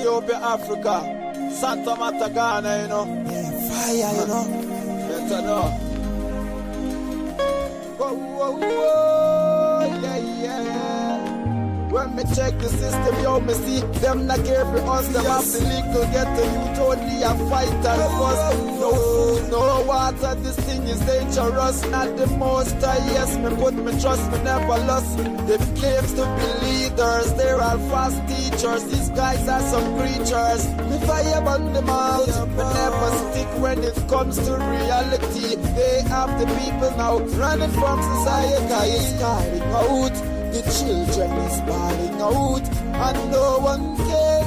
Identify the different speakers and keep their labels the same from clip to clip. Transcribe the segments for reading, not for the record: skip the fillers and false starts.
Speaker 1: Ethiopia, Africa, Santa Marta, Ghana, you know.
Speaker 2: Yeah, fire, you know.
Speaker 1: Better know. Whoa, whoa, whoa, yeah, yeah. When me check the system, yo, me see them not care for us. Them have the legal get the youth only a fight and fuss. No food, no water, this thing is dangerous. Not the most yes, me put me trust, me never lost. They claims to be leaders, they're all fast teachers. These guys are some creatures. Me fire on them out, me never stick when it comes to reality. They have the people now running from society. It's calling out. The children is balling out, and no one cares.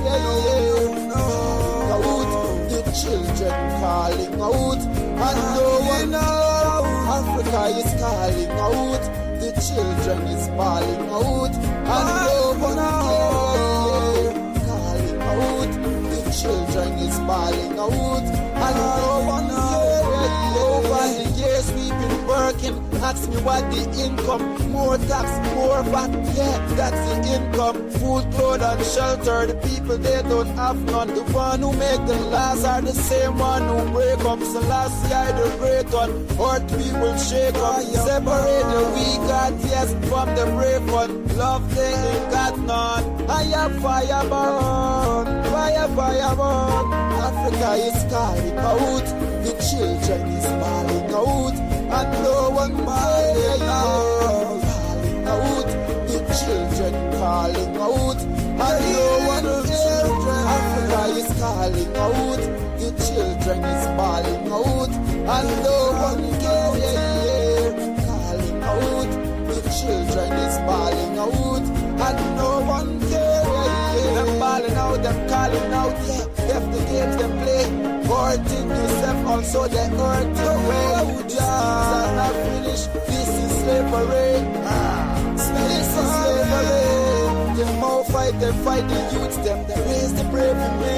Speaker 1: The children calling out, and no one knows. Africa is calling out. The children is balling out, and no one cares. Calling out. The children is balling out, and no one cares. Over the years we've been working. Ask me what the income, more tax, more VAT, yeah, that's the income. Food, clothes and shelter, the people they don't have none. The one who make the laws are the same one who break them. So last year the great one, earth we will shake them. Separate the weak and yes from the brave one. Love they ain't got none. I have fire burn, fire burn. Africa is calling out, the children is calling out. And no one calling out, the children calling out, and no one cares. Africa is calling out, the children is calling out, and no one cares. Calling out, the children is calling out, and no one cares. Them calling out, them calling out, yeah. Left the games them play. Hurting yourself, also they hurt your way. These are not finished. This is slavery. This is slavery. Them all fight, they fight the youths, them they raise the brave in me.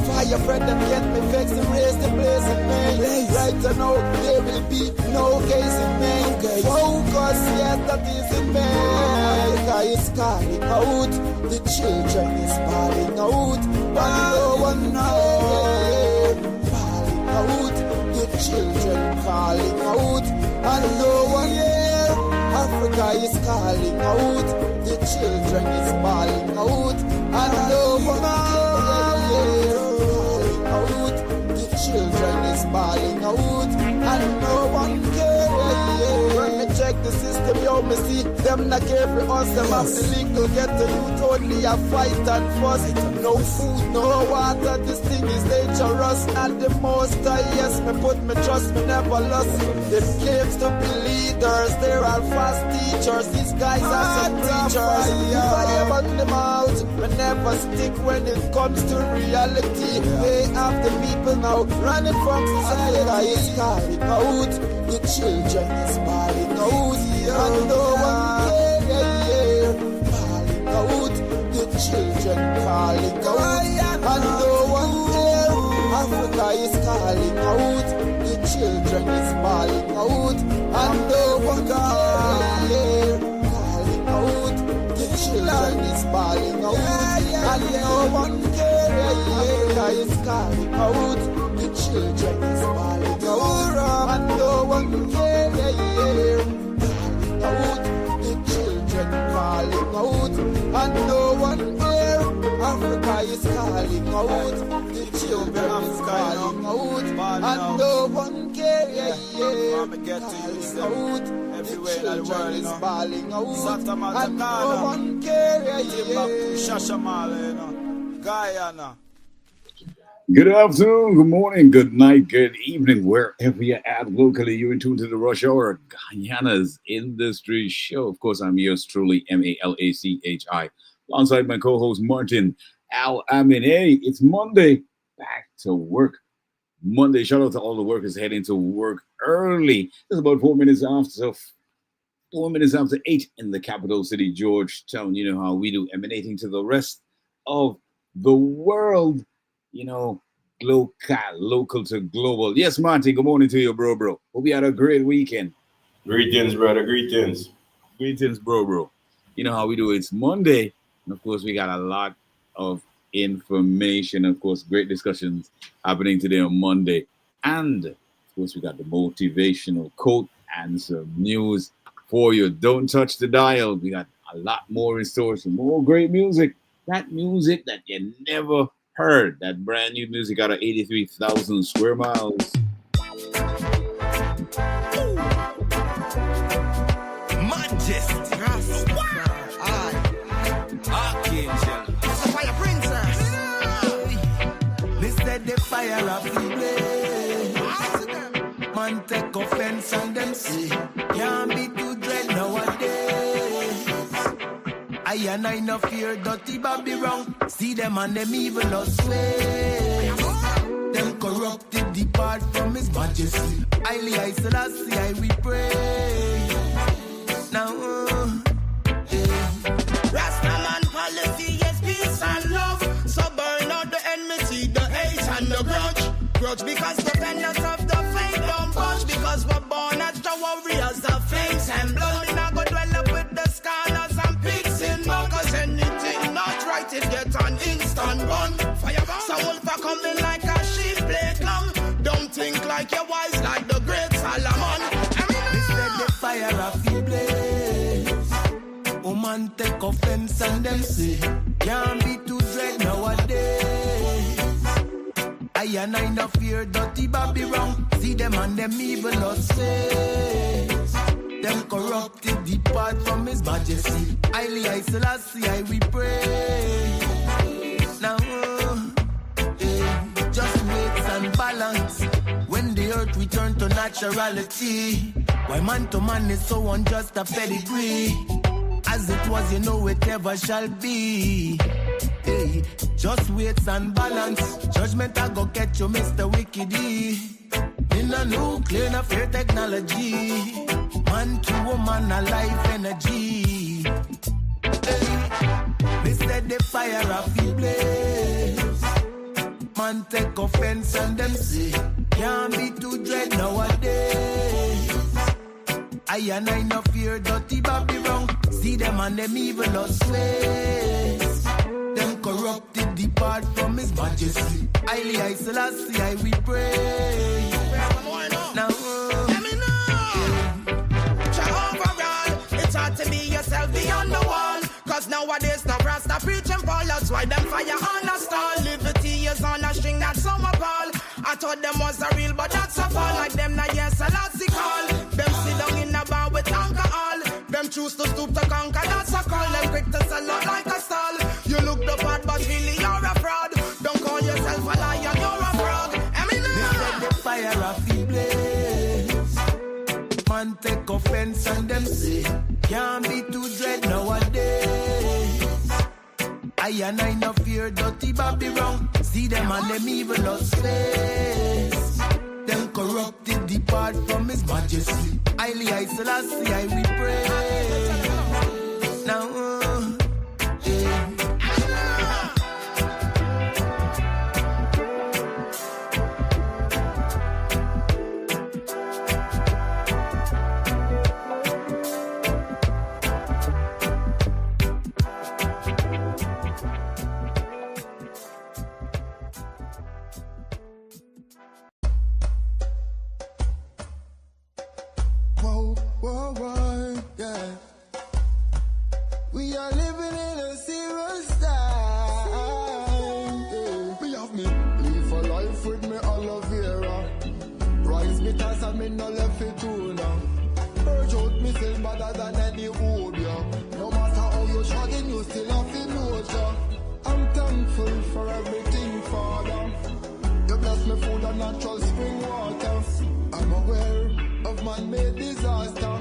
Speaker 1: Fire friend, them get me vexed, they raise the blaze in me. Right now, there will be no case in me. Focus, yes, that is in me. Africa is calling out, the children is calling out, but no one knows. Out, the children calling out, and no one here. Africa is calling out, the children is calling out, and no one here. Calling out, the children is calling out, and no one cares. When me check the system, yo, me see them not care for us. Them have the legal get the youth only a fight and fuss. No food, no water, this thing is dangerous. Not the most yes, me put me trust, me never lost. Them claims to be leaders, they're all fast teachers. These guys are some creatures. Fire on them out, me never stick when it comes to reality. They have the people now running from society. Is calling out, the children is calling out, and no one cares. Calling out, the children calling out, and no one cares. Africa is calling out, the children is calling out, and no one cares. Calling out, the children is calling out, and no one cares. Africa is calling out, the children is calling out, and no one cares. Calling out, the children calling out, and no one cares. Africa is calling out, the children is calling out, and no one cares. Calling out, everywhere in the world is calling out, and no one cares. Guyana.
Speaker 3: Good afternoon, good morning, good night, good evening, wherever you're at locally. You're in tune to the Rush Hour, Guyana's Industry Show. Of course, I'm yours truly, Malachi, alongside my co-host Martain, Al-Ameen. Hey, it's Monday, back to work. Monday, shout out to all the workers heading to work early. It's about 4 minutes after 8 in the capital city, Georgetown. You know how we do, emanating to the rest of the world. You know, local to global. Yes, Martin, good morning to you, bro. Hope you had a great weekend.
Speaker 4: Greetings, brother. Greetings.
Speaker 3: Greetings, bro. You know how we do. It's Monday, and of course, we got a lot of information. Of course, great discussions happening today on Monday. And of course, we got the motivational quote and some news for you. Don't touch the dial. We got a lot more in store, some more great music. That music that you never heard. That brand new music out of 83,000 square miles.
Speaker 2: Majesty. Archangel. It's a fire princess. This said the fire of the blaze. Man take offense and them say can't be too dread nowadays. I and I no fear dirty Bobby wrong. See them and them evilous ways. Them corrupted depart from his majesty. Highly I Selassie I we pray. Now Rastaman policy is peace and love. So burn out the enmity, the hate and the grudge. Grudge because the pendants of the faith don't budge. Because we're born as the warriors of flames and blood. We not go dwell up with the scholars and pigs in mud. Cause anything not right, it get an instant run. Firebomb. So wolf are coming like a sheep play clown. Don't think like you're wise like the great Solomon. This let the fire of the blaze. Woman take offense and them say can't be too dread nowadays. I and I no fear dirty Bobby wrong. See them and them evilous ways. Them corrupted depart from his majesty. Highly I Selassie I we pray. Now just weights and balance. When the earth return to naturality. Why man to man is so unjust a pedigree. As it was, you know it never shall be. Hey, just weights and balance. Judgment I go get you, Mr. Wickedy. In a nuclear, in a fair technology. Man to woman, a life energy. Hey, they said the fire of the blaze. Man take offense and them say can't be too dread nowadays. I and I no fear dirty Bobby wrong. See them and them evilous ways. Them corrupted depart from his majesty. Highly I Selassie I we pray. Now let me know. Overall, it's hard to be yourself beyond the wall. Cause nowadays no rasta preaching Paul. That's why them fire on a stall. Liberty is on a string that's so appall. I thought them was a real but that's a fall. Like them na yes Selassie call. Them sit down in a bar with alcohol. Them choose to stoop to conquer, that's a call. Them quick to sell out like a stall. You look the part but really you're a fraud. Don't call yourself a lion, you're a frog. They set the fire of the blaze. Man take offense and them say can't be too dread nowadays. I and I no fear dirty Bobby wrong. See them and them evilous ways. Them corrupted depart from his majesty. Highly I Selassie I we pray. Now
Speaker 1: yeah. We are living in a serious time. Yeah. Me have me live a life with me aloe vera. Rise bitters and me no left it too now. Purge out me still better than any obia. No matter how you struggling, you still have to know ya. I'm thankful for everything, Father. You bless me food and natural spring water. I'm aware of man-made disaster.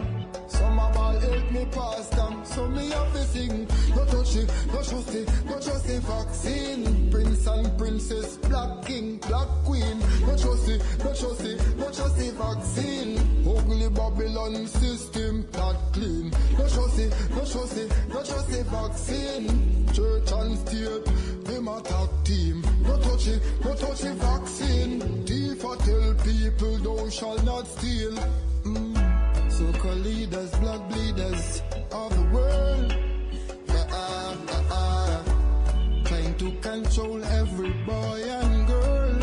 Speaker 1: Some of all help me pass them. So me have to sing. No touch it, no trust it, no trust the vaccine. Prince and princess, black king, black queen. No trust it, no trust it, no trust the vaccine. Ugly Babylon system, not clean. No trust it, no trust it, no trust the vaccine. Church and state, them attack team. No touch it, no touch the vaccine. Thief I tell people thou shall not steal. So-called leaders, blood bleeders of the world, trying to control every boy and girl.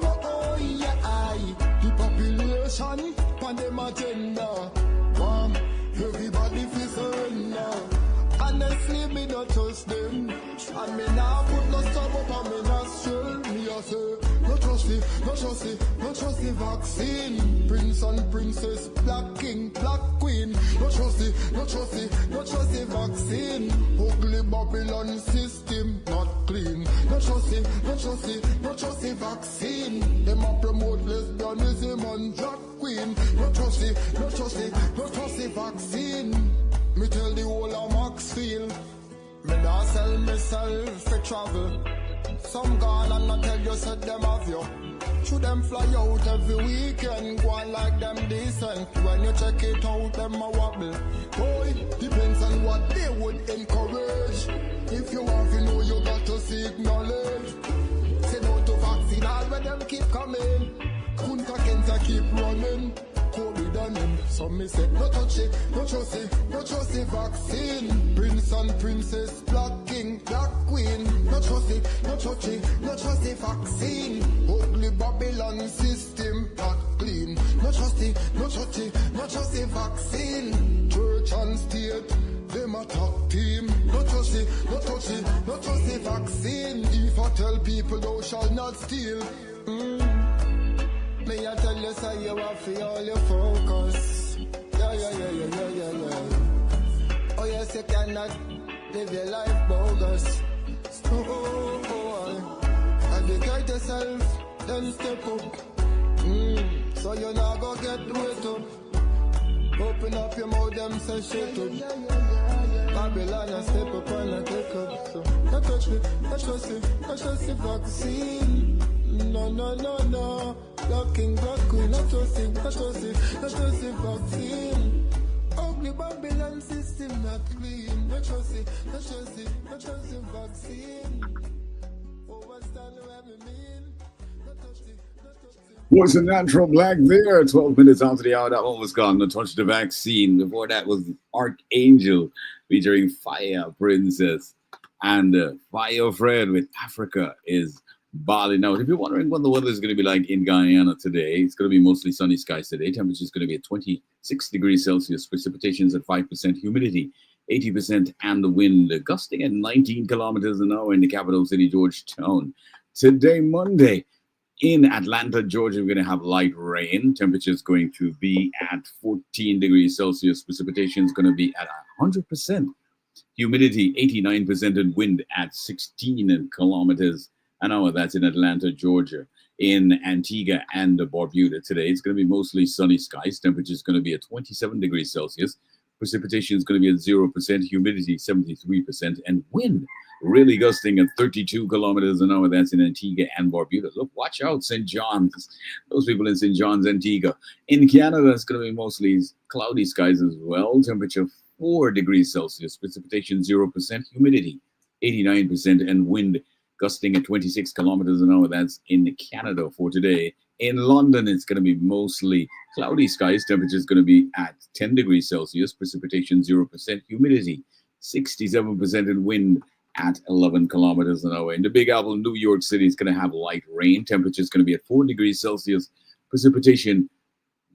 Speaker 1: Oh yeah, the population on them agenda. Everybody feel surrender. Honestly, me not trust them. And me now put no stop up on me nostril. Me a say, no trust the vaccine. Prince and princess, black king, black queen. No trust the vaccine. Ugly Babylon system, not clean. No trust the vaccine. Them a promote lesbianism and drag queen. No trust the vaccine. Me tell the whole of Maxfield, me not sell myself for travel. Some gone and I tell you said them have you. Should them fly out every weekend, go on like them decent. When you check it out, them a wobble. Boy, depends on what they would encourage. If you want to know, you got to seek knowledge. Say no to vaccine, all when them keep coming. Kunta Kenta keep running. COVID on them, so me say, no touch it, no trust the vaccine. Prince and princess, black king, black queen. No trust the vaccine. Ugly Babylon system, not clean. No trust the vaccine. Church and state, them attack team. No trust the vaccine. If I tell people thou shall not steal. Me I tell you say you have to all your focus. Yeah. Oh yes, you cannot live your life bogus. Oh. Educate yourself, then step up. So you not go get wet up. Open up your mouth, them say shut up. Babylon, I step up and I take up. So don't touch me, don't trust the vaccine. No. Black king, black queen, not trust the vaccine. Ugly Babylon system not clean. Not trust the vaccine. Overstand what we mean. Not touch the.
Speaker 3: Was a natural black there. 12 minutes after the hour, that one was gone. No touch the vaccine. Before that was Archangel featuring Fire Princess and Fire Fred with Africa is Bali. Now, if you're wondering what the weather is going to be like in Guyana today, it's going to be mostly sunny skies today. Temperature is going to be at 26 degrees Celsius. Precipitations at 5%. Humidity 80%. And the wind gusting at 19 kilometers an hour in the capital city, Georgetown. Today, Monday, in Atlanta, Georgia, we're going to have light rain. Temperature is going to be at 14 degrees Celsius. Precipitation is going to be at 100%. Humidity 89% and wind at 16 kilometers an hour. That's in Atlanta, Georgia. In Antigua and Barbuda today, it's going to be mostly sunny skies. Temperature is going to be at 27 degrees Celsius. Precipitation is going to be at 0%. Humidity 73% and wind really gusting at 32 kilometers an hour. That's in Antigua and Barbuda. Look, watch out, St. John's. Those people in St. John's, Antigua. In Canada, it's going to be mostly cloudy skies as well. Temperature 4 degrees Celsius. Precipitation 0%. Humidity 89% and wind gusting at 26 kilometers an hour. That's in Canada for today. In London, it's going to be mostly cloudy skies. Temperature is going to be at 10 degrees Celsius. Precipitation 0%. Humidity 67% and wind at 11 kilometers an hour. In the Big Apple, New York City, it's going to have light rain. Temperature is going to be at 4 degrees Celsius. Precipitation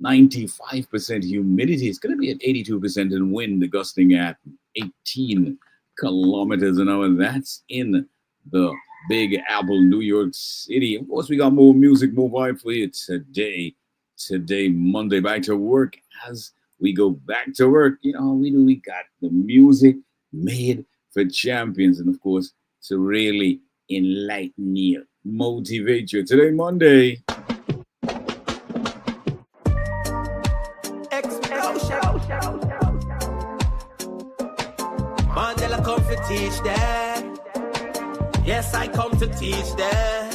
Speaker 3: 95%. Humidity is going to be at 82% and wind gusting at 18 kilometers an hour. That's in the Big Apple, New York City. Of course, we got more music, more vibe for you today. Today, Monday, back to work. As we go back to work, you know how we do. We got the music made for champions, and of course, to really enlighten you, motivate you. Today, Monday.
Speaker 2: Mandela come to teach that. Yes, I come to teach that.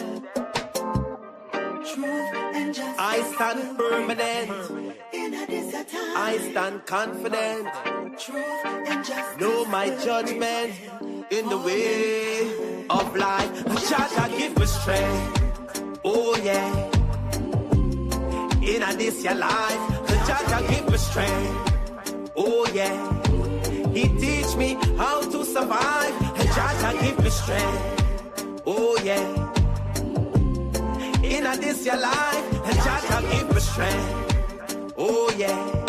Speaker 2: I stand permanent. I stand confident. Know my judgment in the way of life. Jah give me strength. Oh yeah. In this your life, Jah give me strength. Oh yeah. He teach me how to survive. Jah give me strength. Oh yeah. In a this your life, and Jah give me strength. Oh yeah.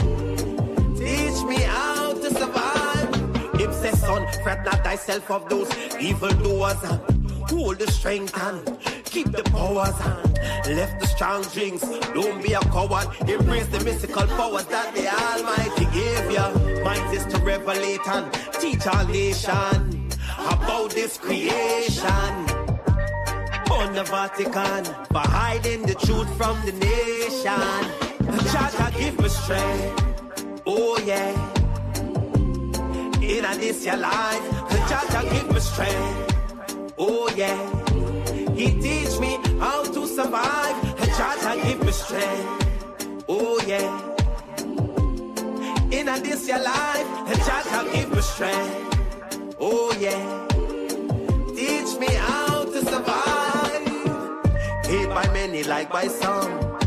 Speaker 2: Teach me how to survive. Him say, son, fret not thyself of those evildoers. Hold the strength and keep the powers and left the strong drinks. Don't be a coward. Embrace the mystical powers that the Almighty gave ya. Mind is to revelate and teach our nation about this creation. On the Vatican for hiding the truth from the nation. Jah give me strength. Oh yeah. In a this your life, Jah give me strength. Oh yeah. He teach me how to survive. Jah give me strength. Oh yeah. In a this your life, Jah give me strength. Oh yeah. Teach me how to survive. Hate by many, like by some.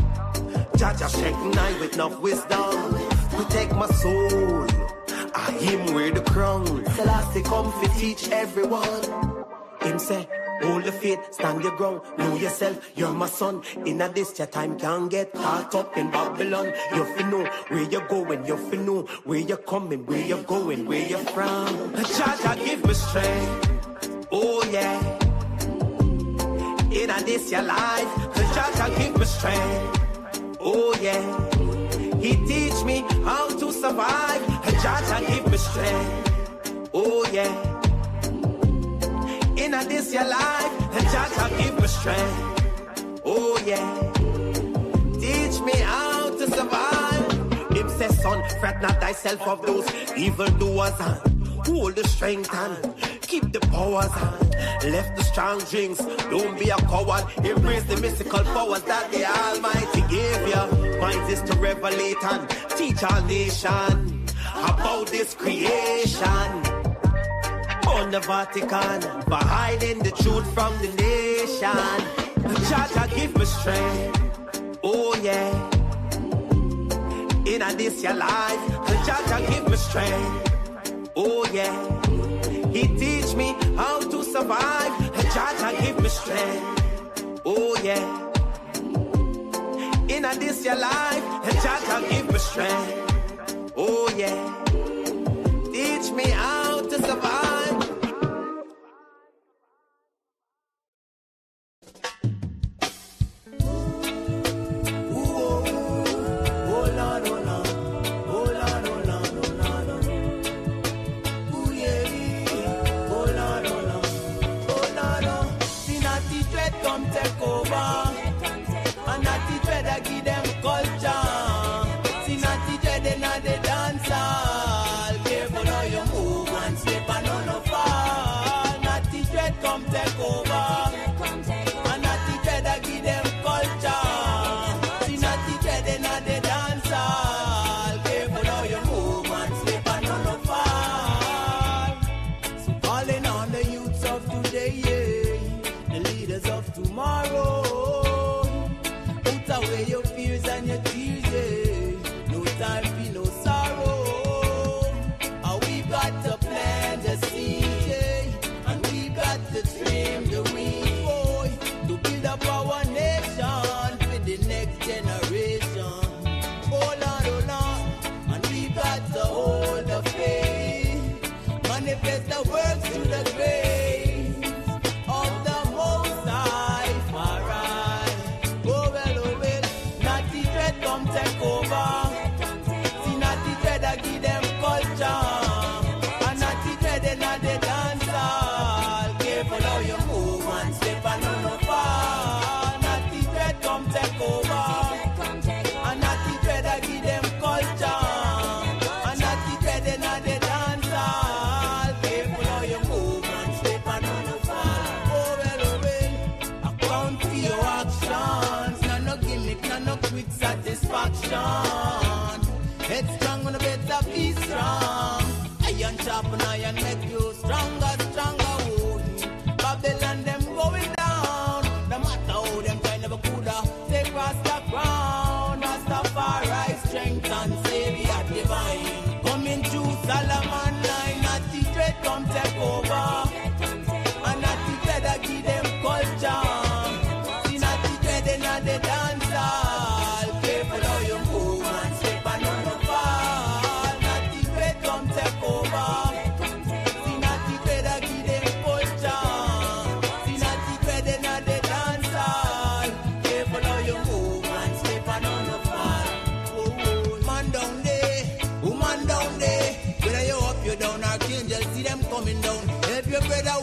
Speaker 2: Jah shaking I with enough wisdom. Protect my soul. I him wear the crown. Selassie come to teach everyone. Him say, hold the faith, stand your ground, know yourself, you're my son. In a this your time can't get caught up in Babylon. You fi know where you're going, you fi know where you're coming, where you're going, where you're from. Jah give me strength. Oh yeah. In a this your life, Jah give me strength. Oh yeah. He teach me how to survive. Jah give me strength. Oh yeah. In a this your life, Jah give me strength. Oh yeah. Teach me how to survive. Him say, son, fret not thyself of those evildoers and hold the strength and keep the powers and left the strong drinks. Don't be a coward. Embrace the mystical powers that the Almighty gave ya. Mind is to revelate and teach our nation about this creation. On the Vatican for hiding the truth from the nation. Jah give me strength. Oh yeah. In a this your life, Jah give me strength. Oh yeah. He teach me how to survive. Jah give me strength. Oh yeah. In a this your life, Jah give me strength. Oh yeah. Teach me how to survive.
Speaker 5: Headstrong on the better be strong. Iron sharpen iron make you stronger, stronger. Oh, Babylon them going down. No matter how them try never coulda. They cross the ground. Rastafari strength and savior divine. Coming through Solomon line. Not the dread come take over. And not the dread I give them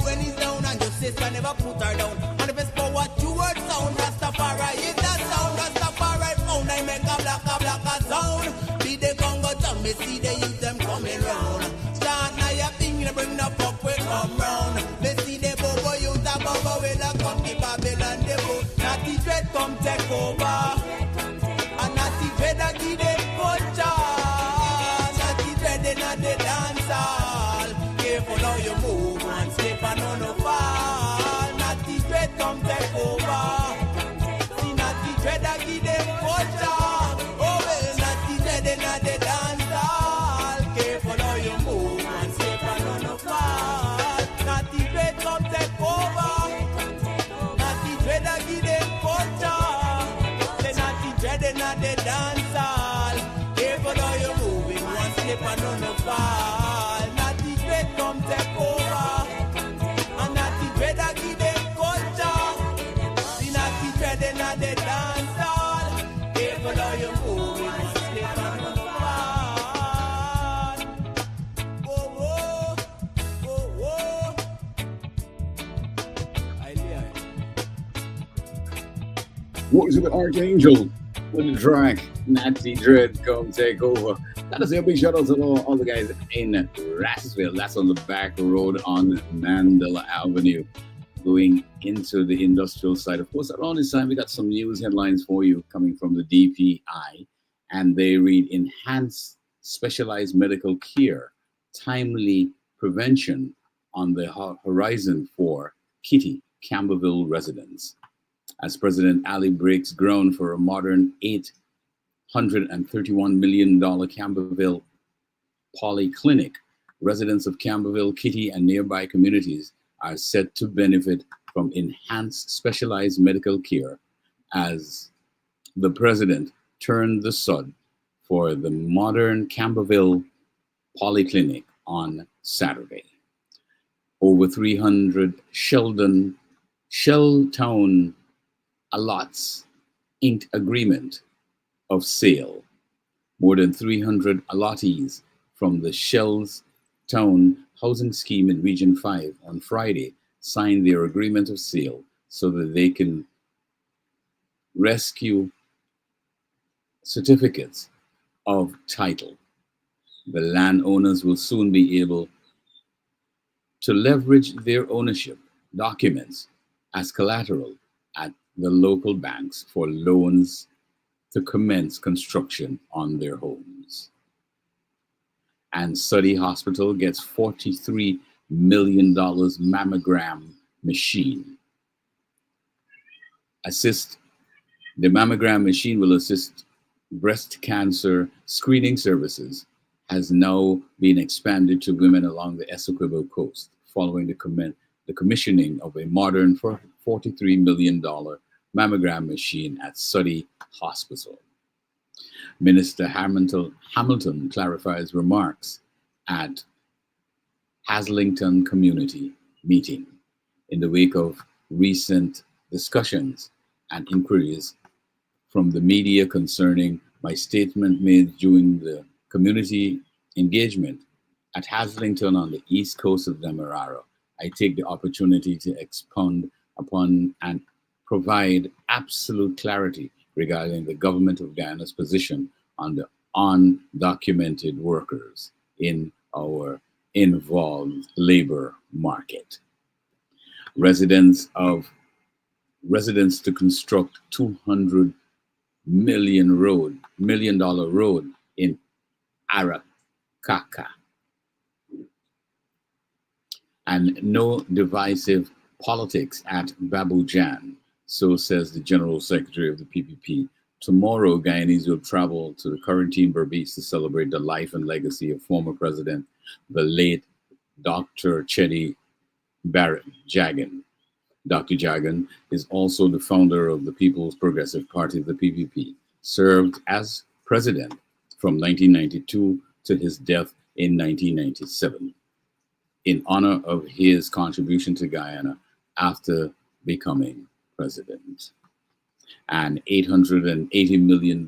Speaker 5: when he's down, and your sister never put her down. Manifest power towards sound, Rastafari is that sound. Rastafari found, I make a black sound. Be the Congo town, me see the youth them coming round. Start now your thing, you bring the fuck we come round. Me see the bobo youth a bobo will a come keep Babylon the boat. Natty dread come take over, and Natty dread a give them culture. Natty dread in a the dance hall. Careful how you move and step and on the fall. Natty dread come take over. See Natty dread a give them culture. Oh well, Natty dread in a the dance hall. Careful how you move and step and on the fall. Natty dread come take over. Natty dread a give them culture. Say Natty dread in a the dance hall. Careful how you moving, one slip and on the fall. Natty dread come take over. And Natty dread a give them culture. See Natty dread in a the dance hall. Careful how you moving, one slip and on the fall. Oh, oh, oh, oh.
Speaker 3: What is it with Archangel? With the track, Natty Dread, come take over. Gotta say a big shout out to all the guys in Rattlesville. That's on the back road on Mandela Avenue, going into the industrial side. Of course, around this time, we got some news headlines for you coming from the DPI, and they read Enhanced Specialized Medical Care, Timely Prevention on the Horizon for Kitty, Camberville residents. As President Ali breaks ground for a modern $831 million Camberville polyclinic, residents of Camberville, Kitty, and nearby communities are set to benefit from enhanced specialized medical care as the president turned the sod for the modern Camberville polyclinic on Saturday. Over 300 Shelltown allots inked agreement of sale. More than 300 allottees from the Shelltown housing scheme in Region 5 on Friday signed their agreement of sale so that they can rescue certificates of title. The landowners will soon be able to leverage their ownership documents as collateral at the local banks for loans to commence construction on their homes. And Suddy Hospital gets $43 million mammogram machine. The mammogram machine will assist breast cancer screening services, has now been expanded to women along the Essequibo coast, following the commissioning of a modern $43 million mammogram machine at Suddy Hospital. Minister Hamilton clarifies remarks at Haslington community meeting in the wake of recent discussions and inquiries from the media concerning my statement made during the community engagement at Haslington on the east coast of Demerara. I take the opportunity to expound upon and provide absolute clarity regarding the government of Guyana's position on the undocumented workers in our involved labor market. Residents to construct $200 million road in Arakaka. And no divisive politics at Babujan, so says the General Secretary of the PPP. Tomorrow, Guyanese will travel to the Quarantine Berbice to celebrate the life and legacy of former President, the late Dr. Chedi Jagan. Dr. Jagan is also the founder of the People's Progressive Party, the PPP, served as president from 1992 to his death in 1997, in honor of his contribution to Guyana after becoming president. An $880 million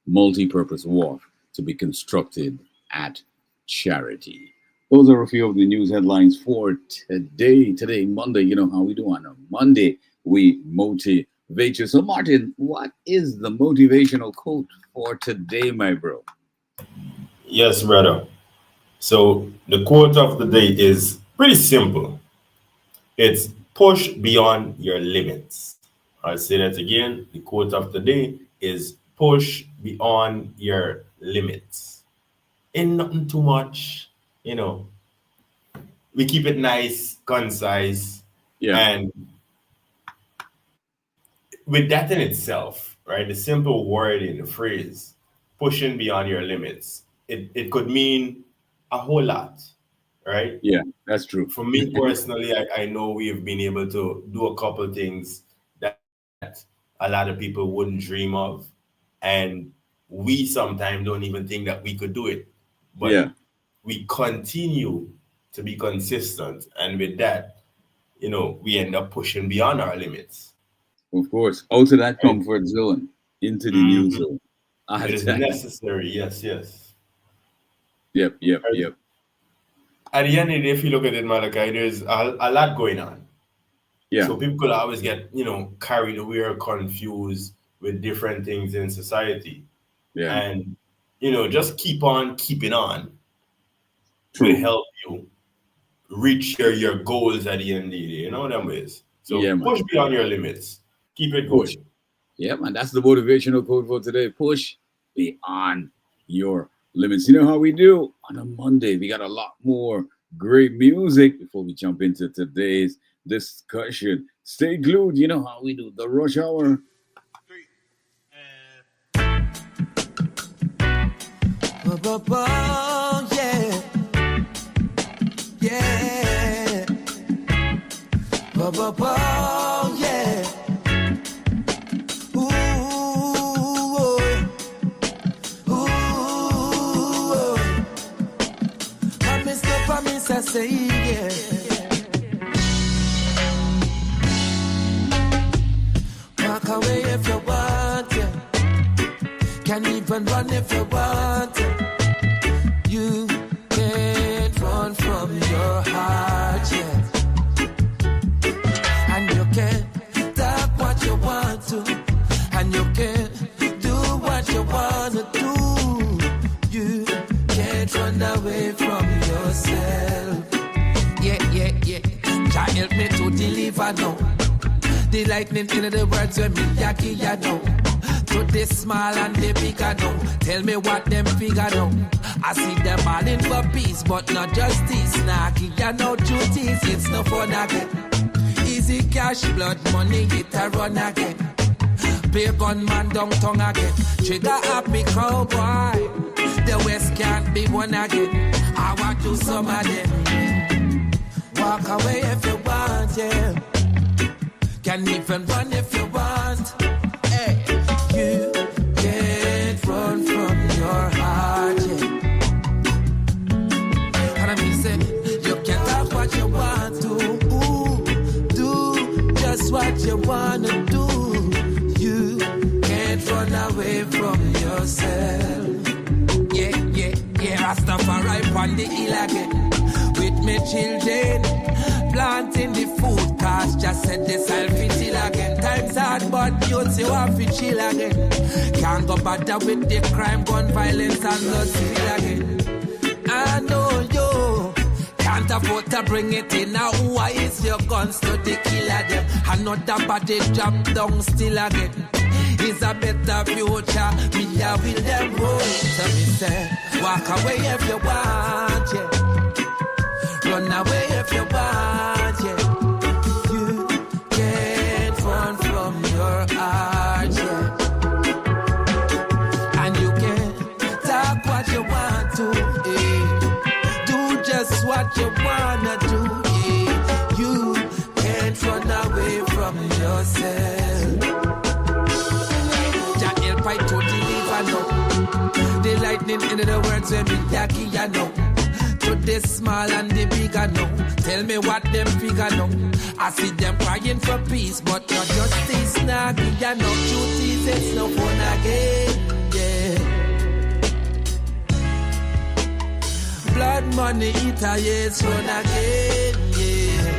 Speaker 3: multi-purpose wharf to be constructed at Charity. Those are a few of the news headlines for today. Today, Monday. You know how we do on a Monday. We motivate you. So, Martin, what is the motivational quote for today, my bro?
Speaker 4: Yes, brother. So the quote of the day is pretty simple. It's push beyond your limits. I'll say that again. The quote of the day is push beyond your limits. Ain't nothing too much, you know. We keep it nice, concise,
Speaker 3: Yeah,
Speaker 4: and with that in itself, right? The simple word in the phrase, pushing beyond your limits, it could mean a whole lot, right?
Speaker 3: yeah, that's true.
Speaker 4: For me personally, I know we have been able to do a couple things that a lot of people wouldn't dream of. And we sometimes don't even think that we could do it. But
Speaker 3: Yeah,
Speaker 4: we continue to be consistent. And with that, we end up pushing beyond our limits.
Speaker 3: of course. Out of that
Speaker 4: Right?
Speaker 3: comfort zone into the new
Speaker 4: Mhm.
Speaker 3: zone.
Speaker 4: It
Speaker 3: At
Speaker 4: is
Speaker 3: times.
Speaker 4: necessary. Yes, yes.
Speaker 3: Yep, yep,
Speaker 4: Right.
Speaker 3: yep.
Speaker 4: At the end of the day, if you look at it, Malachi, there's a lot going on.
Speaker 3: Yeah,
Speaker 4: So people could always get, carried away or confused with different things in society.
Speaker 3: yeah.
Speaker 4: And, just keep on keeping on will
Speaker 3: True.
Speaker 4: help you reach your goals at the end of the day. You know what I'm with? So
Speaker 3: Yeah, man.
Speaker 4: push beyond your limits. Keep it
Speaker 3: Push.
Speaker 4: going.
Speaker 3: Yeah, man. That's the motivational quote for today. Push beyond your limits. You know how we do on a Monday. We got a lot more great music before we jump into today's discussion. Stay glued. You know how we do the rush hour.
Speaker 5: Yeah, yeah. Yeah. Ooh, ooh. Promise, no promise, I say yeah. Walk away if you want to. Can even run if you want to. You can't run from your heart, yeah. And you can talk what you want to. And you can do what you want to do. You can't run away from yourself. Yeah. Jah help me to deliver now. The lightning in the words when me yaki ya know. To the small and the bigger now. Tell me what them figure now. I see them all in for peace, but not justice. Snacky, ya know duties, it's no fun again. Easy cash, blood money, it a run again. Big gunman downtown again. Trigger happy cowboy. The West can't be one again. I want to some of them. Walk away if you want, yeah. Can even run if you want. Hey, you can't run from your heart, yeah. And I mean, say, you can talk what you want to. Ooh, do just what you want to do. You can't run away from yourself. Yeah, Rastafari on the hill again. With me children, planting the food, cause just said this I'll be chill again. Times hard, but youths you have to chill again. Can't go bother with the crime, gun violence and blood spill again. I know you can't afford to bring it in. Now why is your guns to the killer them? Another body drop down still again. It's a better future, me I will them roll. So me say, walk away if you want, yeah. Run away if you want, yeah. You can't run from your heart, yeah. And you can talk what you want to, eh. Do just what you wanna do, eh. You can't run away from yourself. Jah help I to deliver now. The lightning in the words when me yaki ya know. To the small and the bigger now. Tell me what them figure now. I see them crying for peace, but not justice. Snacky, ya know duties, it's no fun again. Yeah.
Speaker 2: blood money eater, yes, run again, yeah.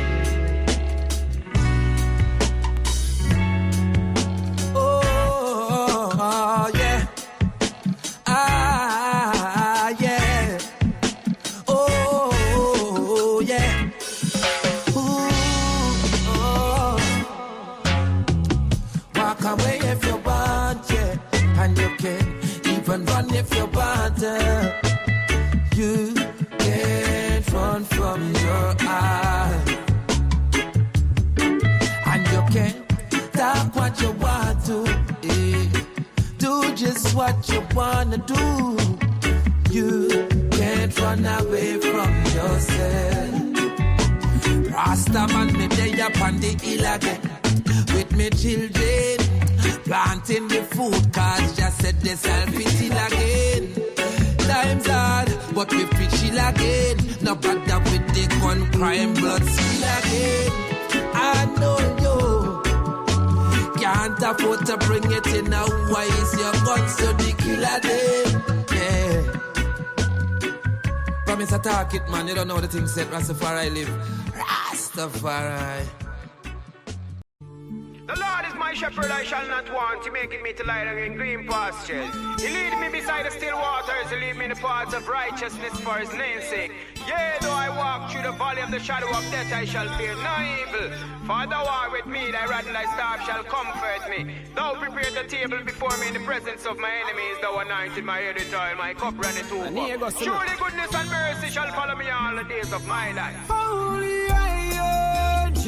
Speaker 2: Oh, yeah. Yeah. Oh, yeah. Ooh, oh. Walk away if you want, yeah. And you can even run if you want. You can't run from your eye. And you can't talk what you want to. Do just what you wanna do. You can't run away from yourself. Rasta man, me day up on the hill again with me children, planting the food cause just said they self-pity again. Times hard, but we chill again. No bother with the gun crime, blood spill again. I know you can't afford to bring it in now. Why is your gun so the killer them? Yeah. Promise I talk it, man. You don't know the thing said. Rastafari live. Rastafari.
Speaker 6: The Lord is my shepherd, I shall not want. He maketh me to lie down in green pastures. He lead me beside the still waters. He lead me in the paths of righteousness for his name's sake. Yea, though I walk through the valley of the shadow of death, I shall fear no evil. For thou art with me, thy rod and thy staff shall comfort me. Thou prepared the table before me in the presence of my enemies. Thou anointed my head with oil, my cup runneth over. Surely goodness and mercy shall follow me all the days of my life. Holy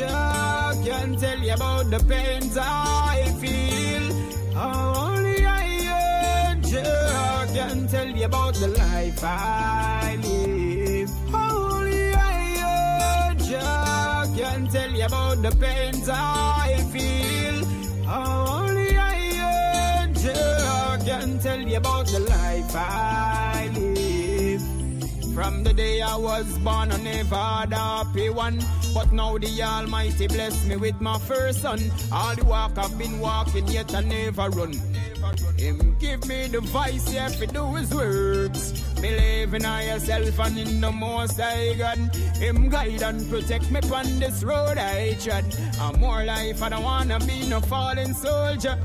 Speaker 6: I can tell you about the pains I feel. Only I can tell you about the life I live. Only I can tell you about the pains I feel. Only I can tell you about the life I live. From the day I was born, I never had a happy one. But now the Almighty bless me with my first son. All the walk I've been walking, yet I never run. Him give me the voice, yeah, to do his works. Believe in yourself and in the Most High God. Him guide and protect me on this road I tread. I'm more life, I don't wanna be no fallen soldier.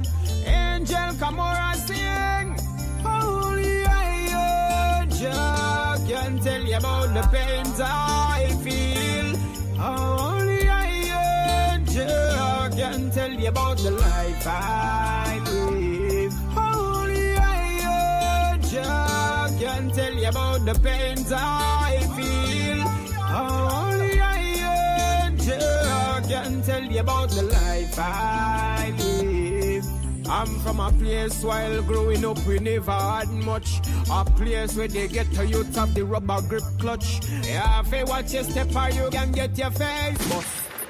Speaker 6: Angel, come over and sing. Holy I can tell you about the pains I feel. Only I can tell you about the life I live. Only I can tell you about the pains I feel. Only I can tell you about the life I live. I'm from a place while growing up we never had much. A place where they get to you tap the rubber grip clutch. Yeah, if you watch your step or you can get your face bust.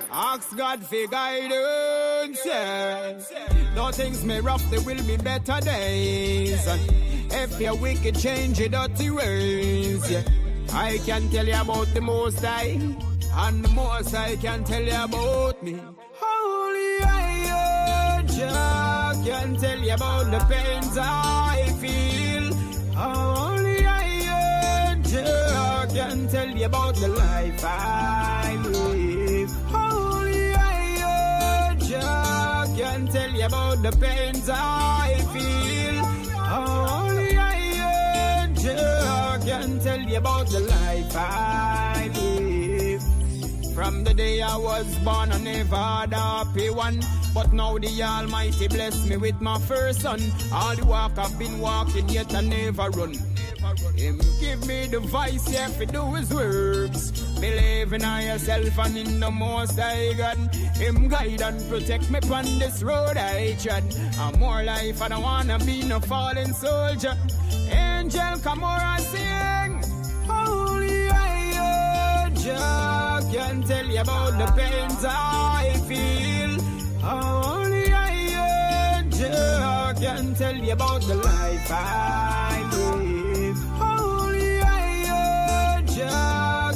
Speaker 6: Ask God for guidance, yeah. Though things may rough, there will be better days. If you're wicked, change your dirty ways, yeah. I can tell you about the Most High, and the Most High can tell you about me. Holy I can tell you about the pains I feel. Only I can tell you about the life I live. Only I can tell you about the pains I feel. Only I can tell you about the life I live. From the day I was born, I never had a happy one. But now the Almighty bless me with my first son. All the walk I've been walking, yet I never run. Him give me the voice, yeah, to do his works. Believe in yourself and in the Most High God. Him guide and protect me on this road I tread. I'm more life, I don't wanna be no fallen soldier. Angel, come over and sing. Holy I can tell you about the pains I feel. Only I can tell you about the life I live. Only I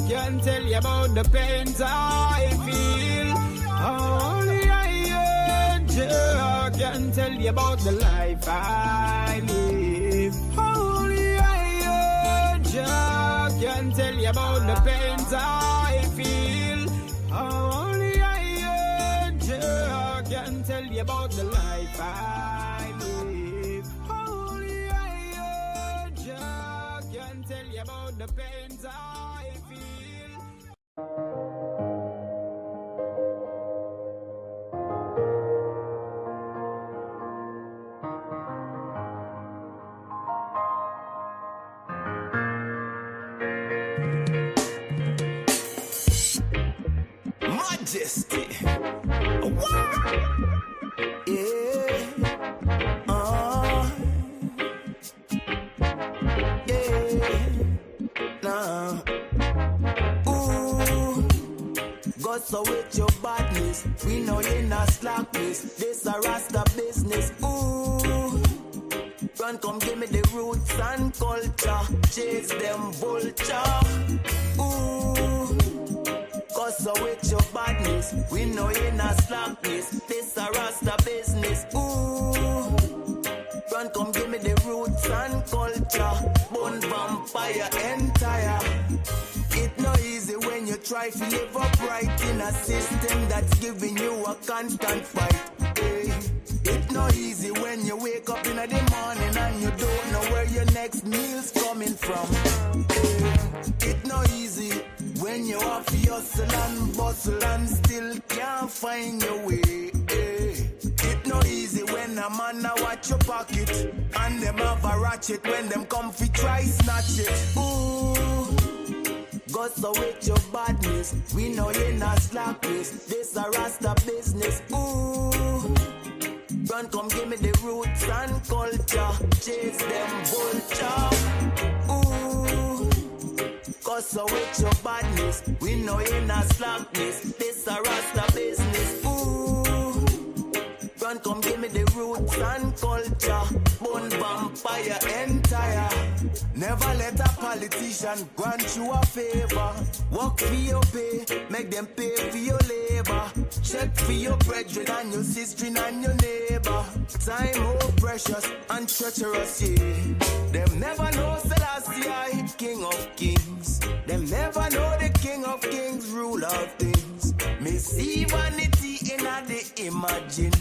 Speaker 6: can tell you about the pains I feel. Only I can tell you about the life I live. Only I can tell you about the pains I feel. Only I can tell you about the life I live. Only I can tell you about the pains I feel.
Speaker 2: Majesty. Wow. Yeah. Yeah. Nah. Ooh. Go so with your badness. We know you're not slackness. This a Rasta business. Ooh. Run, come give me the roots and culture. Chase them vulture. Ooh. So with your badness, we know you're not slackness. This a Rasta business. Ooh, run, come give me the roots and culture. Bone vampire entire. It no easy when you try to live upright in a system that's giving you a constant fight. Hey. It no easy when you wake up in the morning and you don't know where your next meal's coming from. Hey. It no easy when you have to hustle and bustle and still can't find your way. Hey. It no easy when a man a watch your pocket and them have a ratchet when them come fi try snatch it. Ooh, go so with your badness. We know you're not slackness. This a Rasta business. Ooh, run, come give me the roots and culture. Chase them vulture. Ooh, cause so with your badness, we know you're not slackness. This a Rasta business. Ooh, run, come give me the roots and culture. Bone vampire entire. Never let a politician grant you a favor. Work for your pay, make them pay for your labor. Check for your brethren and your sister and your neighbor. Time more precious and treacherous, yeah. Them never know Selassie, King of Kings. Them never know the King of Kings, rule of things. Me see vanity in a the imagine.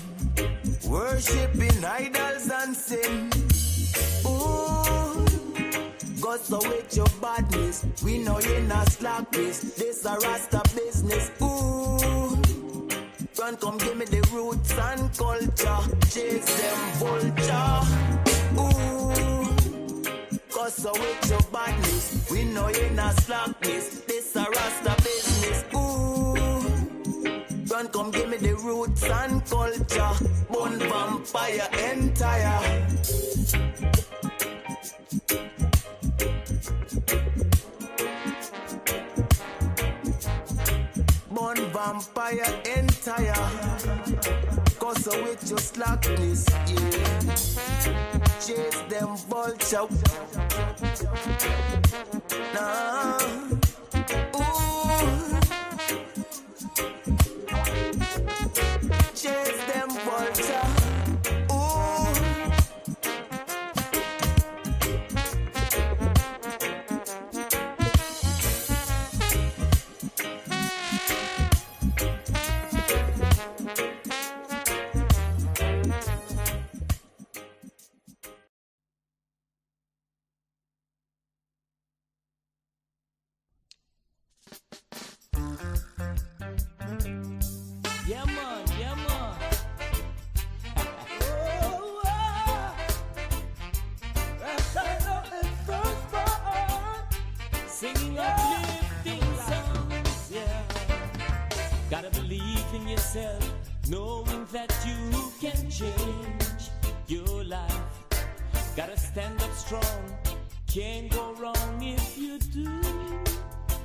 Speaker 2: Worshipping idols and sin. Ooh, go so with your badness. We know you're not slackness. This a Rasta business. Ooh, run, come give me the roots and culture. Chase them vulture. Ooh, go so with your badness. We know you're not slackness. This a Rasta business. Ooh, run, come give me the roots and culture. Bone vampire entire. Bone vampire entire. Cause with your slackness, yeah. Chase them vulture. Nah. Ooh. Chase them vulture. Ooh.
Speaker 5: Yeah, man, yeah, man. Oh, singing uplifting songs, yeah. Gotta believe in yourself, knowing that you can change your life. Gotta stand up strong, can't go wrong if you do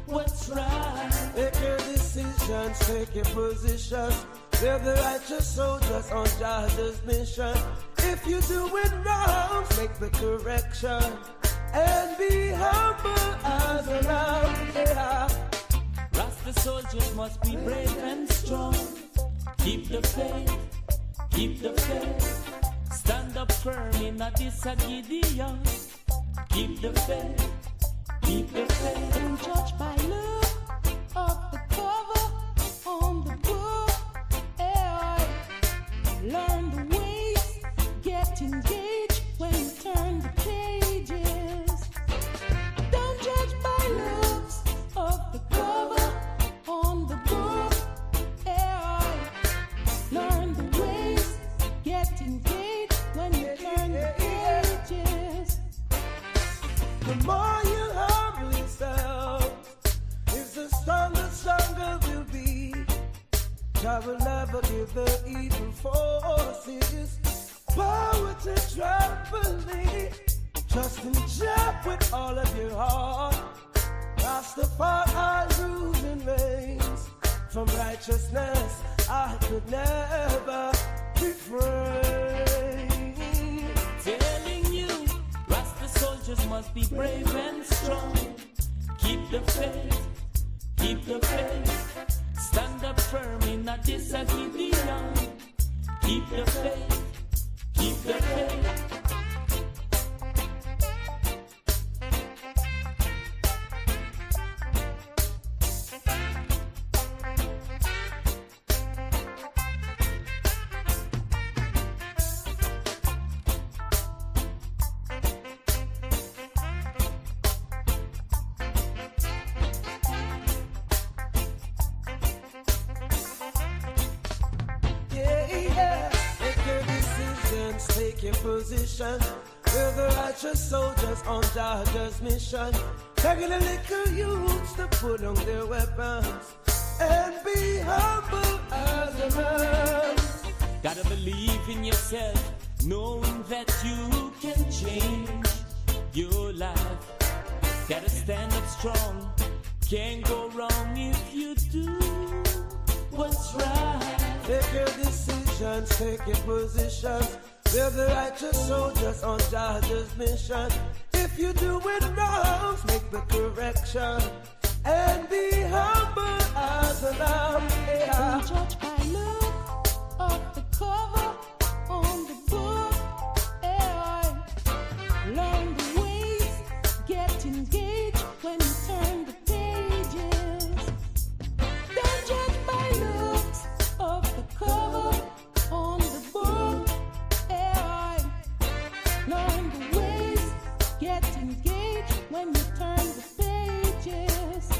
Speaker 5: what's right.
Speaker 7: Make your decisions, take your positions. They're the righteous soldiers on Jah's mission. If you do it wrong, make the correction and be humble as a lamb. Yeah.
Speaker 5: Rasta soldiers must be brave and strong. Keep the faith, keep the faith. Stand up firm in a Gideon. Keep the faith, keep the faith.
Speaker 8: Don't judge by look of the cover on the book. Hey, learn the ways, get engaged when you turn the pages. Don't judge by looks of the cover on the book. Hey, learn the ways, get engaged when you turn the pages.
Speaker 7: The more you humble yourself, is the stronger we'll be. God will never give the evil forces power to trample me. Trust in Jah with all of your heart. Rastafari rules and reigns. From righteousness I could never refrain.
Speaker 5: Telling you, Rasta soldiers must be brave and strong. Keep the faith, keep the faith. Stand up firm in a Gideon. Keep the faith, keep the faith.
Speaker 7: Take your position. We're the righteous soldiers on Jah's mission. Begging the little youths to put on their weapons and be humble as a man.
Speaker 5: Gotta believe in yourself, knowing that you can change your life. Gotta stand up strong, can't go wrong if you do what's right.
Speaker 7: Take your decisions, take your positions. We're the righteous soldiers on Jah's mission. If you do it wrong, make the correction and be humble as a lamb. Yeah.
Speaker 8: Don't judge by look of the cover on the book. Hey, learn the ways, get engaged when you turn the pages. Don't judge by looks of the cover on the book. Hey, learn the ways, get engaged when you turn the pages.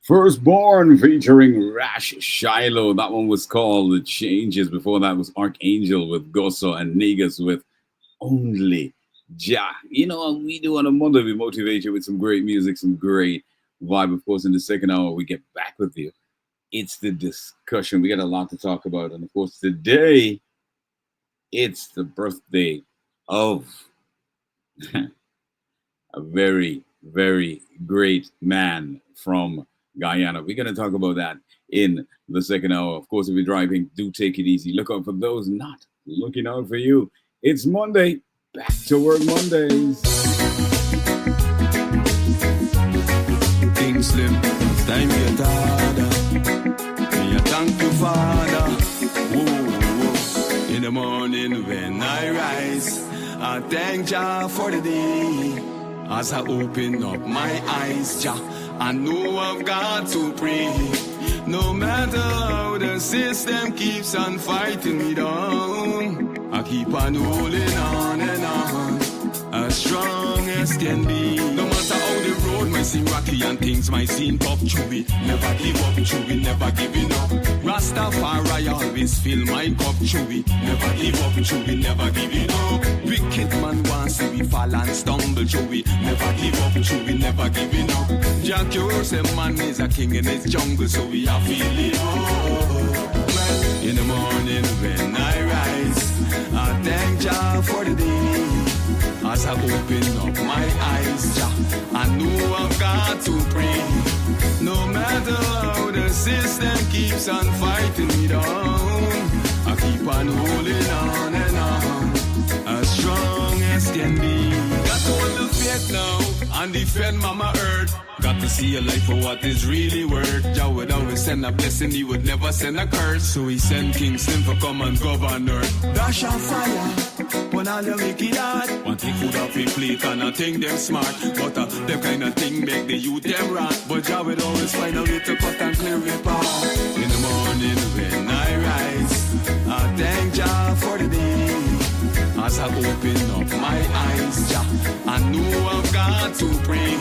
Speaker 3: Firstborn featuring Rash Shiloh. That one was called The Changes. Before that was Archangel with Gosso and Negus with Only Jah. You know what we do on a Monday? We motivate you with some great music, some great vibe. Of course, in the second hour, we get back with you. It's the discussion. We got a lot to talk about. And of course, today, it's the birthday of a very, very great man from Guyana. We're going to talk about that in the second hour. Of course, if you're driving, do take it easy. Look out for those not looking out for you. It's Monday. Back to work Mondays.
Speaker 9: King Slim, it's time to get harder. Me a thank you, Father. Whoa, whoa. In the morning when I rise, I thank Jah for the day. As I open up my eyes, Jah, I know I've got to pray. No matter how the system keeps on fighting me down, I keep on holding on and on, as strong as can be. No matter how the road might seem rocky and things might seem tough, chewy, never give up, chewy, never giving up. Rastafari always fill my cup, chewy, never give up, chewy, never giving up. Wicked man wants to be fall and stumble, chewy, never give up, chewy, never giving up. Jack Joseph man is a king in his jungle, so we are feeling in the morning when I rise, I thank Jah for the day. I As I open up my eyes, I know I've got to pray. No matter how the system keeps on fighting me down, I keep on holding on and on, as strong as can be. Got to hold the faith now and defend Mama Earth. Got to see a life for what is really worth. Jah would always send a blessing, he would never send a curse. So he sent King Slim for come and govern earth. Dash on fire when all the wicked heart. One thing food off a plate and I think them smart, but them kind of thing make the youth them rat. But Jah would always find a way to cut and clear it path. In the morning when I rise, I thank Jah for the day. As I open up my eyes, Jah, I know I've got to pray.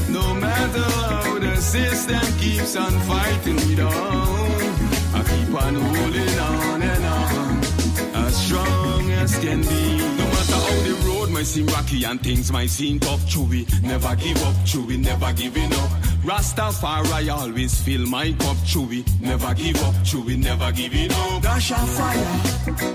Speaker 9: No matter how the system keeps on fighting me down, I keep on holding on and on, as strong as can be. No matter how the road might seem rocky and things might seem tough, chewy, never give up, chewy, never giving up. Rastafari always fill my cup, chewy, never give up, chewy, never giving up. Dash on fire,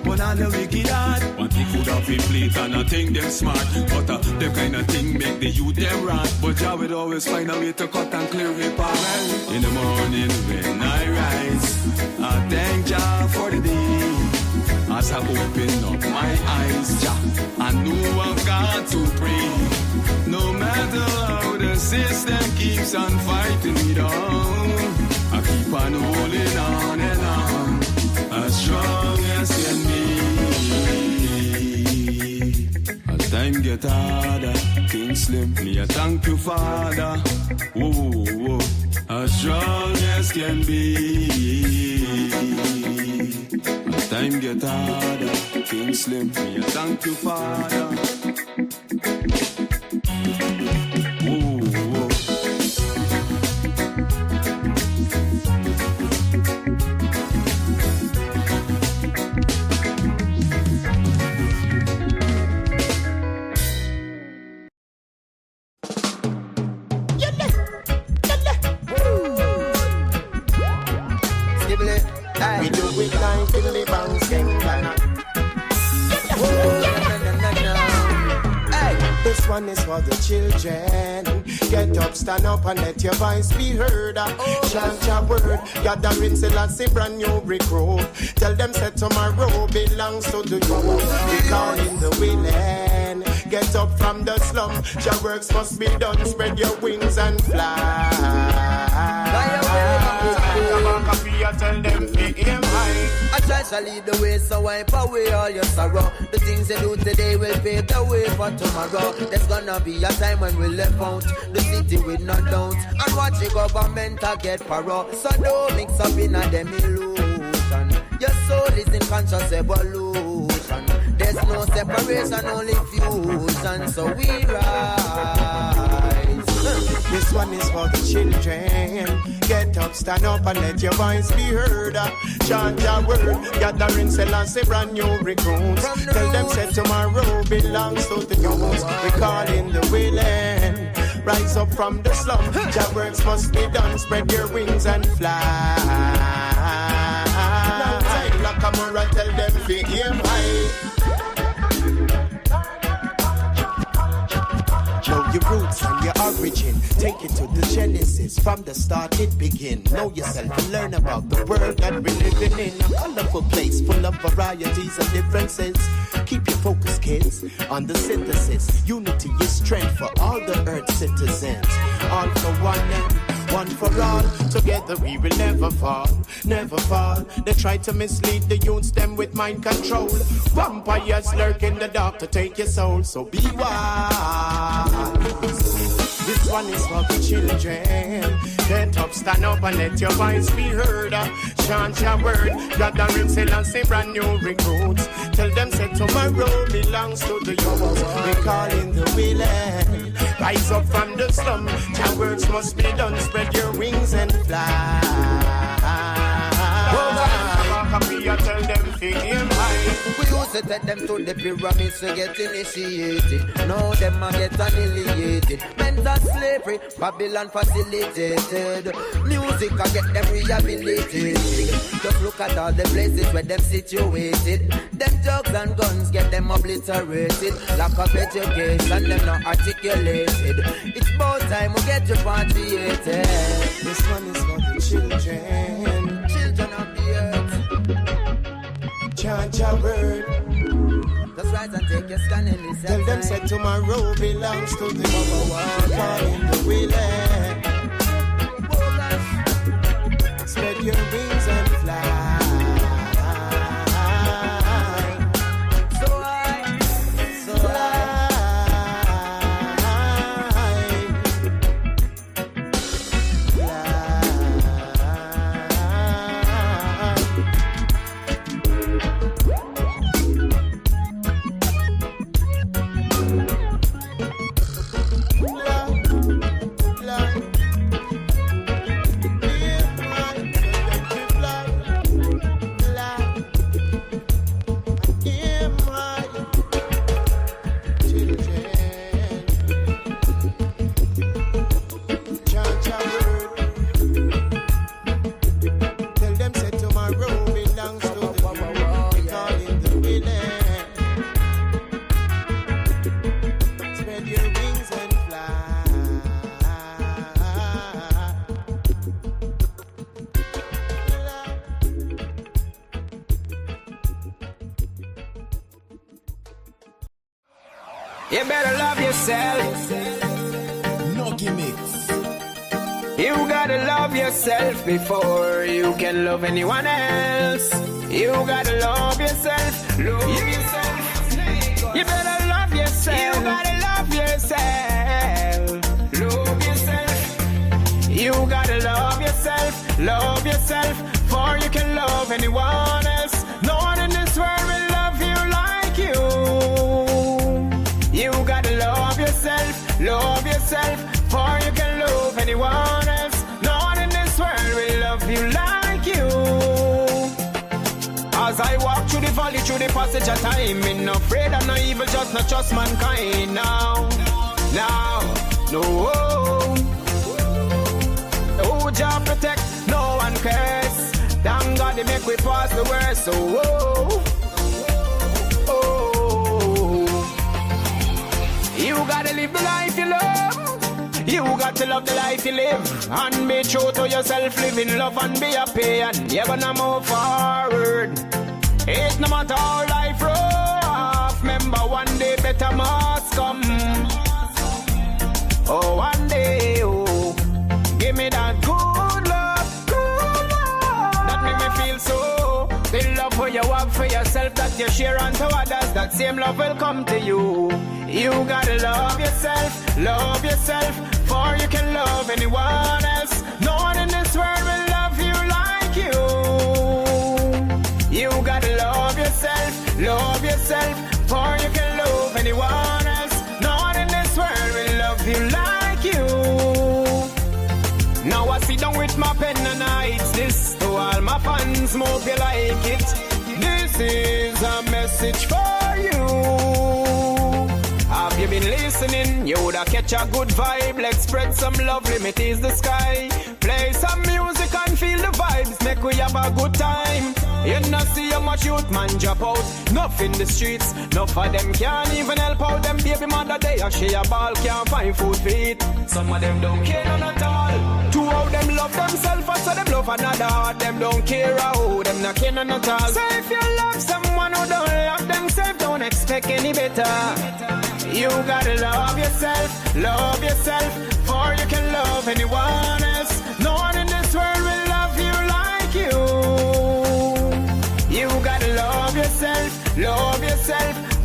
Speaker 9: when all the wicked heart. One thing food off a plate and I think them smart, but them kind of thing make the youth them rat. But Jah will always find a way to cut and clear it path. In the morning when I rise, I thank Jah for the day. As I open up my eyes, Jah, I know I've got to pray. No matter how the system keeps on fighting me down, I keep on holding on and on, as strong as can be. As time get harder, King Slim, me I thank you, Father. Whoa, whoa, as strong as can be. As time get harder, King Slim, me I thank you, Father.
Speaker 10: This one is for the children. Get up, stand up and let your voice be heard. Chant your word, gathering Selassie brand new recruit. Tell them say tomorrow belongs to the youth. We call in the willing. Get up from the slum, your works must be done. Spread your wings and fly. Tell them pick him high.
Speaker 5: I try to lead the way, so wipe away all your sorrow. The things you do today will pave the way for tomorrow. There's gonna be a time when we left out the city with no doubt, and watch the government get paro. So don't mix up in a them illusion. Your soul is in conscious evolution. There's no separation, only fusion. So we rise.
Speaker 10: This one is for the children. Get up, stand up and let your voice be heard. Chant your word, gathering Selassie brand new recruits. Tell them say tomorrow belongs to the youth. We call in the willing. Rise up from the slum, your works must be done. Spread your wings and fly. Now take la camera, tell them to aim high. Know your roots and your origin. Take it to the genesis. From the start it begin. Know yourself and learn about the world that we're living in. A colorful place full of varieties and differences. Keep your focus, kids, on the synthesis. Unity is strength for all the earth citizens. All for one and one for all. Together we will never fall, never fall. They try to mislead the youths, them with mind control. Vampires lurk in the dark to take your soul, so be wise. This one is for the children. Get up, stand up and let your voice be heard. Chant your word, gathering Selassie brand new recruits. Tell them say tomorrow belongs to the youth. We call in the willing. Rise up from the slum, your words must be done. Spread your wings and fly. Tell them to aim high.
Speaker 5: We used to take them to the pyramids to get initiated. Now them a get annihilated. Mental slavery, Babylon facilitated. Music a get them rehabilitated. Just look at all the places where them situated. Them drugs and guns get them obliterated. Lack of education, them not articulated. It's about time we get repatriated.
Speaker 10: This one is for the children.
Speaker 5: Children of the earth.
Speaker 10: Chant your word.
Speaker 5: Just rise and take your stand and listen.
Speaker 10: Tell them say tomorrow belongs to the world. In the willing. Spread your wings and fly.
Speaker 6: You better love yourself.
Speaker 2: No gimmicks.
Speaker 6: You gotta love yourself before you can love anyone else. You gotta love yourself. Love yourself. You better love yourself. You gotta love yourself. Love yourself. You gotta love yourself. Love yourself before you can love anyone else. No one in this world will love you like you. You gotta love yourself, for you can love anyone else. No one in this world will love you like you. As I walk through the valley, through the passage of time, I'm not afraid of no evil, just not trust mankind now. No. Oh, Jah protect, no one cares. Thank God they make we pass the worst, so you gotta live the life you love. You got to love the life you live. And be true to yourself, live in love and be happy. And you're gonna move forward. It's no matter how life rough. Remember one day better must come. Oh, one day, give me that good love. That make me feel so. The love for you have for yourself that you share unto others. That same love will come to you. You gotta love yourself, for you can love anyone else. No one in this world will love you like you. You gotta love yourself, for you can love anyone else. No one in this world will love you like you. Now I sit down with my pen and I write this to all my fans. Hope you like it. This is a message for you. Have you been listening? You woulda catch a good vibe. Let's spread some love, limit is the sky. Play some music and feel the vibes. Make we have a good time. You not see how much youth man drop out. Enough in the streets. Enough of them can't even help out. Them baby mother they a share a ball. Can't find food to eat. Some of them don't care none at all. Two of them love themselves and so them love another. Them don't care how. Them not care none at all. So if you love someone who don't love themselves, don't expect any better. You gotta love yourself, for you can love anyone else. No one in this world will love you like you. You gotta love yourself,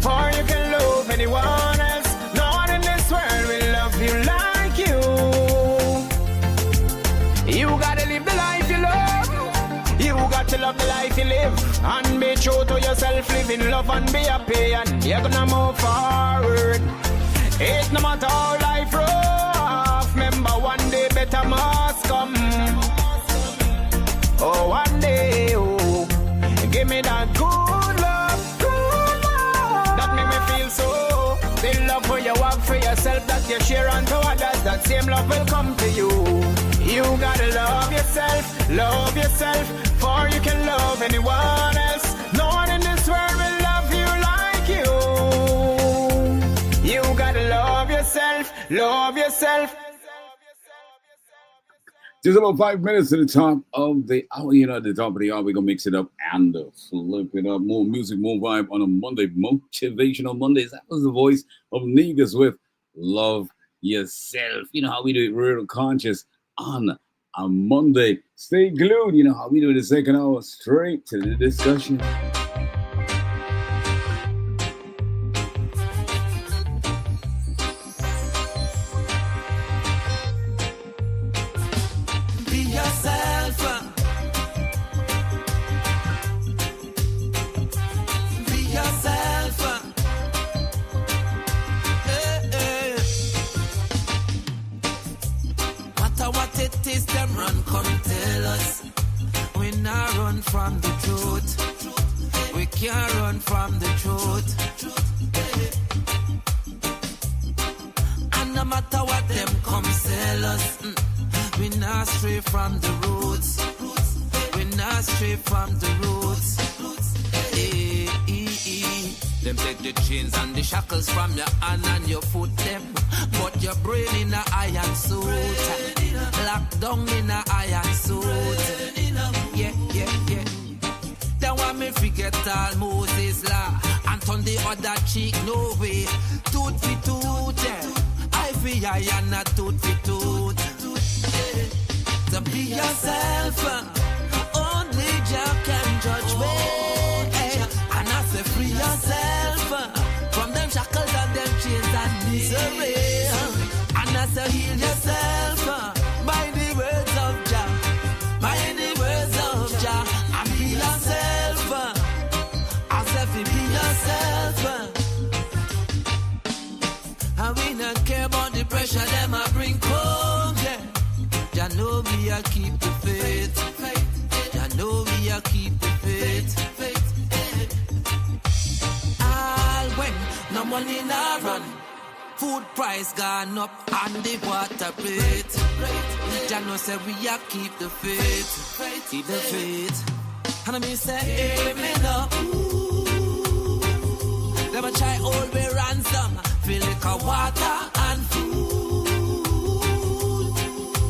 Speaker 6: for you can love anyone else. No one in this world will love you like you. You gotta live the life you love. You got to love the life you live. And be true to yourself, live in love and be happy. And you're gonna move forward. It's no matter how life rough. Remember one day better must come. Oh, one day, oh, give me that good love, good you share unto others, that same love will come to you. You gotta love yourself, for you can love anyone else. No one in this world will love you like you. You gotta love yourself.
Speaker 3: Just about 5 minutes to the top of the hour. You know, at the top of the hour, we're going to mix it up and flip it up. More music, more vibe on a Monday. Motivational Mondays. That was the voice of Negus with Love Yourself. You know how we do it real conscious on a Monday. Stay glued. You know how we do the second hour. Straight to the discussion.
Speaker 5: From the truth, we can't run from the truth. And no matter what them come sell us, we not stray from the roots. We not stray from the roots. Them take the chains and the shackles from your hand and your foot them, but your brain in a iron suit, locked down in a iron suit. Yeah. Then want me forget all Moses law and turn the other cheek, no way. Tooth for tooth, eye for eye and a tooth for tooth. So be yourself, only Jah can judge me. And I say free yourself from them shackles and them chains and misery. And I say heal yourself by the words of Jah. By the words of Jah, and be yourself. I say be yourself. And we not care about the pressure them I bring home. Jah know we a keep the faith. Jah know we a keep the faith. All when no money na run, food price gone up and the water rate. Jah know say we a keep the faith, keep the faith. And I mean say, hear me now. Them a try hold me ransom, feel like a water and food.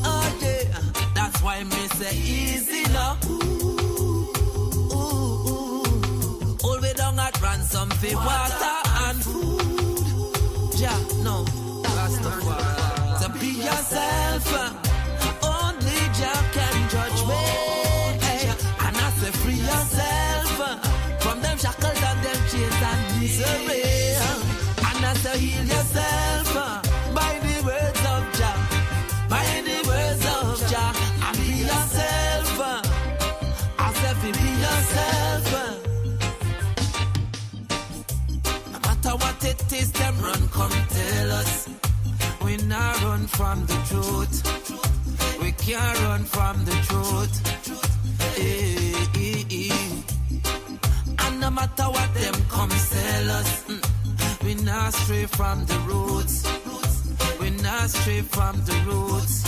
Speaker 5: Oh yeah, that's why me say easy now. Hold me down at ransom for water and food. Jah no, that's the word. So be yourself. Only Jah can judge me. And I say free yourself from them shackles and them chains and misery. And I say heal yourself by the words of Jah. By the words of Jah. And be yourself. I say be yourself. No matter what it is, them run come tell us. We not run from the truth. We can't run from the truth. And no matter what them come sell us, we not stray from the roots. We not stray from the roots.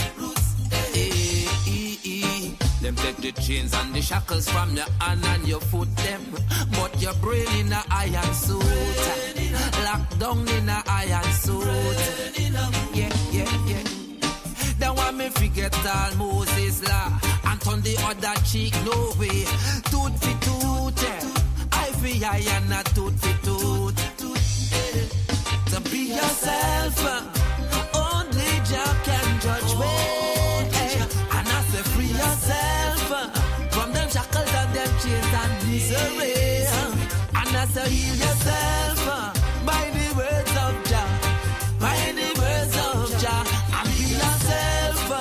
Speaker 5: Them take the chains and the shackles from your hand and your foot them, but your brain in a iron suit, locked down in a iron suit. Yeah. They want me forget all Moses law and turn the other cheek, no way. Tooth for tooth, eye for eye and a tooth for tooth. So be yourself, only Jah can judge me. And I say free yourself from them shackles and them chains and misery. And I say heal yourself by the words of Jah. By the words of Jah. And be yourself.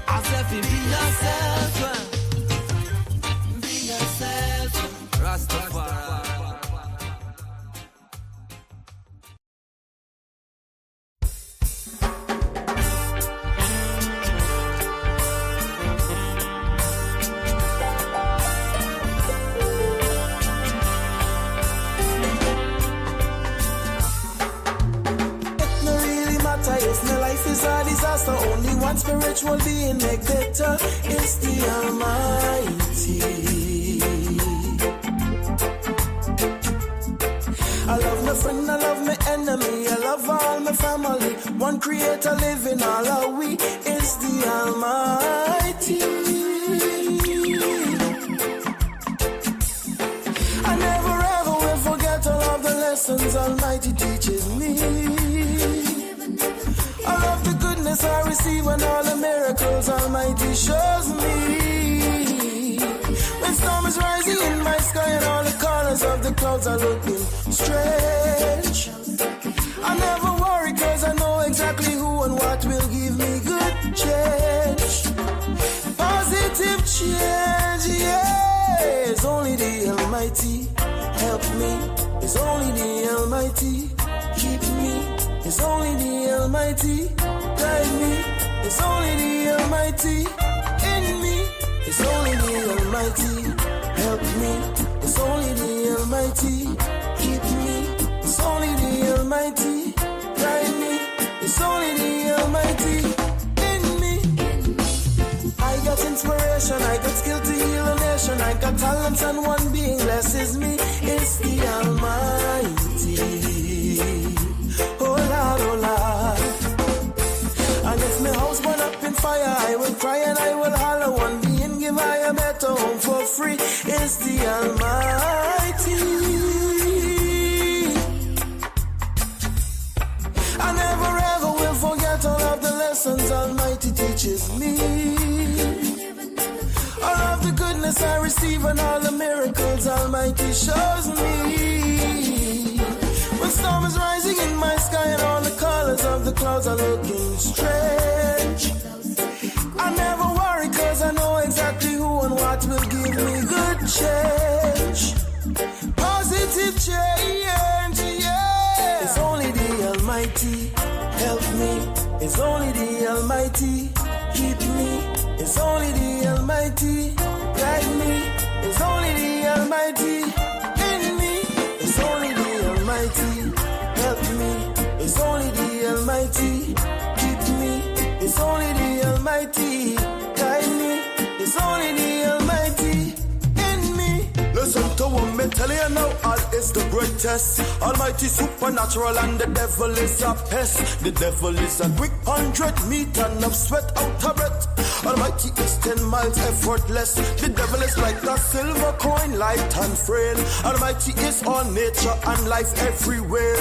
Speaker 5: I say be yourself. Be yourself. Rastafari. one spiritual being make better. It's the Almighty. I love my friend, I love my enemy, I love all my family. One creator living, all are we. It's the Almighty. I never ever will forget all of the lessons Almighty teaches me. All of the goodness I receive and all the miracles Almighty shows me. When storm is rising in my sky and all the colors of the clouds are looking strange, I never worry cause I know exactly who and what will give me good change. Positive change, yeah. It's only the Almighty. Help me. It's only the Almighty. Keep me. It's only the Almighty. Guide me. It's only the Almighty. In me. It's only the Almighty. Help me. It's only the Almighty. Keep me. It's only the Almighty. Guide me. It's only the Almighty. In me. I got inspiration. I got skill to heal a nation. I got talents and one being blesses me. It's the Almighty. Oh Lord, oh Lord. And if my house burn up in fire, I will cry and I will holler. One being give I a better home for free. It's the Almighty. I never ever will forget all of the lessons Almighty teaches me. All of the goodness I receive and all the miracles Almighty shows me. When storm is rising in my sky and all the colors of the clouds are looking strange, I never worry cause I know exactly who and what will give me good change. Positive change, yeah. It's only the Almighty. Help me. It's only the Almighty. Keep me. It's only the Almighty. Guide me. It's only the Almighty. In me. It's only the Almighty. Help me. It's only the Almighty. Keep me. It's only the Almighty. Guide me. It's only the Almighty. In me. Listen to what me tell you now. All is the greatest. Almighty supernatural and the devil is a pest. The devil is a quick 100 meter of sweat out of breath. Almighty is 10 miles effortless. The devil is like a silver coin, light and frail. Almighty is all nature and life everywhere.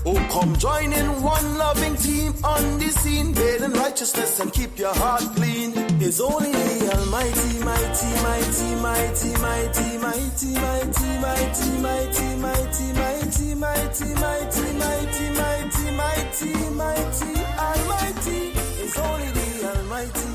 Speaker 5: Oh, come join in one loving team on the scene, bathe in righteousness and keep your heart clean. It's only the Almighty, mighty, mighty, mighty, mighty, mighty, mighty, mighty, mighty, mighty, mighty, mighty, mighty, mighty, mighty, mighty, mighty, Almighty. It's only the Almighty.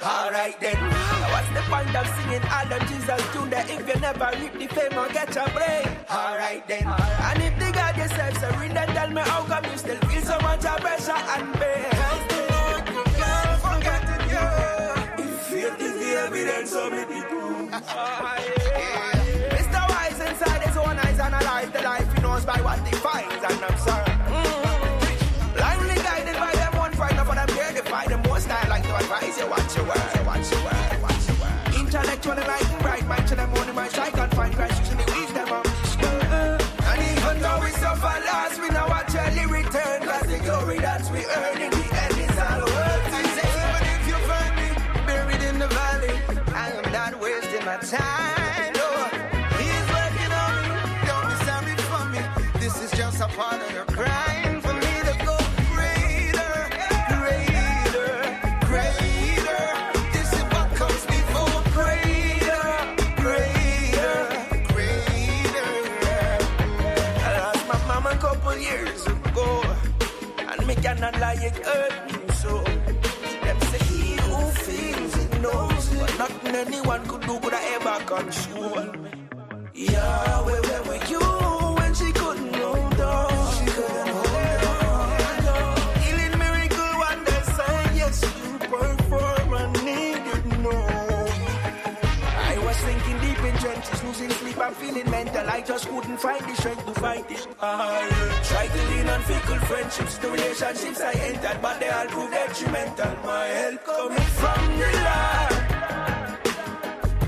Speaker 11: Alright then, what's the point of singing all the Jesus tune that if you never reap the fame or get your brain? Alright then, and if the God yourself so read and tell me how come you still feel so much of pressure and pain? How's the Lord not forgetting you? If faith is the evidence of it, Mr. Wise inside his own eyes and alive the life he knows by what he finds and observes. Blindly guided by them one fight, not for them here to find them more style like to advise you watch your word, watch your word, watch your word. Intellectual and light and bright, mind to them only my strike and find Christ usually wisdom on this girl. And even though we suffer loss, we know what surely return, cause the glory that we
Speaker 5: time. Oh, he's working on me, don't be sorry for me. This is just a part of the grind for me to go greater, greater, greater. This is what comes before greater, greater, greater. I lost my mama a couple years ago, and me cannot lie, it hurt me so. Them say he who feels it knows, but nothing anyone could do could I ever control me. Yeah, where were you when she couldn't hold on? She couldn't hold on. Healing miracle wonder sign, yes you perform, I needed more. I was sinking deep in trenches, losing sleep, I'm feeling mental. I just couldn't find the strength to fight it. Try to lean on fickle friendships, the relationships I entered, but they all proved detrimental. My help coming from the Lord.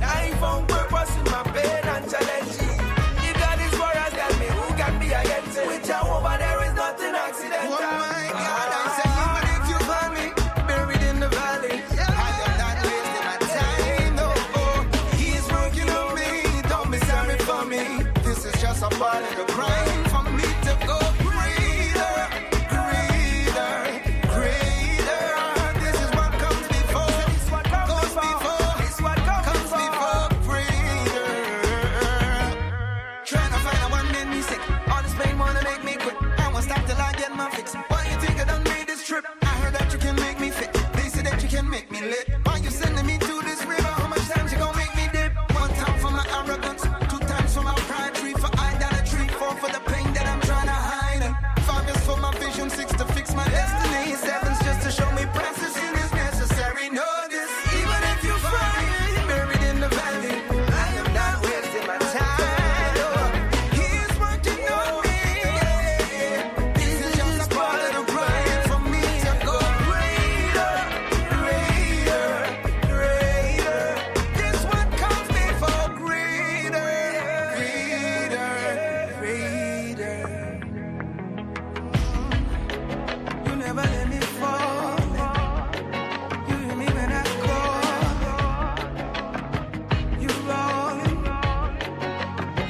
Speaker 5: I found purpose in my pain and challenging. If God is for us, tell me who can be against it. With Jehovah there is nothing accidental. Oh my God, I say even if you find me buried in the valley, I am not wasting my time. No, oh, he is working on me, don't be sorry for me. This is just a part of the grind for me to go greater, greater, greater. This is what comes before, this what goes before, this what comes before greater. Trying to find a one made me sick. All this pain wanna make me quit. I won't stop till I get my fix. Why you think I done made this trip? I heard that you can make me fit. They say that you can make me lit. Why you sending me to this river? How much time you gonna make me dip? One time for my arrogance, two times for my pride, three for idolatry, four for the pain that I'm trying to hide, and 5 is for my vision, 6 to fix my destiny, 7's just to show me processing is necessary. Know this, even if you find me buried in the valley, I am not wasting my time. Oh, he is working on me. This is just a part of the grind for me to go greater, greater, greater. This what comes before greater, greater, greater. You never let me fall. You hear me when I call. You rolling,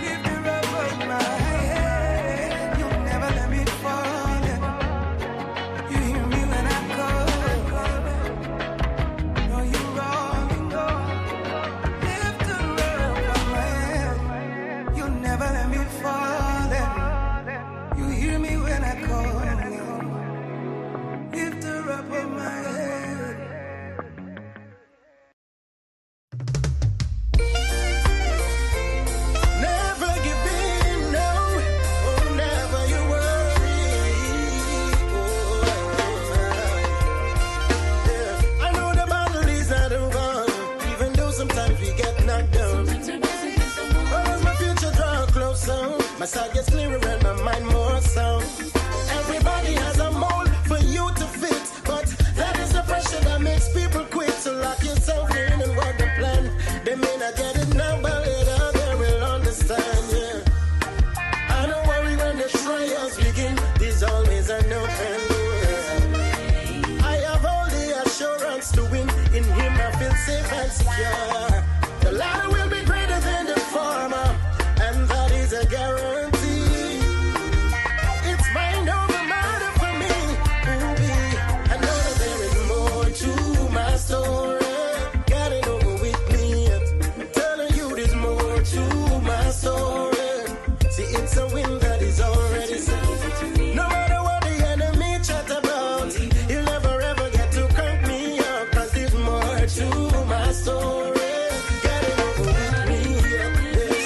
Speaker 5: lift the rub of my head. You never let me fall. You hear me when I call. No, you rolling, lift the rub of my head. You never let me fall. You hear me when I call. Lift the rub of my head. Never give in, no. Oh, never you worry. Yeah. I know the battle is not over, even though sometimes we get knocked down. Oh, as my future draw closer, my sight gets clearer and my mind more sound. Everybody has a mold for you to fit, but that is the pressure that makes people quit. So lock yourself in and work the plan. They may not get it now, but later they will understand, yeah. I don't worry when the trials begin, there's always an open door. I have all the assurance to win, in him I feel safe and secure. The latter will be greater than the former, and that is a guarantee. It's mind over matter for me. I know that there is more to my story. Got it over with me. I'm telling you there's more to my story. See, it's a win that is already set. No matter what the enemy chat about, he'll never ever get to crank me up, 'cause there's more to my story. Get it over with me. Yes.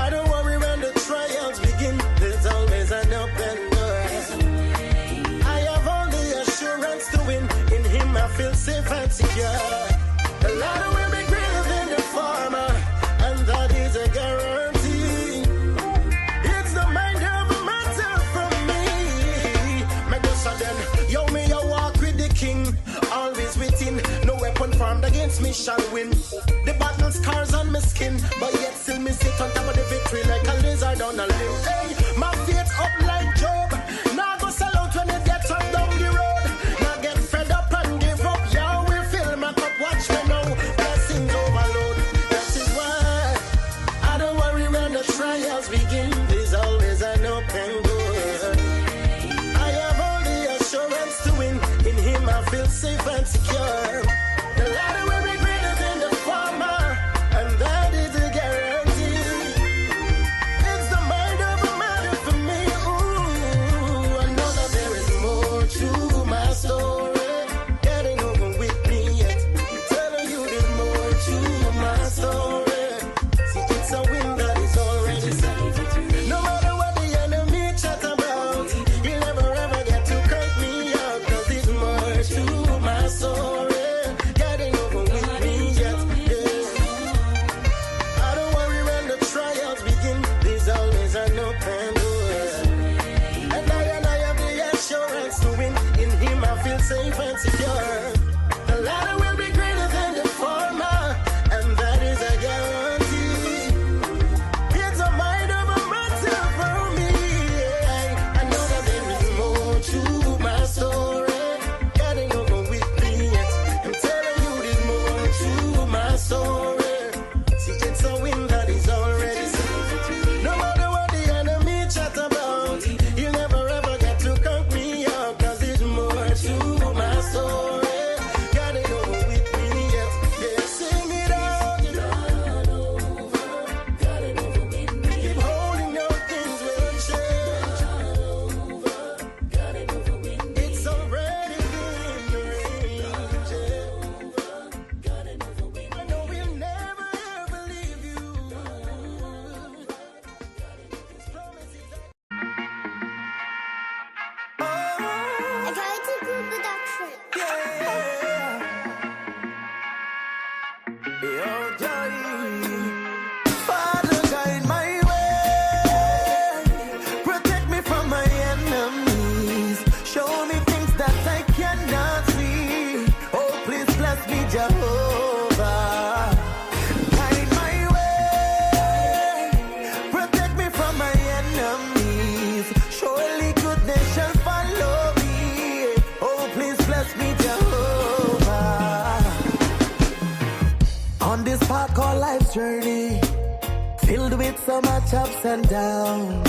Speaker 5: I don't worry when the trials begin, there's always an open door. I have all the assurance to win, in him I feel safe and secure. The latter will be greater than the former, and that is a guarantee. It's the mind of a matter from me. Make us sudden, yo me I walk with the king, always within. No weapon formed against me shall win. The battle scars on my skin, but yet still me sit on top of the victory like a lizard on a limb. Hey, my faith up like Job. Now go sell out when it gets up down the road. Now get fed up and give up. Y'all will fill my cup. Watch me now. Blessings overload.
Speaker 10: safe and secure. The ladder will be greater than the former, and that is a guarantee. It's the mind of a matter for me. Ooh, I know that there is more to my story. Getting over with me yet. I'm telling you there's more to my story. See, it's a win that is already set. No matter what the enemy chat about, you'll never ever get to cut me out, 'cause there's more to my story. Getting over with me yet, yeah. I don't worry when the trials begin, there's always an open door. And I have the assurance to win, in him I feel safe and secure. The latter will be greater than the former, and that is a guarantee. It's a mind of a matter for me. I know that there is more to my story. Getting over with me yet. I'm telling you there's more to my story. See, it's a win that is already set. No matter what the enemy chat about, you'll never ever get to cut me out, 'cause there's more to my story. Getting over with me yet. Yeah, sing it out. Not over. Getting over with me. Keep holding your things will change. Not over. Getting over with me. It's already been arranged. Getting over with me. I know we'll never ever leave you.
Speaker 12: I tried to do production.
Speaker 10: Father, guide my way. Protect me from my enemies. Show me things that I cannot see. Oh, please bless me, Jehovah. Guide my way. Protect me from my enemies. Surely goodness shall follow me. Oh, please bless me, Jehovah. On this path called life's journey, filled with so much ups and downs.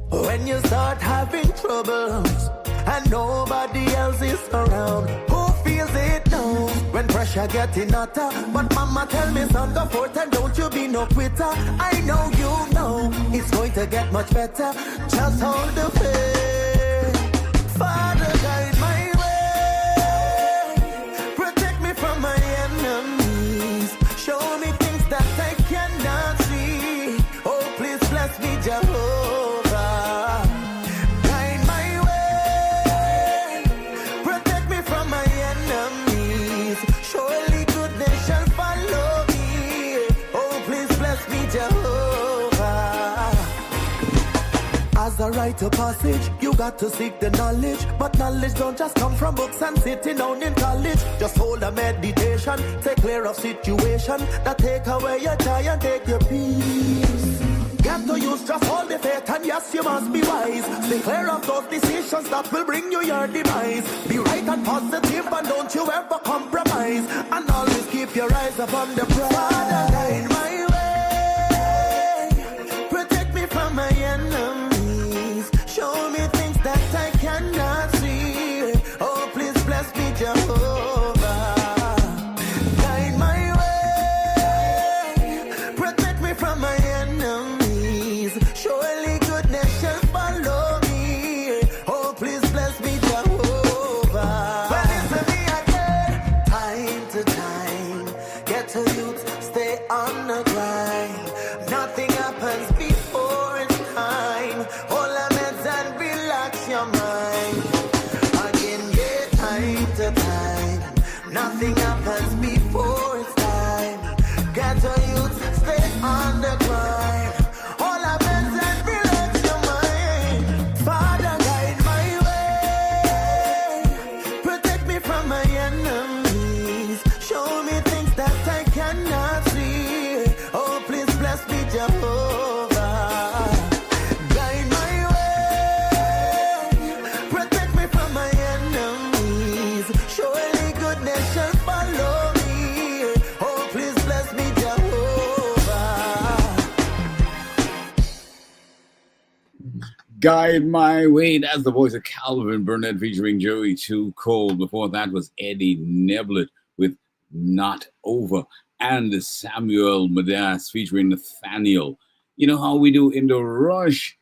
Speaker 10: When you start having troubles and nobody else is around, who feels it now? When pressure getting hotter, but mama tell me son, go forth and don't you be no quitter. I know you know it's going to get much better. Just hold the faith. Father, guide my way. Protect me from my enemies. Show me things that I cannot see. Oh, please bless me, Jehovah. Guide my way. Protect me from my enemies. Surely goodness shall follow me. Oh, please bless me, Jehovah. As I write a passage, you got to seek the knowledge. But knowledge don't just come from books and sitting down in college. Just hold a meditation, take clear of situation that take away your joy and take your peace. Get to use just all the faith, and yes, you must be wise. Stay clear of those decisions that will bring you your demise. Be right and positive, and don't you ever compromise. And always keep your eyes upon the prize. Father, guide my way. Protect me from my enemies. Show me things that I cannot see. Oh, please bless me, Jehovah. Guide my way. Protect me from my enemies. Surely goodness shall follow me. Oh, please bless me, Jehovah. Well, listen me again. Time to time, get to youth, stay on the grind. Nothing happens before it's time. Hold your meds and relax your mind. Again, yeah, time to time. Nothing happens before it's time. Get to youth, stay on the grind. Hold your meds and relax your mind. Father, guide my way. Protect me from my enemies. Show me things that I cannot see. Oh, please bless me, Jehovah. Guide my way. Protect me from my enemies. Surely goodness shall follow me.
Speaker 3: Guide My Way. That's the voice of Calvin Burnett featuring Joey Too Cold. Before that was Eddie Neblett with Not Over. And Samuel Madas featuring Nathaniel. You know how we do in the rush?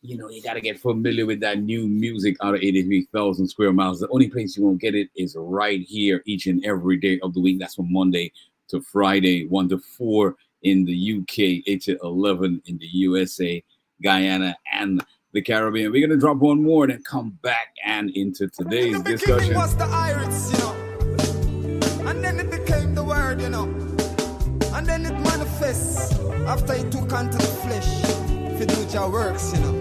Speaker 3: You know, you got to get familiar with that new music out of 83,000 square miles. The only place you won't get it is right here each and every day of the week. That's from Monday to Friday, 1 to 4 in the UK, 8 to 11 in the USA, Guyana, and the Caribbean. We're going to drop one more and then come back and into today's discussion.
Speaker 6: Was the iris, you know, and then it became the word, you know, and then it manifests after it took onto the flesh. If you do your works, you know.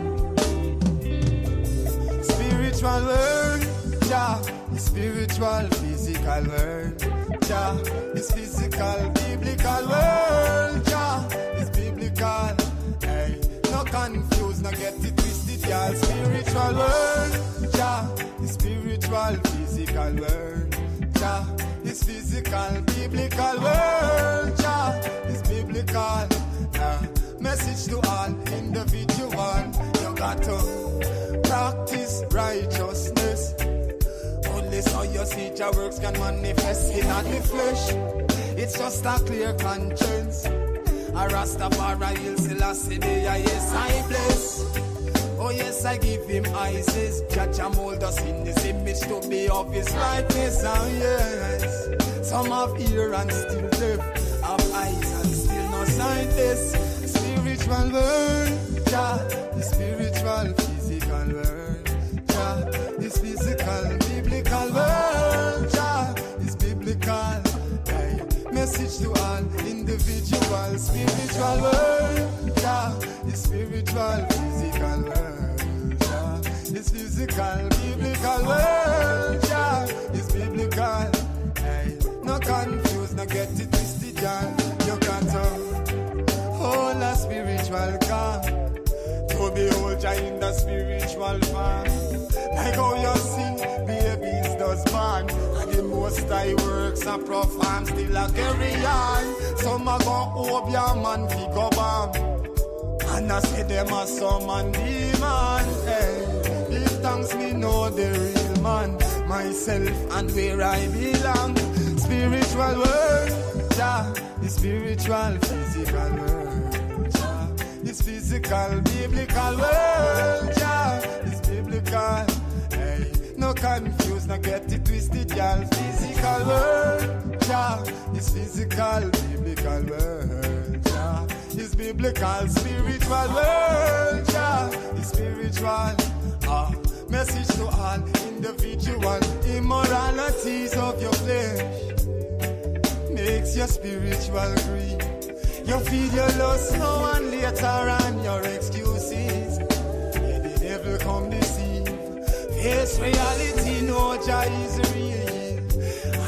Speaker 6: Spiritual word, yeah, the spiritual, physical word, yeah, it's physical, biblical word, yeah, it's biblical. Hey, no confuse, no get it twisted, yeah. Spiritual word, yeah, it's spiritual, physical word, yeah, it's physical, biblical word, yeah, it's biblical. Message to all individual, you got to practice righteousness. Only so your seed your works can manifest in the flesh. It's just a clear conscience. A Rastafari will still a say, yes, I bless. Oh yes, I give him eyes. Judge and mold us in this image to be of his likeness. Oh yes, some have ear and still deaf, have eyes and still no sight. This spiritual word, yeah, the spiritual, physical word, yeah, this physical, biblical word, yeah, this biblical. Hey, message to all individual, spiritual word, yeah, the spiritual, physical word, yeah, this physical, biblical word, yeah, this biblical. Hey, no confuse, no get it twisted, yeah, you can't hold a spiritual calm. To behold ya in the spiritual form. Like how you see babies does born, and the most high works and perform still a carry on. Some a go hope your man fi go bomb, and I say them a summon demon. Hey, give thanks me know the real man, myself and where I belong. Spiritual word, yeah, the spiritual, physical word, yeah, it's physical, biblical word, yeah, it's biblical. Hey, no confuse, no get it twisted, y'all. Physical word, yeah, it's physical, biblical word, yeah, it's biblical. Spiritual word, yeah, it's spiritual. Message to all individual immoralities of your flesh. Makes your spiritual grief. You feed your lust now and later on your excuses. Yeah, the devil come deceive. Face reality, no Jah is real.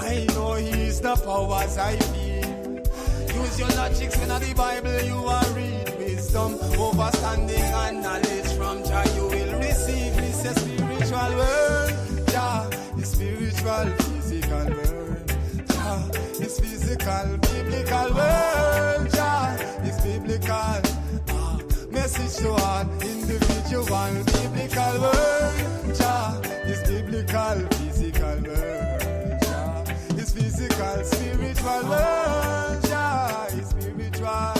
Speaker 6: I know he's the powers I feel. Use your logics when at the Bible you are read. Wisdom, understanding and knowledge from Jah you will receive. This is spiritual word, Jah, the spiritual, physical word, Jah. It's physical, biblical word, yeah, it's biblical. Message to all individual, biblical word, yeah, it's biblical, physical word, yeah, it's physical, spiritual word, yeah, it's spiritual.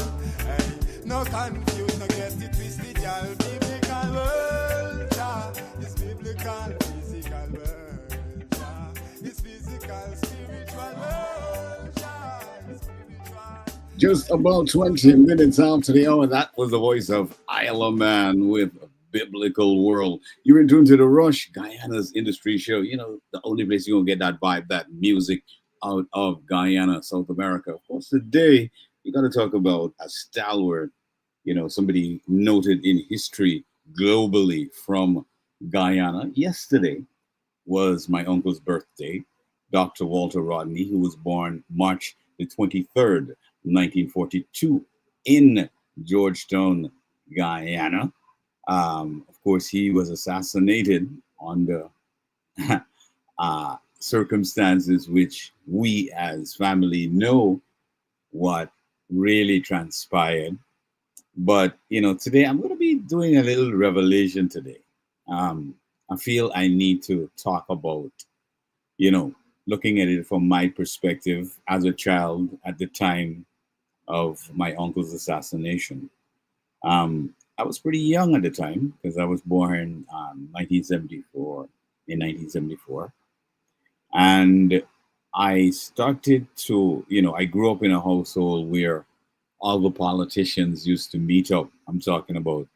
Speaker 6: Hey, no confuse, no get it twisted, yeah, biblical word, yeah, it's biblical, physical word, yeah, it's physical, spiritual word.
Speaker 3: Just about 20 minutes after the hour, that was the voice of Al-Ameen with Biblical World. You're in tune to The Rush, Guyana's industry show. You know, the only place you're going to get that vibe, that music out of Guyana, South America. Of course, today, you got to talk about a stalwart, you know, somebody noted in history globally from Guyana. Yesterday was my uncle's birthday, Dr. Walter Rodney, who was born March the 23rd, 1942 in Georgetown, Guyana. Of course, he was assassinated under circumstances which we as family know what really transpired. But today I'm going to be doing a little revelation today. I feel I need to talk about, you know, looking at it from my perspective as a child at the time of my uncle's assassination. I was pretty young at the time because I was born 1974 in 1974, and I started to, I grew up in a household where all the politicians used to meet up. I'm talking about.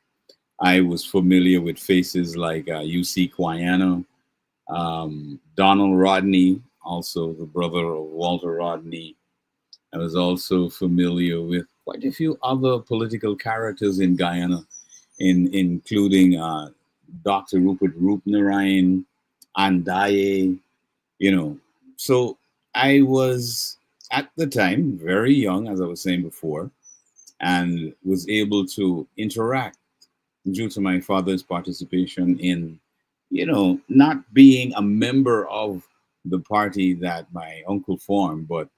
Speaker 3: I was familiar with faces like UC Guyana, Donald Rodney, also the brother of Walter Rodney. I was also familiar with quite a few other political characters in Guyana, including Dr. Rupert Roopnarayan, Andaye, you know. So I was at the time very young, as I was saying before, and was able to interact due to my father's participation in, not being a member of the party that my uncle formed, but,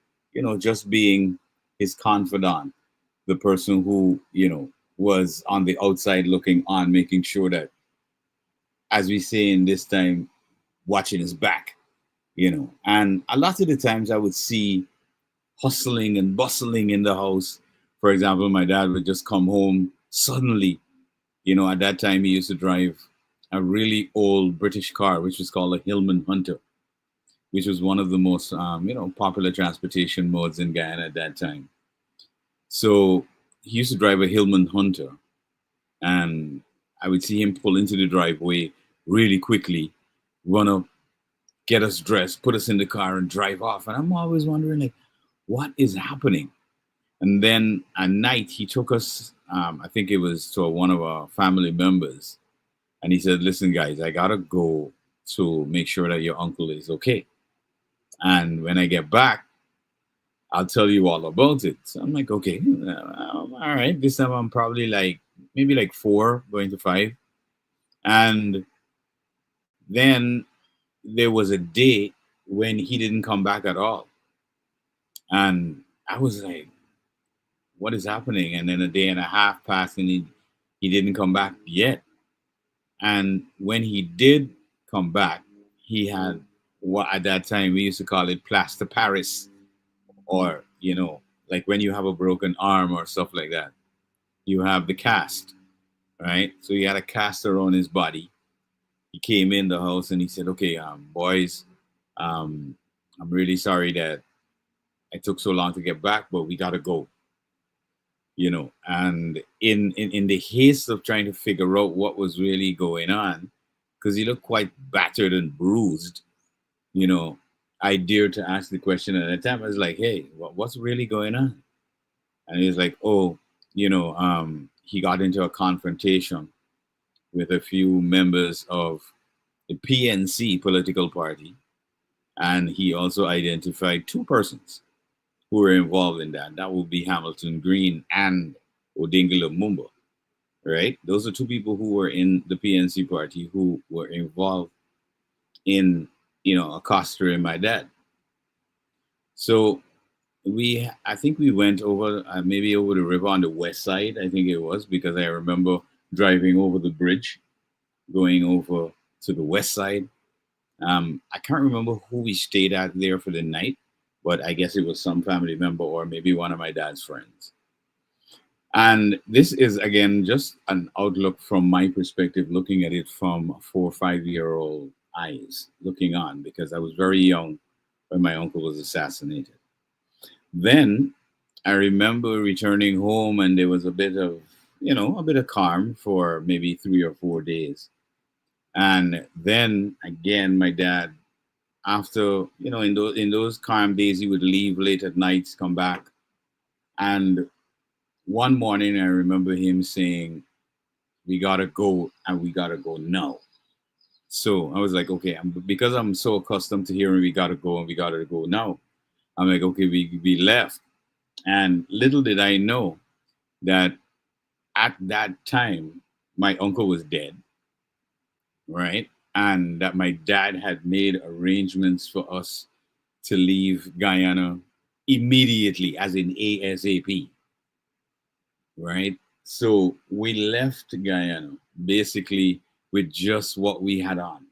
Speaker 3: just being his confidant, the person who, was on the outside looking on, making sure that, as we say in this time, watching his back, And a lot of the times I would see hustling and bustling in the house. For example, my dad would just come home suddenly. At that time, he used to drive a really old British car, which was called a Hillman Hunter, which was one of the most, popular transportation modes in Guyana at that time. So he used to drive a Hillman Hunter, and I would see him pull into the driveway really quickly, run up, get us dressed, put us in the car, and drive off. And I'm always wondering, like, what is happening? And then at night, he took us, I think it was to one of our family members. And he said, listen, guys, I got to go to make sure that your uncle is okay. And when I get back, I'll tell you all about it. So I'm like, okay, all right. This time I'm probably maybe like 4 going to 5. And then there was a day when he didn't come back at all. And I was like, what is happening? And then a day and a half passed and he didn't come back yet. And when he did come back, he had what at that time we used to call it plaster Paris, or, like when you have a broken arm or stuff like that, you have the cast, right? So he had a cast around his body. He came in the house and he said, okay, boys, I'm really sorry that I took so long to get back, but we got to go. And in the haste of trying to figure out what was really going on, because he looked quite battered and bruised, I dared to ask the question at the time. I was like, hey, what's really going on? And he was like, oh, he got into a confrontation with a few members of the PNC political party. And he also identified 2 persons who were involved in that. That would be Hamilton Green and Odingala Mumba, right? Those are 2 people who were in the PNC party who were involved in, accosting my dad. So I think we went over, maybe over the river on the west side, I think it was, because I remember driving over the bridge, going over to the west side. I can't remember who we stayed at there for the night, but I guess it was some family member or maybe one of my dad's friends. And this is, again, just an outlook from my perspective, looking at it from a 4 or 5-year-old eyes, looking on, because I was very young when my uncle was assassinated. Then I remember returning home and there was a bit of calm for maybe 3 or 4 days. And then again, my dad, after, in those calm days, he would leave late at nights, come back. And one morning I remember him saying, we got to go, and we got to go now. So I was like, okay, because I'm so accustomed to hearing we got to go and we got to go now, I'm like, okay, we left. And little did I know that at that time, my uncle was dead, right? And that my dad had made arrangements for us to leave Guyana immediately, as in ASAP, right? So we left Guyana basically with just what we had on,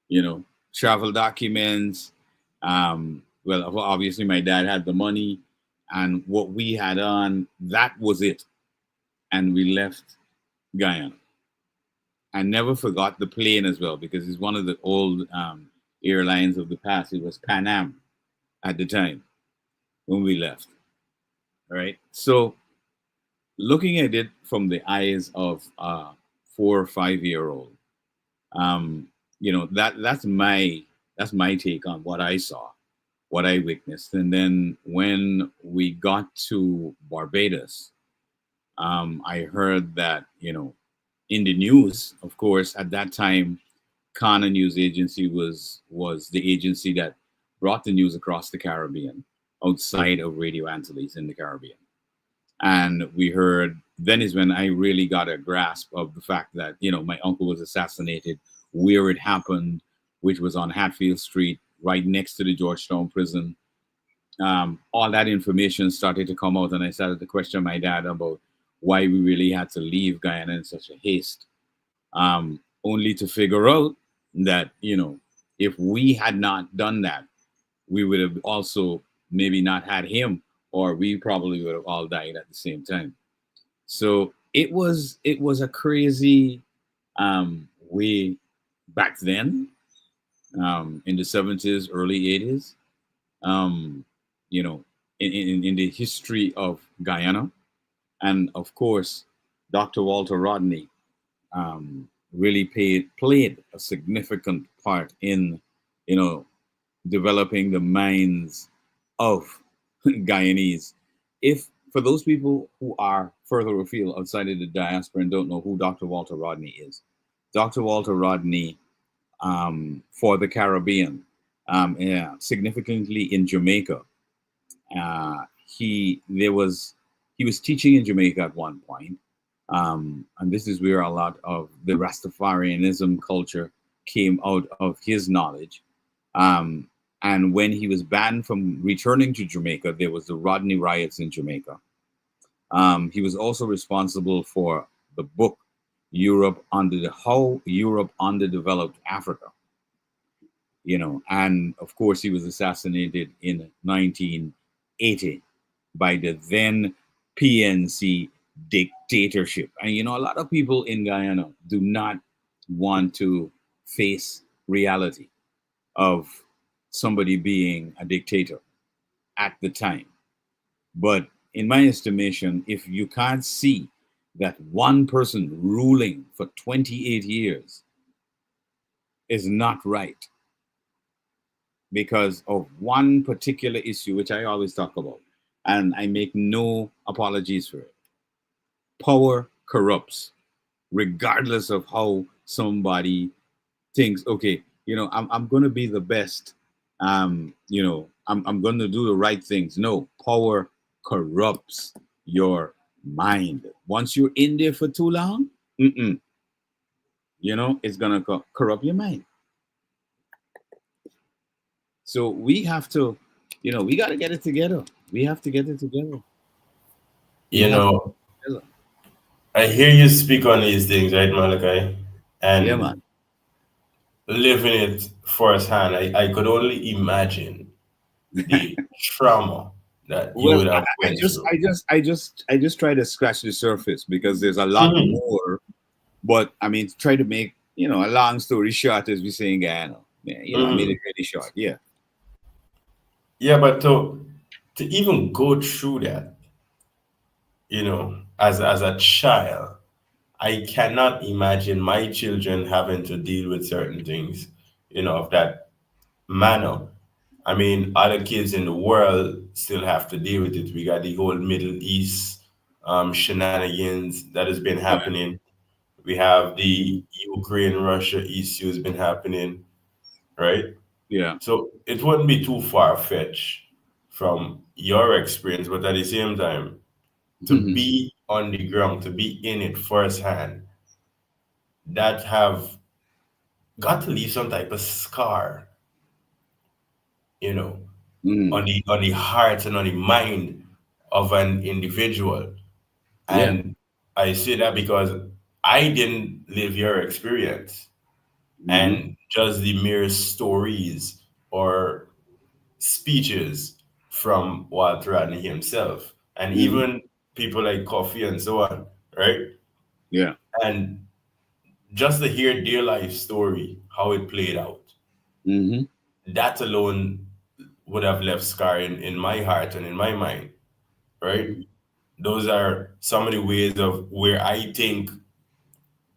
Speaker 3: you know, travel documents. Well, obviously, my dad had the money, and what we had on, that was it. And we left Guyana. I never forgot the plane as well because it's one of the old airlines of the past. It was Pan Am at the time when we left. Right. So looking at it from the eyes of a 4 or 5 year old, um, that's my take on what I saw, what I witnessed. And then when we got to Barbados, I heard that, in the news, of course, at that time, Kana News Agency was the agency that brought the news across the Caribbean, outside of Radio Antilles in the Caribbean. And we heard, then is when I really got a grasp of the fact that, my uncle was assassinated, where it happened, which was on Hatfield Street, right next to the Georgetown prison. All that information started to come out, and I started to question my dad about why we really had to leave Guyana in such a haste. Only to figure out that, if we had not done that, we would have also maybe not had him, or we probably would have all died at the same time. So it was a crazy way back then, in the 70s, early 80s, um, you know, in the history of Guyana. And of course, Dr. Walter Rodney really played a significant part in, you know, developing the minds of Guyanese. If for those people who are further afield outside of the diaspora and don't know who Dr. Walter Rodney is, Dr. Walter Rodney, for the Caribbean, yeah, significantly in Jamaica, he was teaching in Jamaica at one point, and this is where a lot of the Rastafarianism culture came out of his knowledge. Um, and when he was banned from returning to Jamaica, there was the Rodney riots in Jamaica. He was also responsible for the book Europe under the How Europe Underdeveloped Africa. And of course he was assassinated in 1980 by the then PNC dictatorship. And a lot of people in Guyana do not want to face reality of somebody being a dictator at the time. But in my estimation, if you can't see that one person ruling for 28 years is not right because of one particular issue, which I always talk about, and I make no apologies for it. Power corrupts, regardless of how somebody thinks, okay, I'm going to be the best. I'm going to do the right things. No, power corrupts your mind. Once you're in there for too long, it's going to corrupt your mind. So we have to, we got to get it together. We have to get it together.
Speaker 4: You know, I hear you speak on these things, right, Malachi? And
Speaker 3: yeah, man.
Speaker 4: Living it firsthand, I could only imagine the trauma that you would have
Speaker 3: I
Speaker 4: went through.
Speaker 3: just try to scratch the surface because there's a lot more. But I mean, try to make a long story short, as we say in Guyana. Yeah, I made it really short. Yeah.
Speaker 4: Yeah, but to even go through that, as a child, I cannot imagine my children having to deal with certain things, of that manner. I mean, other kids in the world still have to deal with it. We got the whole Middle East shenanigans that has been happening. We have the Ukraine Russia issue has been happening, right?
Speaker 3: Yeah.
Speaker 4: So it wouldn't be too far fetched from your experience, but at the same time, to be on the ground, to be in it firsthand, that have got to leave some type of scar, on the heart and on the mind of an individual. And I say that because I didn't live your experience. And just the mere stories or speeches from Walt Rodney himself, and even people like Coffee and so on, right?
Speaker 3: Yeah.
Speaker 4: And just to hear their life story, how it played out, that alone would have left scar in my heart and in my mind, right? Those are some of the ways of where I think,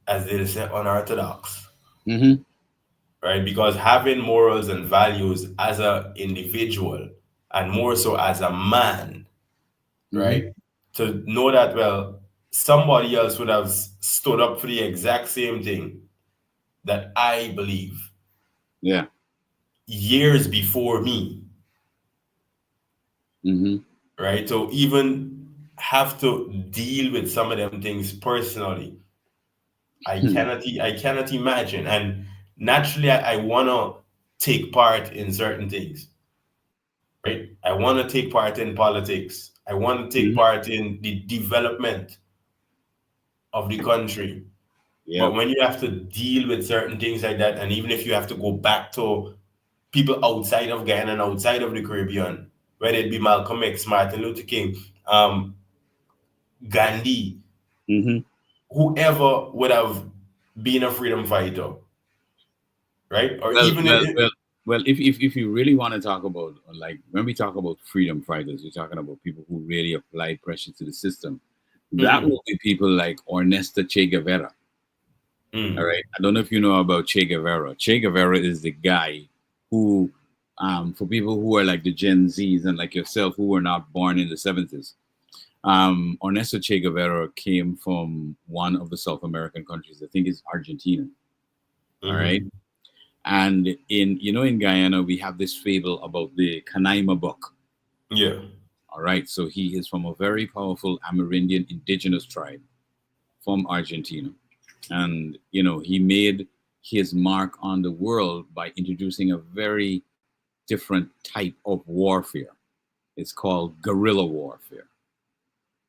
Speaker 4: as they say, unorthodox, right? Because having morals and values as an individual, and more so as a man, right? To know that, well, somebody else would have stood up for the exact same thing that I believe.
Speaker 3: Yeah.
Speaker 4: Years before me. Right? So even have to deal with some of them things personally. I cannot imagine. And naturally I wanna take part in certain things. Right? I wanna take part in politics. I want to take part in the development of the country.
Speaker 3: Yeah.
Speaker 4: But when you have to deal with certain things like that, and even if you have to go back to people outside of Guyana and outside of the Caribbean, whether it be Malcolm X, Martin Luther King, Gandhi, whoever would have been a freedom fighter, right? Or
Speaker 3: Well,
Speaker 4: even
Speaker 3: well, well, well. If you really want to talk about, like, when we talk about freedom fighters, we're talking about people who really applied pressure to the system. That will be people like Ernesto Che Guevara. All right. I don't know if you know about Che Guevara. Che Guevara is the guy who, for people who are like the Gen Zs and like yourself who were not born in the 70s, Ernesto Che Guevara came from one of the South American countries. I think it's Argentina. All right. And in Guyana, we have this fable about the Canaima buck.
Speaker 4: Yeah.
Speaker 3: All right. So he is from a very powerful Amerindian indigenous tribe from Argentina. And, he made his mark on the world by introducing a very different type of warfare. It's called guerrilla warfare.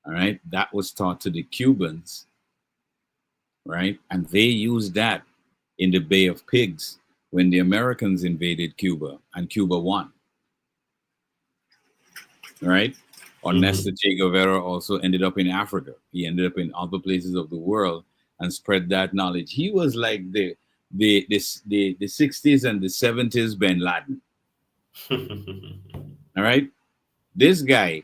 Speaker 3: All right. That was taught to the Cubans. Right. And they used that in the Bay of Pigs when the Americans invaded Cuba and Cuba won. Right. Ernesto Che Guevara also ended up in Africa. He ended up in other places of the world and spread that knowledge. He was like the 60s and the 70s Ben Laden. All right. This guy,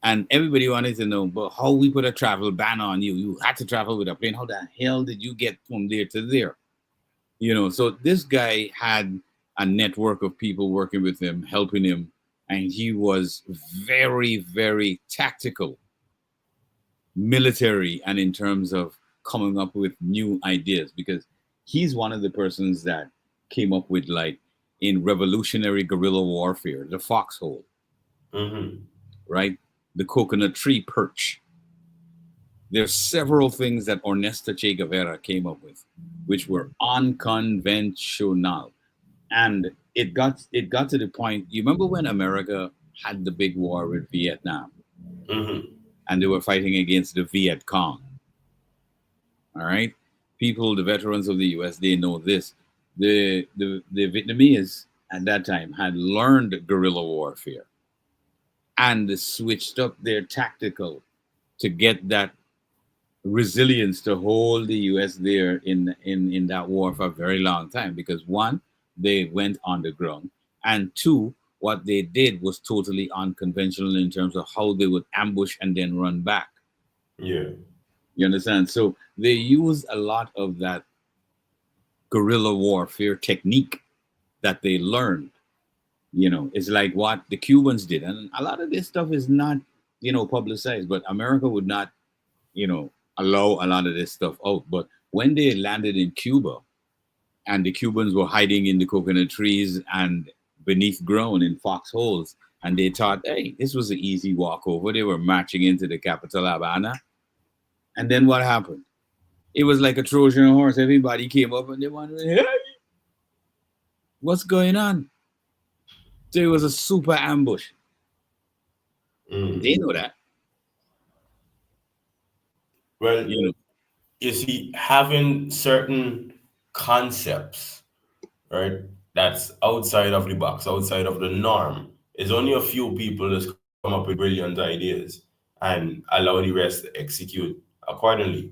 Speaker 3: and everybody wanted to know, but how we put a travel ban on you? You had to travel with a plane. How the hell did you get from there to there? So this guy had a network of people working with him, helping him, and he was very, very tactical, military, and in terms of coming up with new ideas, because he's one of the persons that came up with, like, in revolutionary guerrilla warfare, the foxhole, right? The coconut tree perch. There's several things that Ernesto Che Guevara came up with, which were unconventional. And it got to the point, you remember when America had the big war with Vietnam? And they were fighting against the Viet Cong. All right? People, the veterans of the US, they know this. The Vietnamese at that time had learned guerrilla warfare and switched up their tactical to get that resilience to hold the US there in that war for a very long time, because one, they went underground, and two, what they did was totally unconventional in terms of how they would ambush and then run back.
Speaker 4: Yeah.
Speaker 3: You understand? So they used a lot of that guerrilla warfare technique that they learned. It's like what the Cubans did. And a lot of this stuff is not, publicized, but America would not, allow a lot of this stuff out. But when they landed in Cuba and the Cubans were hiding in the coconut trees and beneath ground in foxholes, and they thought, hey, this was an easy walkover. They were marching into the capital, Havana. And then what happened? It was like a Trojan horse. Everybody came up and they wanted, hey, what's going on? So it was a super ambush. They know that.
Speaker 4: Well,
Speaker 3: You know,
Speaker 4: you see, having certain concepts, right, that's outside of the box, outside of the norm, is only a few people that come up with brilliant ideas and allow the rest to execute accordingly.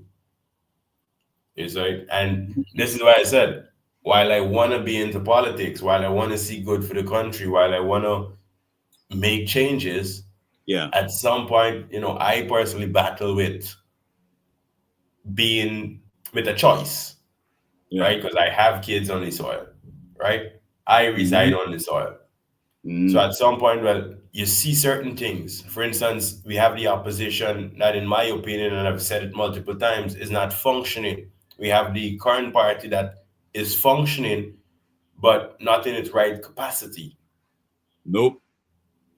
Speaker 4: It's right. And this is why I said, while I want to be into politics, while I want to see good for the country, while I want to make changes,
Speaker 3: yeah,
Speaker 4: at some point, I personally battle with being with a choice,
Speaker 3: yeah.
Speaker 4: right? Because I have kids on the soil, right? I reside
Speaker 3: Hmm.
Speaker 4: on the soil. So
Speaker 3: Mm.
Speaker 4: at some point, well, you see certain things. For instance, we have the opposition that, in my opinion, and I've said it multiple times, is not functioning. We have the current party that is functioning, but not in its right capacity.
Speaker 3: Nope.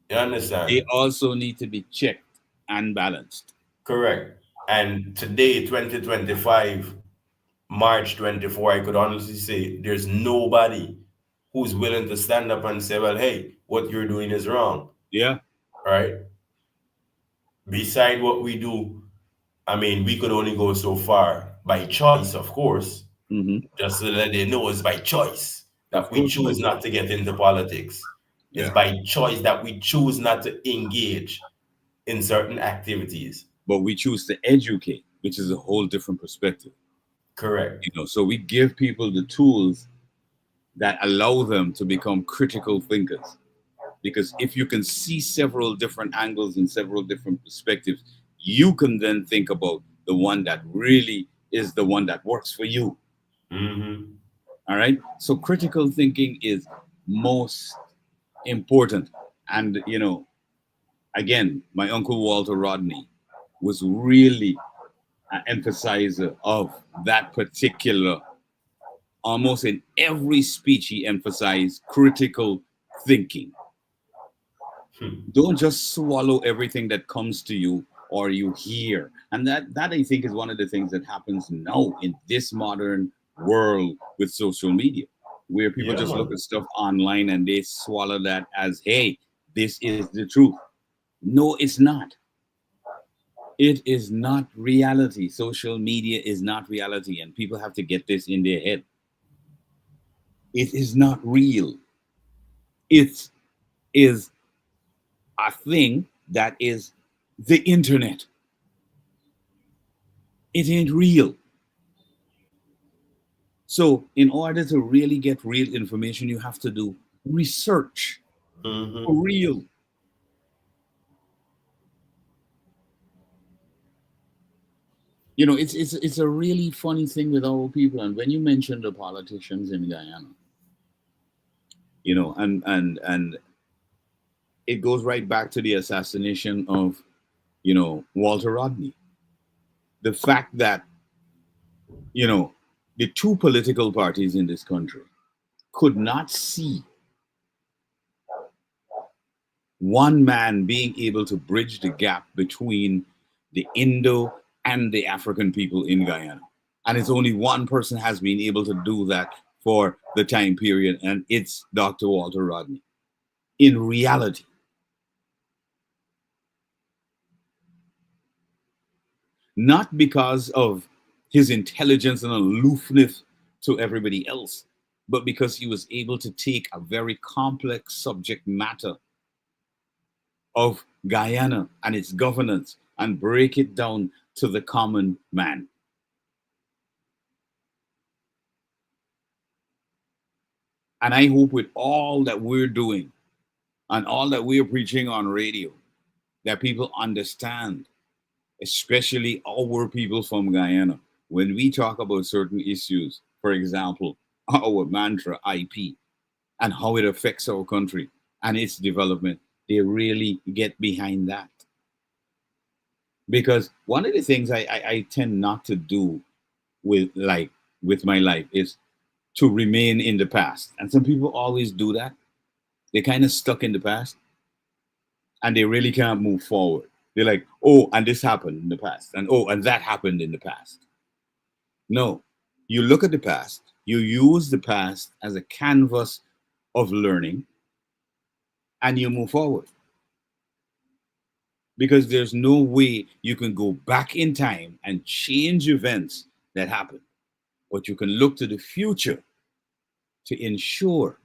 Speaker 4: You
Speaker 3: They
Speaker 4: understand?
Speaker 3: also need to be checked and balanced.
Speaker 4: Correct. And today, 2025, March 24, I could honestly say there's nobody who's willing to stand up and say, well, hey, what you're doing is wrong,
Speaker 3: Yeah.
Speaker 4: right? Beside what we do, I mean, we could only go so far by choice, of course,
Speaker 3: Hmm.
Speaker 4: just to let they know it's by choice
Speaker 3: Of
Speaker 4: that we
Speaker 3: course, by
Speaker 4: choose not
Speaker 3: choice.
Speaker 4: to get into politics. It's
Speaker 3: Yeah.
Speaker 4: by choice that we choose not to engage in certain activities.
Speaker 3: But we choose to educate, which is a whole different perspective.
Speaker 4: Correct.
Speaker 3: So we give people the tools that allow them to become critical thinkers. Because if you can see several different angles and several different perspectives, you can then think about the one that really is the one that works for you.
Speaker 4: Hmm.
Speaker 3: All right. So critical thinking is most important. And, again, my uncle Walter Rodney was really an emphasizer of that particular, almost in every speech, he emphasized critical thinking. Don't just swallow everything that comes to you or you hear. And that I think is one of the things that happens now in this modern world with social media, where people
Speaker 4: Yeah,
Speaker 3: just look
Speaker 4: man.
Speaker 3: at stuff online and they swallow that as, hey, this is the truth. No, it's not. It is not reality. Social media is not reality, and people have to get this in their head. It is not real. It is a thing that is the internet. It ain't real. So, in order to really get real information, you have to do research for
Speaker 4: Hmm.
Speaker 3: real. It's a really funny thing with our people. And when you mention the politicians in Guyana, and it goes right back to the assassination of, Walter Rodney. The fact that, you know, the two political parties in this country could not see one man being able to bridge the gap between the Indo and the African people in Guyana. And it's only one person has been able to do that for the time period, and it's Dr. Walter Rodney. In reality, not because of his intelligence and aloofness to everybody else, but because he was able to take a very complex subject matter of Guyana and its governance and break it down to the common man. And I hope with all that we're doing and all that we're preaching on radio, that people understand, especially our people from Guyana, when we talk about certain issues, for example, our mantra IP and how it affects our country and its development, they really get behind that. Because one of the things I tend not to do with with my life is to remain in the past. And some people always do that. They're kind of stuck in the past and they really can't move forward. They're like, oh, and this happened in the past, and oh, and that happened in the past. No, you look at the past, you use the past as a canvas of learning, and you move forward. because there's no way you can go back in time and change events that happen, but you can look to the future to ensure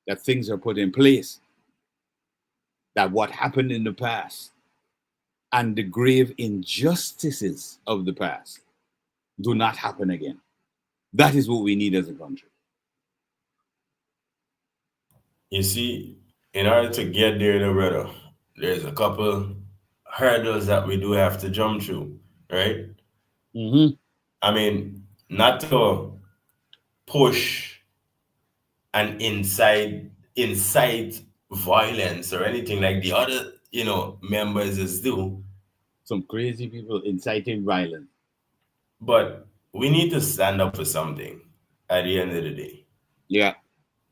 Speaker 3: that things are put in place, that what happened in the past and the grave injustices of the past do not happen again. That is what we need as a country.
Speaker 4: You see, in order to get there, the brother, there's a couple hurdles that we do have to jump through, right?
Speaker 3: Mm-hmm.
Speaker 4: I mean, not to push and incite violence or anything like the other, members is do,
Speaker 3: Some crazy people inciting violence.
Speaker 4: but we need to stand up for something at the end of the day.
Speaker 3: Yeah.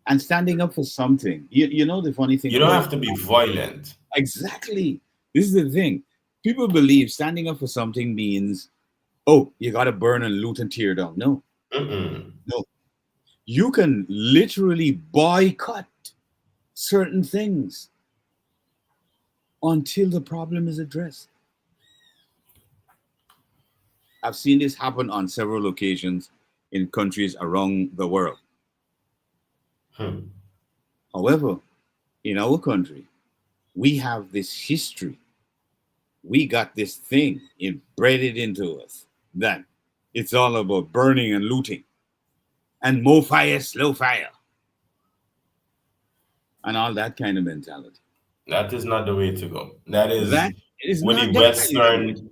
Speaker 3: And standing up for something. You know the funny thing
Speaker 4: You don't
Speaker 3: about
Speaker 4: have to be violent.
Speaker 3: exactly. This is the thing. People believe standing up for something means, oh, you got to burn and loot and tear down. No,
Speaker 4: Mm-mm.
Speaker 3: no. You can literally boycott certain things until the problem is addressed. I've seen this happen on several occasions in countries around the world. However, in our country, we have this history. We got this thing embedded into us that it's all about burning and looting and more fire, slow fire, and all that kind of mentality.
Speaker 4: That is not the way to go. That is
Speaker 3: That is
Speaker 4: what
Speaker 3: not
Speaker 4: the
Speaker 3: definitely not the way.
Speaker 4: Western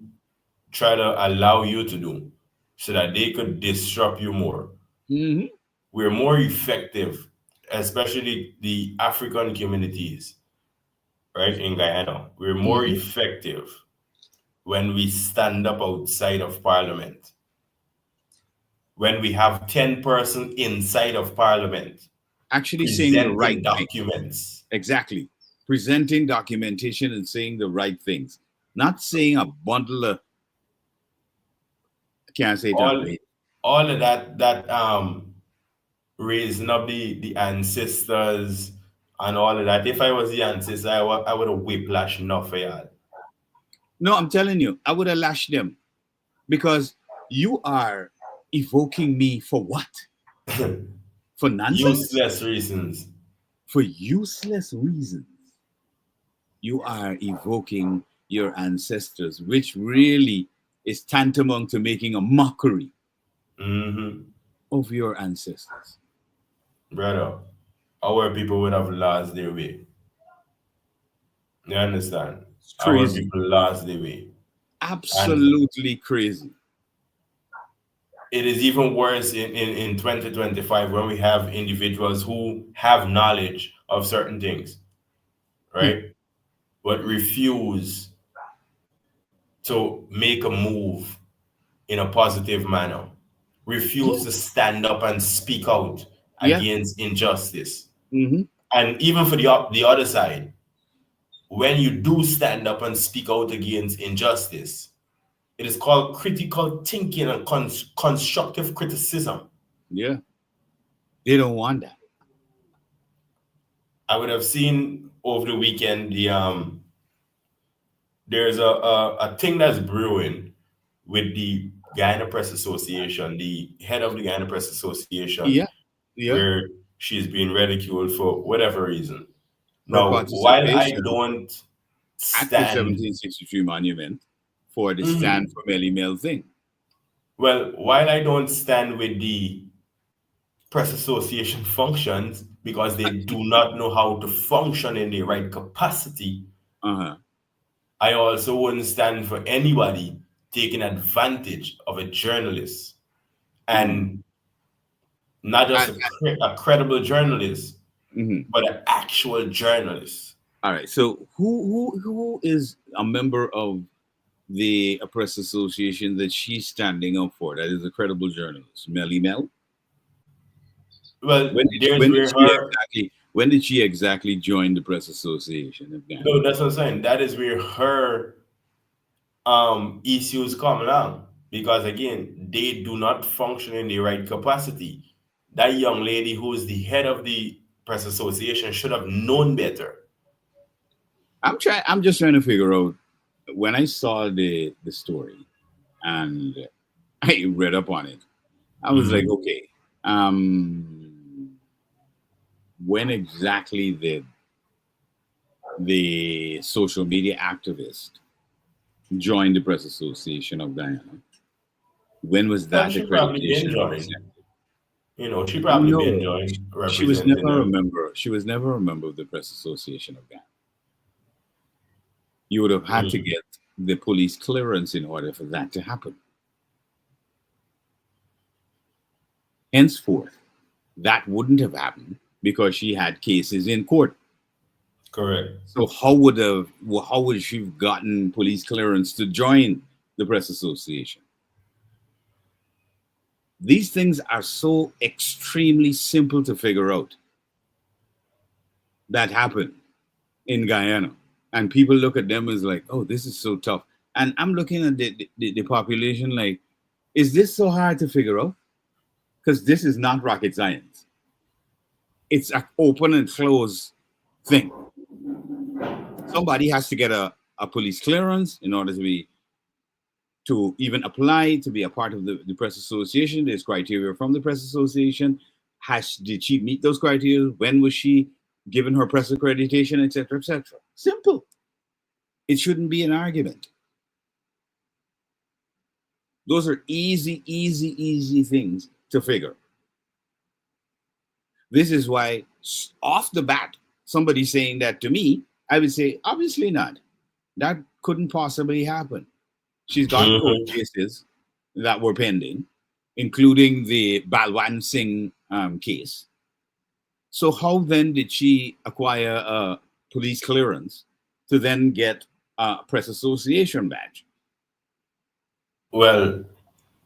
Speaker 4: try to allow you to do so that they could disrupt you more.
Speaker 3: Mm-hmm.
Speaker 4: We're more effective, especially the African communities, right, in Guyana. We're more
Speaker 3: Mm-hmm.
Speaker 4: effective when we stand up outside of Parliament, when we have 10 persons inside of Parliament
Speaker 3: Actually saying the right
Speaker 4: presenting
Speaker 3: thing.
Speaker 4: documents.
Speaker 3: Exactly. Presenting documentation and saying the right things. Not saying a bundle of, I can't say it that
Speaker 4: All,
Speaker 3: way.
Speaker 4: all of that raising up the ancestors and all of that. If I was the ancestor, I would have whiplash enough for y'all.
Speaker 3: No, I'm telling you, I would have lashed them because you are evoking me for what? For nonsense?
Speaker 4: Useless reasons.
Speaker 3: For useless reasons. You are evoking your ancestors, which really is tantamount to making a mockery
Speaker 4: Mm-hmm.
Speaker 3: of your ancestors.
Speaker 4: Brother, our people would have lost their way. You understand?
Speaker 3: It's
Speaker 4: Our
Speaker 3: crazy.
Speaker 4: people lost their way. And
Speaker 3: Absolutely crazy.
Speaker 4: it is even worse in 2025 when we have individuals who have knowledge of certain things, right? But refuse to make a move in a positive manner, refuse
Speaker 3: Yeah.
Speaker 4: to stand up and speak out
Speaker 3: Yeah.
Speaker 4: against injustice.
Speaker 3: Mm-hmm.
Speaker 4: And even for the other side, when you do stand up and speak out against injustice, it is called critical thinking and constructive criticism.
Speaker 3: Yeah. They don't want that.
Speaker 4: I would have seen over the weekend there's a thing that's brewing with the Guyana Press Association, the head of the Guyana Press Association,
Speaker 3: Yeah. Yeah.
Speaker 4: where she's being ridiculed for whatever reason.
Speaker 3: Her
Speaker 4: Now, while I
Speaker 3: participation
Speaker 4: don't
Speaker 3: at the
Speaker 4: stand,
Speaker 3: 1763 monument for the
Speaker 4: Mhm.
Speaker 3: stand for Melly Mel thing.
Speaker 4: well, while I don't stand with the Press Association functions because they do not know how to function in the right capacity,
Speaker 3: Uh-huh.
Speaker 4: I also wouldn't stand for anybody taking advantage of a journalist, and not just a credible journalist,
Speaker 3: Mhm.
Speaker 4: but an actual journalist.
Speaker 3: All right. So who is a member of the press association that she's standing up for? That is a credible journalist, Melly Mel.
Speaker 4: Well,
Speaker 3: When
Speaker 4: there's where her.
Speaker 3: when did she exactly join the press association of Ghana?
Speaker 4: No, that's what I'm saying. That is where her issues come along, because again, they do not function in the right capacity. That young lady who is the head of the press association should have known better.
Speaker 3: I'm just trying to figure out when I saw the story and I read up on it. I was like, okay, when exactly did the social media activist join the Press Association of Guyana? When was that
Speaker 4: She probably been
Speaker 3: accreditation
Speaker 4: joined.
Speaker 3: presented?
Speaker 4: She probably been
Speaker 3: No,
Speaker 4: joined
Speaker 3: she was
Speaker 4: representing
Speaker 3: never a
Speaker 4: them.
Speaker 3: member. She was never a member of the Press Association of Guyana. You would have had to get the police clearance in order for that to happen. Henceforth, that wouldn't have happened because she had cases in court.
Speaker 4: Correct.
Speaker 3: So how would she have gotten police clearance to join the Press Association? These things are so extremely simple to figure out that happen in Guyana. And people look at them as like, oh, this is so tough. And I'm looking at the population like, is this so hard to figure out? Because this is not rocket science. It's an open and close thing. Somebody has to get a police clearance in order to even apply to be a part of the Press Association. There's criteria from the Press Association. Did she meet those criteria? When was she given her press accreditation, etc., etc.? Simple. It shouldn't be an argument. Those are easy things to figure. This is why, off the bat, somebody saying that to me, I would say, obviously not. That couldn't possibly happen. She's got court cases that were pending, including the Balwan Singh case. So how then did she acquire a police clearance to then get a Press Association badge?
Speaker 4: Well,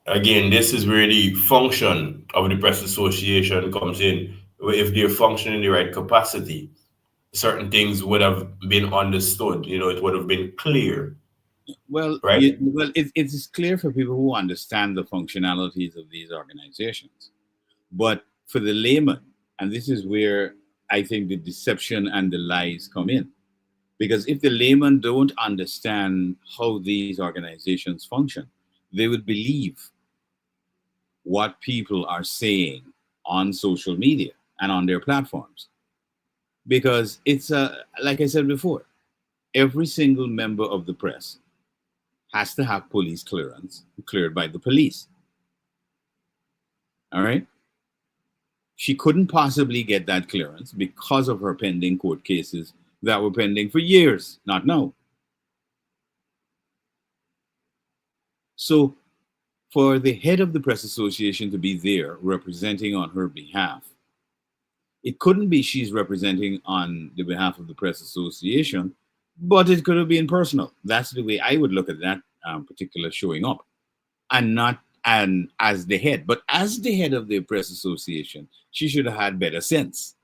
Speaker 4: again, this is where the function of the Press Association comes in. If they're functioning in the right capacity, certain things would have been understood. It would have been clear.
Speaker 3: Well,
Speaker 4: right?
Speaker 3: It's clear for people who understand the functionalities of these organizations. But for the layman, and this is where I think the deception and the lies come in. Because if the layman don't understand how these organizations function, they would believe what people are saying on social media and on their platforms. Because it's, like I said before, every single member of the press has to have police clearance, cleared by the police. All right? She couldn't possibly get that clearance because of her pending court cases that were pending for years, not now. So for the head of the Press Association to be there representing on her behalf, it couldn't be she's representing on the behalf of the Press Association, but it could have been personal. That's the way I would look at that particular showing up. And not as the head, but as the head of the Press Association, she should have had better sense.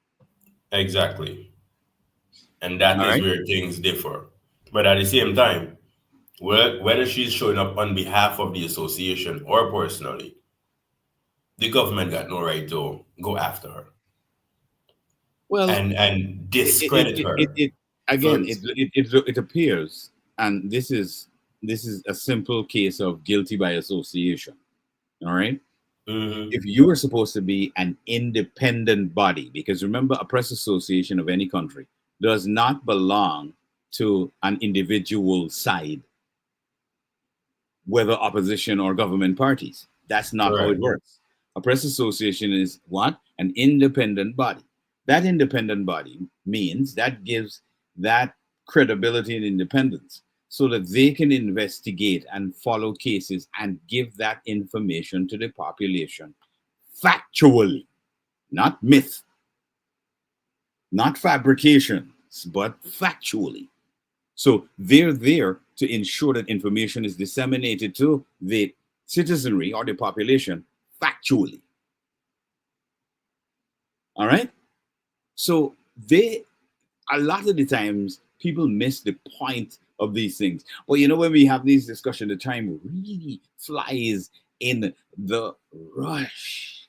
Speaker 4: Exactly. And that is where things differ. But at the same time, whether she's showing up on behalf of the association or personally, the government got no right to go after her.
Speaker 3: Well,
Speaker 4: and discredit her.
Speaker 3: It appears, and this is a simple case of guilty by association. All right.
Speaker 4: Mm-hmm.
Speaker 3: If you are supposed to be an independent body, because remember, a press association of any country does not belong to an individual side, whether opposition or government parties. That's not how it works. A press association is what? An independent body. That independent body means that gives that credibility and independence so that they can investigate and follow cases and give that information to the population factually, not myth, not fabrications, but factually. So they're there to ensure that information is disseminated to the citizenry or the population factually. All right? So a lot of the times people miss the point of these things. But when we have these discussions, the time really flies in the rush.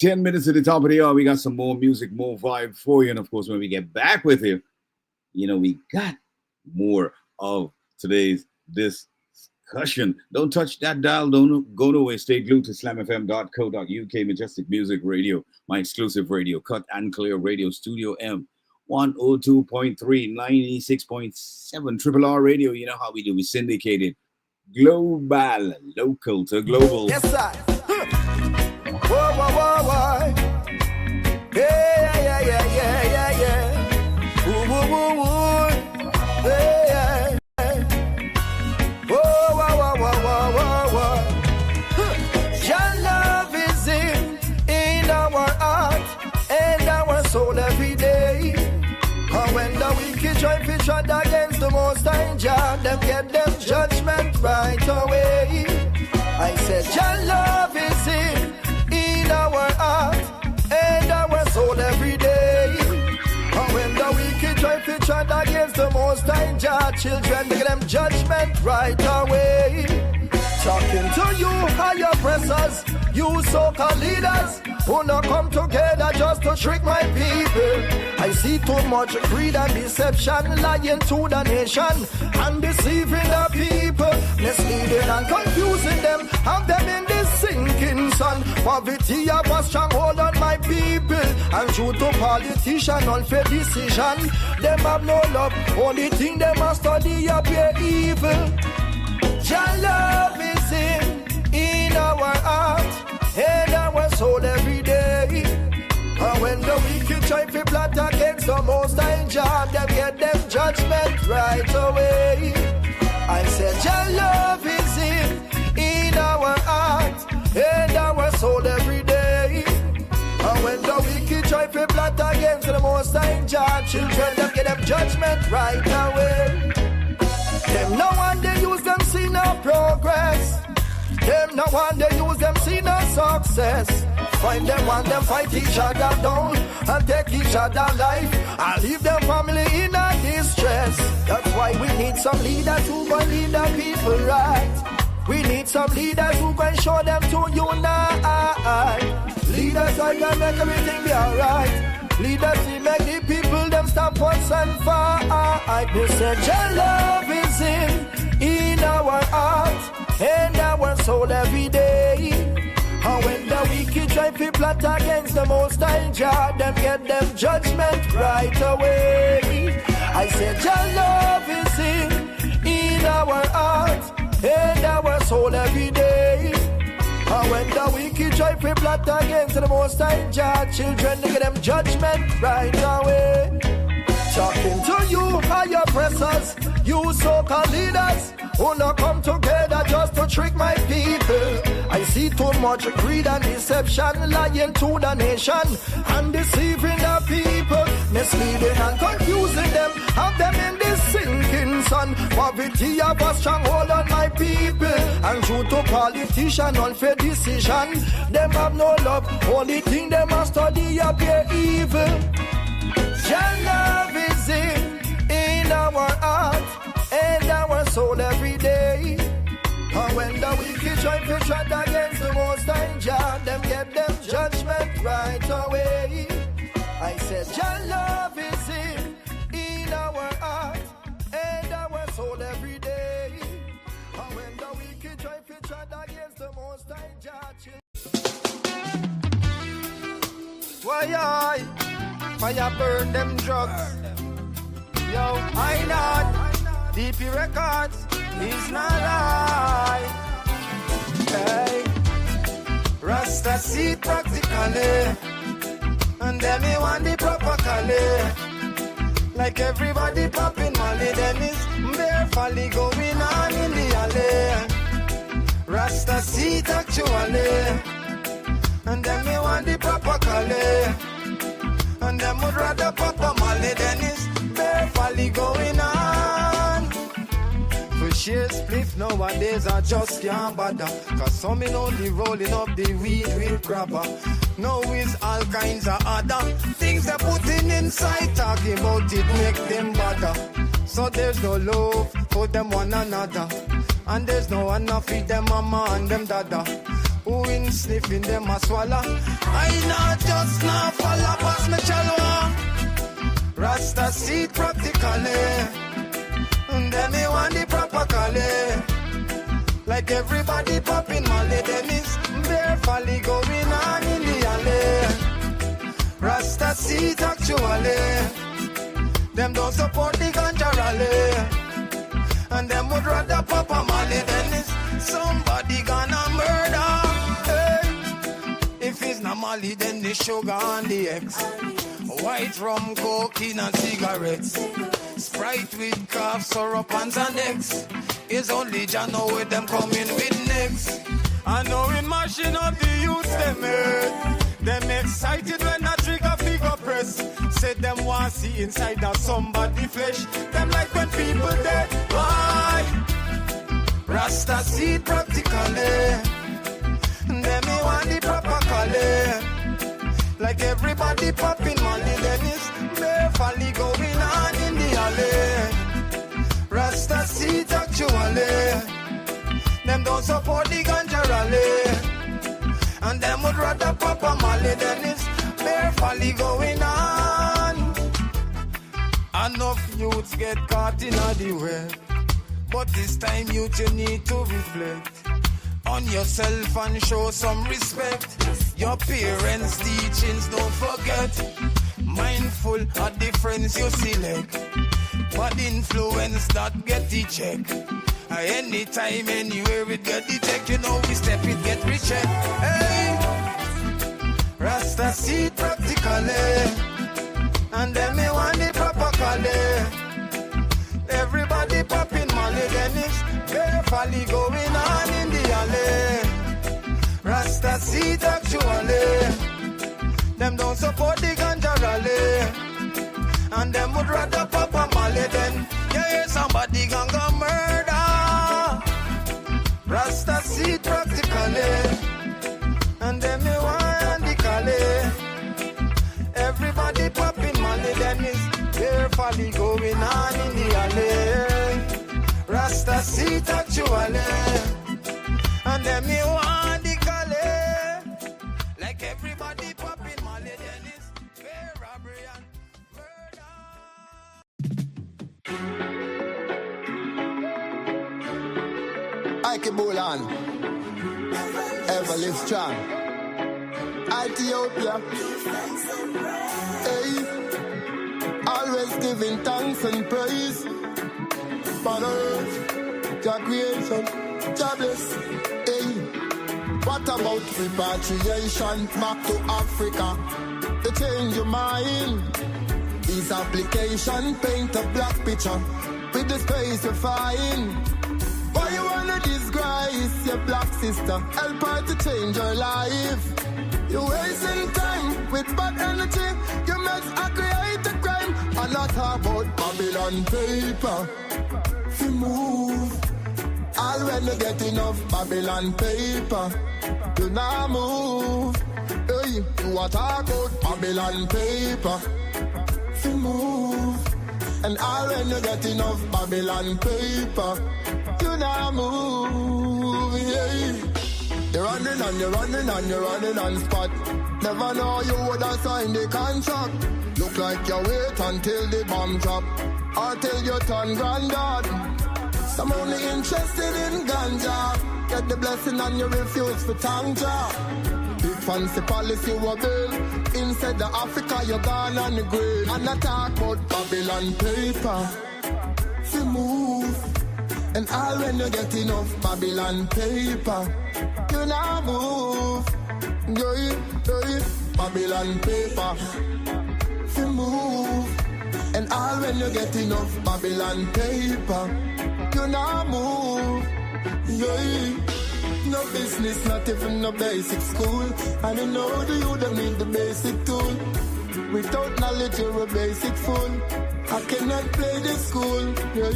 Speaker 3: 10 minutes at the top of the hour, we got some more music, more vibe for you. And of course, when we get back with you, we got more of today's discussion. Don't touch that dial. Don't go nowhere. Stay glued to slamfm.co.uk, Majestic Music Radio, my exclusive radio, Cut and Clear Radio, Studio M, 102.3, 96.7, Triple R Radio. You know how we do. We syndicated global, local to global.
Speaker 11: Yes, sir. Whoa, whoa, whoa, whoa. Yeah. Woo, woo, woo, woo. Yeah. Whoa, whoa, whoa, whoa, whoa, whoa. Your love is in our heart and our soul every day. And when the wicked try to tread against the Most High Jah, them get them judgment right away. I said your love is in our heart and our soul every day. And when the wicked try to tread against the Most High Jah, children, they get them judgment right away. Talking to you, higher oppressors, you so-called leaders who not come together just to trick my people. I see too much greed and deception, lying to the nation and deceiving the people, misleading and confusing them, have them in this sinking sun. Poverty have a stronghold on my people, and due to politician unfair decision, them have no love. Only thing they must study up your evil. Your love is in our heart and our soul every day. And when the wicked try to plot against the Most High Jah, them get them judgment right away. I said your love is in our heart and our soul every day. And when the wicked try to plot against the Most High Jah, children, them get them judgment right away. Them no one they use them see no progress. Them no one they use them see no success. Find them one them fight each other down and take each other life and leave them family in a distress. That's why we need some leaders who can lead the people right. We need some leaders who can show them to unite. Leaders who can make everything be alright. Leaders who make the people them stop once and fight. They said your love is in our heart and our soul every day. And when the wicked try to plot against the Most High Jah, them get them judgment right away. I said your love is in our heart and our soul every day. And when the wicked try to plot against the Most High Jah, children, they get them judgment right away. Talking to you, higher oppressors, you so-called leaders who not come together just to trick my people. I see too much greed and deception, lying to the nation and deceiving the people, misleading and confusing them, have them in this sinking sun. Poverty have a stronghold on my people, and due to politician unfair decision, them have no love. Only thing they must study up their evil. Your love is in our heart and our soul every day. And when the wicked try to tread against the Most High Jah, them get them judgment right away. I said your love is in our heart and our soul every day. And when the wicked try to tread against the Most High Jah, why fire burn them drugs. Yo, I not DP Records is not lie. Hey, Rasta see practically, and then me want the proper color. Like everybody popping Molly, then it's bare folly going on in the alley. Rasta see it actually, and then me want the proper color. And them would rather pop a Molly than it's bare folly going on. For sheer spliff nowadays I just can't bother, cause some in only rolling up the weed with grabber. No, it's all kinds of other things they're putting inside, talking about it make them bother. So there's no love for them one another, and there's no one to feed them mama and them dada. Who in sniffing them a swallow? I not just now follow past me chalwa. Rasta see it practically,
Speaker 5: Then me want the proper color. Like everybody popping Molly, them is bare folly going on in the alley. Rasta seat actually. Them don't support the ganja rally. And them would rather pop a Molly than is somebody gonna murder. Hey. If it's not Molly, then the sugar and the eggs. White rum, cocaine and cigarettes. Sprite with cough, syrup and Xanax. It's only Jah know with them coming with next. I know in mashing up the youth them head. Them excited when I trigger figure press. Say them want see inside of somebody flesh. Them like when people dead. Why? Rasta seed practically. Them me want the proper color. Like everybody popping money, then it's bare folly going on in the alley. Rasta seed actually. Them don't support the ganja rally. And them would rather pop a Molly than it's bare folly going on. Enough youths get caught in the web. But this time youth you need to reflect on yourself and show some respect. Your parents' teachings don't forget. Mindful of the friends you select. Bad influence that get the check. Anytime, anywhere it get the check. You know we step it, get recheck. Hey, Rasta seed practically. And then me want the proper color. Everybody popping money, then it's bare folly going on in the alley. Rasta seed actually. Them don't support the ganja rally. And them would rather pop a Molly than yeah, somebody gonna murder. Rasta seed practically. And them me want the color. Everybody popping Molly, then it's bare folly going on in the alley. Rasta seed actually. And them me want the color. Like everybody popping Molly, then it's bare robbery and
Speaker 1: Ike Bulan, ever live strong. Ethiopia, hey, always giving thanks and praise. Mother Earth, Jah creation, Jah bless, hey. What about repatriation back to Africa? To change your mind. This application paint a black picture with the space you find. Why you wanna disgrace your black sister? Help her to change her life. You're wasting time with bad energy. You must create a crime. And not about Babylon paper. You move. All when you get enough Babylon paper, you now move. Hey, you want to talk about Babylon paper. You move. And all when you get enough Babylon paper, you now move. Yeah. You're running and you're running and you're running on spot. Never know you would have signed the contract. Look like you wait until the bomb drop, or till you turn granddad. Some only interested in ganja. Get the blessing and you refuse for tanja. Big fancy policy you build. Instead of Africa you gone on the grave. And I talk about Babylon paper. You move. And all when you get enough Babylon paper, you now move. Yeah, Babylon paper. You move. And all when you get enough Babylon paper, you now move. Yeah. No business, not even no basic school. And you know the you don't need the basic tool. Without knowledge you're a basic fool. I cannot play this school. Yeah.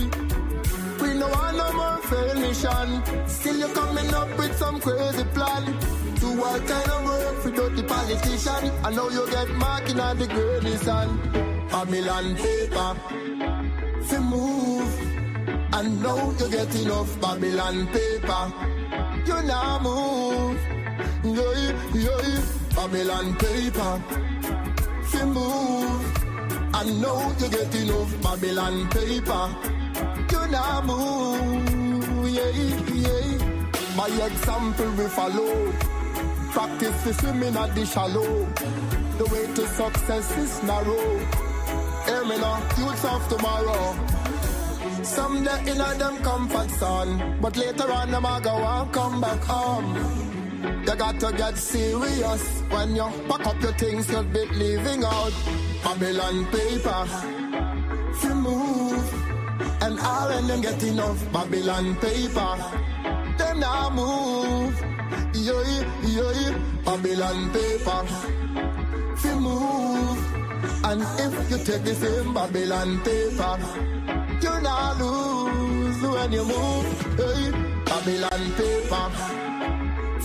Speaker 1: We no want no more fail mission. Still you coming up with some crazy plan. Do all kind of work without the politician. I know you get marking on the greatest hand. Babylon paper, fi move. I know you get enough Babylon paper, you now move. Yeah, Babylon paper, fi move. I know you get enough Babylon paper, you
Speaker 13: not move, yeah. By example we follow. Practice the swimming at the shallow. The way to success is narrow. Hear me now, youths of tomorrow. Someday in a them comfort zone, but later on them a go and come back home. You got to get serious when you pack up your things you'll be leaving out. Babylon paper, you move, and all when them get enough Babylon paper, them now move. Yeah. Babylon paper, you move, and if you take the same Babylon paper, you not lose when you move. Hey, Babylon paper,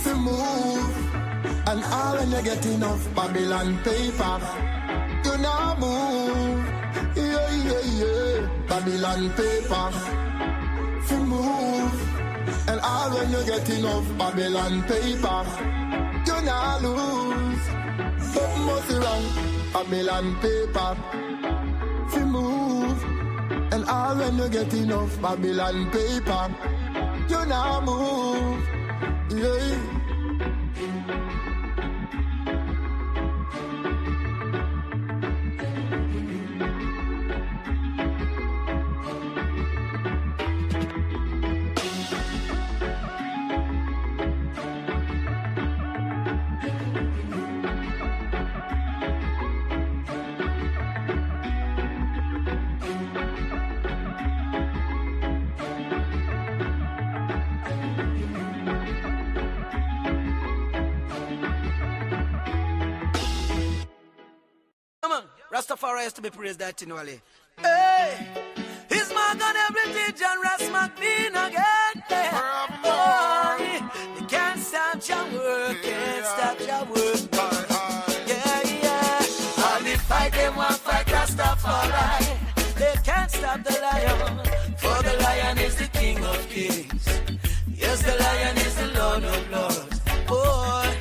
Speaker 13: you move, and all when you get enough Babylon paper, you not move. Yeah. Babylon paper, you move, and all when you get enough Babylon paper, you not lose. But must be wrong, Babylon paper, you move, and all when you get enough Babylon paper, you not move. Yeah.
Speaker 11: Rastafari is to be praised that continually. Hey, he's mark on every teacher, Ras McBean again. Hey. Oh, you can't stop your work, can't stop your work. Yeah. All the fight they want fight Rastafari. They can't stop the lion, for the lion is the king of kings. Yes, the lion is the Lord of lords. Boy,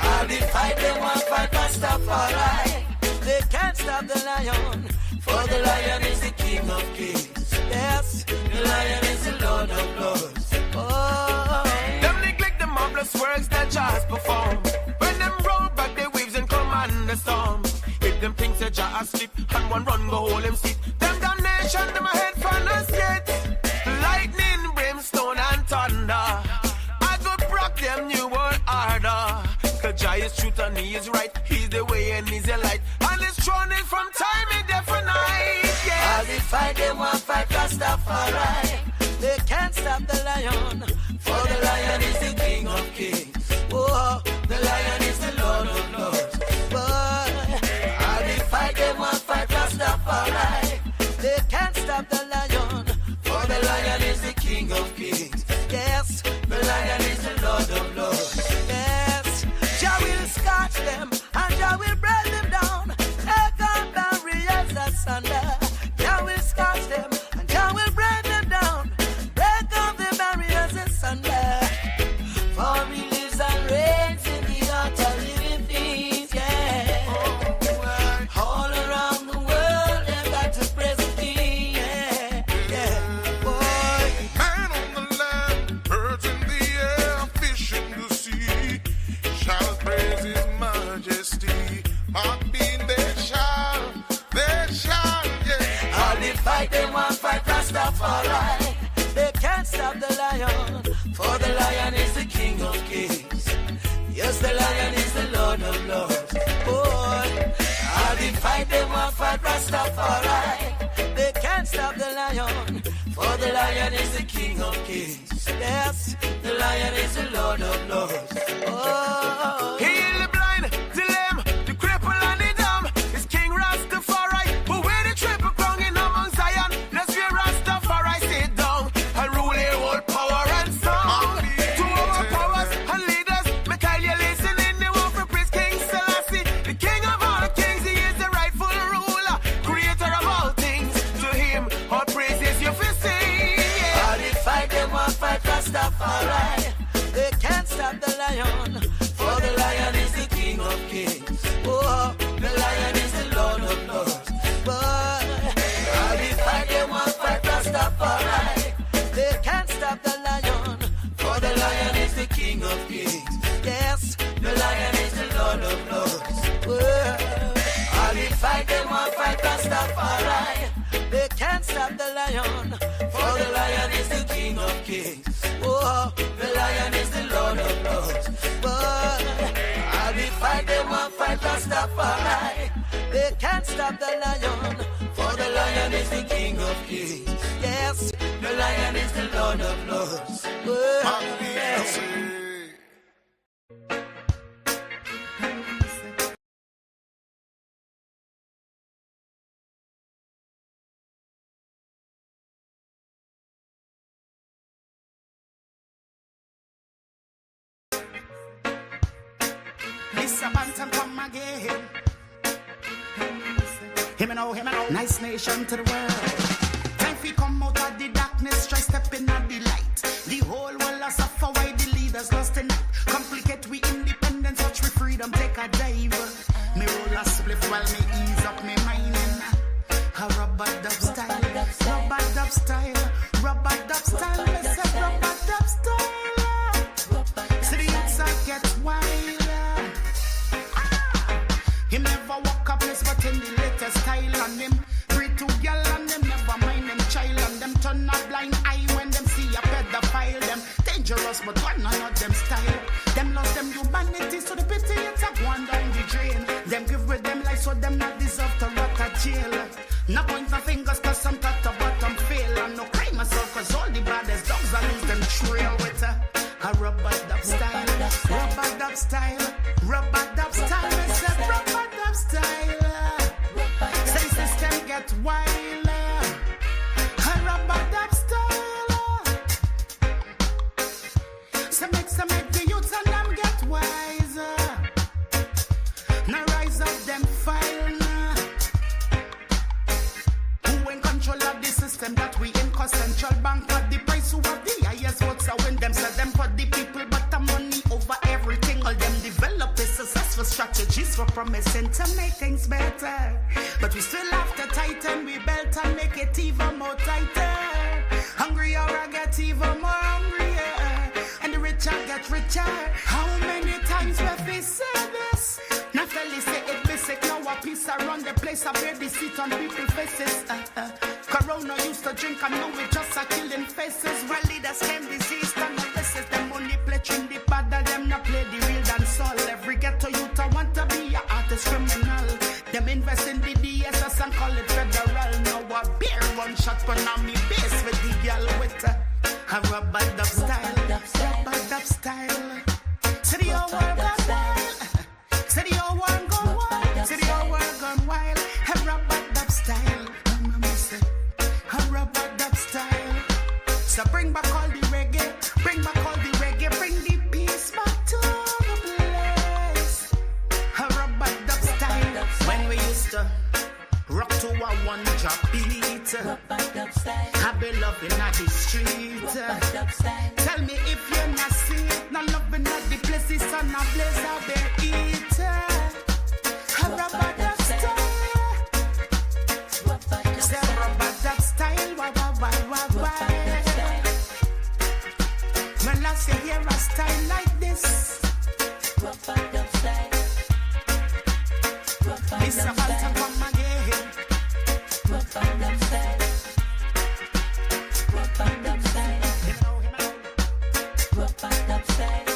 Speaker 11: all the fight they want fight Rastafari. They can't stop the lion, for the lion is the king of kings. Yes, the lion is the Lord of lords. Oh,
Speaker 14: them neglect the marvelous works that Jah has performed. When them roll back their waves and command the storm. If them think that Jah has sleep and one run go hold him seat, them damnation them ahead from us yet. Lightning, brimstone and thunder, I could rock them new world order. Cause Jah is truth and he is right. He's the way and he's the light. Thrown in from time in different night, yeah.
Speaker 11: All the fight they want fight Rastafari. They can't stop the lion, for the lion is the king of kings. Oh, the lion is the Lord of lords. Boy, all the fight they want fight Rastafari. They can't stop the lion, for the lion is the king of kings. Yes, the lion is the Lord of lords. Yes, Jah will scorch them and Jah will break them down. Asunder. Jah will scorch them and Jah will break them down. Break off the barriers asunder. For he lives and reigns in the utter living things, yeah. All around the world they've got to praise the King, yeah. Boy.
Speaker 15: Man on the land, birds in the air, fish in the sea, shall praise his majesty. Heartbeat they shall, yeah.
Speaker 11: All the fight they want fight Rastafari. They can't stop the lion, for the lion is the king of kings. Yes, the lion is the Lord of lords. Boy, all the fight they want fight Rastafari. They can't stop the lion, for the lion is the king of kings. Yes, the lion is the Lord of lords. Oh,
Speaker 14: heal the blind, the lame, the cripple and the dumb. It's King Rastafari. Who wear the triple crown in among Zion. Let's hear Rastafari sit down and rule the whole power and song. To our powers and leaders, me tell you listening, they want to praise King Selassie, the king of all kings. He is the rightful ruler, creator of all things. To him, all praises you for sing.
Speaker 11: all the fight they want fight Rastafari. They can't stop the lion, Rastafari. They can't stop the lion, for the lion is the king of kings. Yes, the lion is the Lord of lords. Yes.
Speaker 16: This a Bantam come again. Him and oh, nice nation to the world. Time we come out of the darkness, try step in at the light. The whole world has suffer while the leaders lost in night. Complicate we independence, watch we freedom take a dive. Me roll a spliff while me ease up me mining. A rubber dub style, rubber dub style, rubber dub style. Me say rubber dub style. See the youths I get wild. Him never walk a place but in the latest style. And him breathe to girl and them never mind them child. And them turn a blind eye when them see a pedophile. Them dangerous but one none of them style. Them lost them humanity so the pity it's a one down the drain. Them give with them life so them not deserve to rot a jail. No point no fingers cause some cut a bottom fail. And no cry myself cause all the baddest dogs I lose them trail with a rubber dub style. Rubber dub style. Rubber dub style. Me say rubber dub style. Say system get wild. A rubber dub style. So make the youths and them get wiser. Now rise up them file. Who in control of the system that we in cause central bank at the price who have the highest votes I win them. Say them for the people but the money over everything. All them develop the successful strategies for promising to make things better. But we still have to tighten we belt and make it even more tighter. Hungry or I get even more hungrier. And the richer get richer. How many times have we said this? Naturally say it basic. Now a piece around the place I bear the seat on people's faces. Corona used to drink and now we just are killing faces. Well leaders came disease and this is them only pledging the bad that them not play the real dance all. Every ghetto youth I want to be a artist criminal. Them invest in the DSS and call it federal. Now a beer gunshot but now me base with the girl with a rubber dub style. Rubber dub style. See the whole world gone wild. See the whole world gone wild. See the whole world gone wild. A rubber dub style. A rubber dub style. So bring back all the reggae. Bring back all the reggae. Bring the peace back to the place. A rubber dub style. When we used to rock to a one drop beat. I be loving at the street. Tell me if you're not see it. Not loving at the places and a place I be eat. A rubber dub style. Say rubber dub style. Why? When last you hear a style like this. Rubber dub style. This a Malta come again. Rubber dub style. Rubber dub style. Rubber dub style.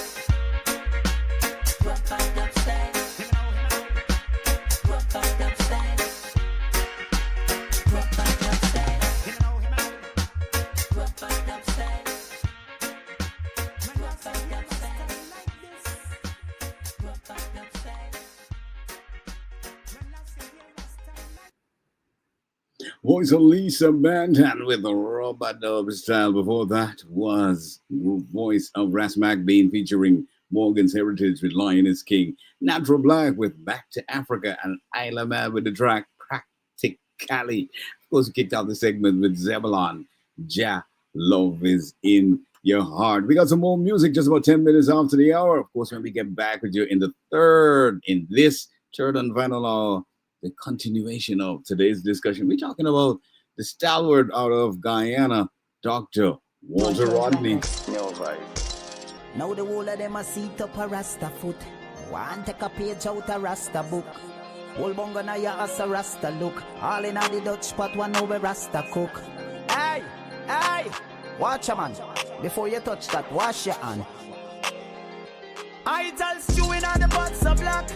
Speaker 16: Rubber dub style. Rubber dub style. Rubber dub style. Rubber dub style. When last I hear a style like this. Rubber dub style. When last I hear a style like
Speaker 3: Voice of Lisa Bantan with the rubber dub style. Before that was voice of Ras McBean featuring Morgan's Heritage with Lioness King. Natural Black with Back to Africa and Al-Ameen with the track Practically. Of course, we kicked out the segment with Zebulon. Jah, love is in your heart. We got some more music just about 10 minutes after the hour. Of course, when we get back with you in this third and final hour, the continuation of today's discussion. We're talking about the stalwart out of Guyana, Dr. Walter Rodney.
Speaker 17: Now the whole of them a seat up a Rasta foot. One take a page out a Rasta book. Whole bongo na ya as a Rasta look. All in a the Dutch pot one over Rasta cook. Hey, watch a man. Before you touch that, wash your hand. I tell stewing on the pots so black.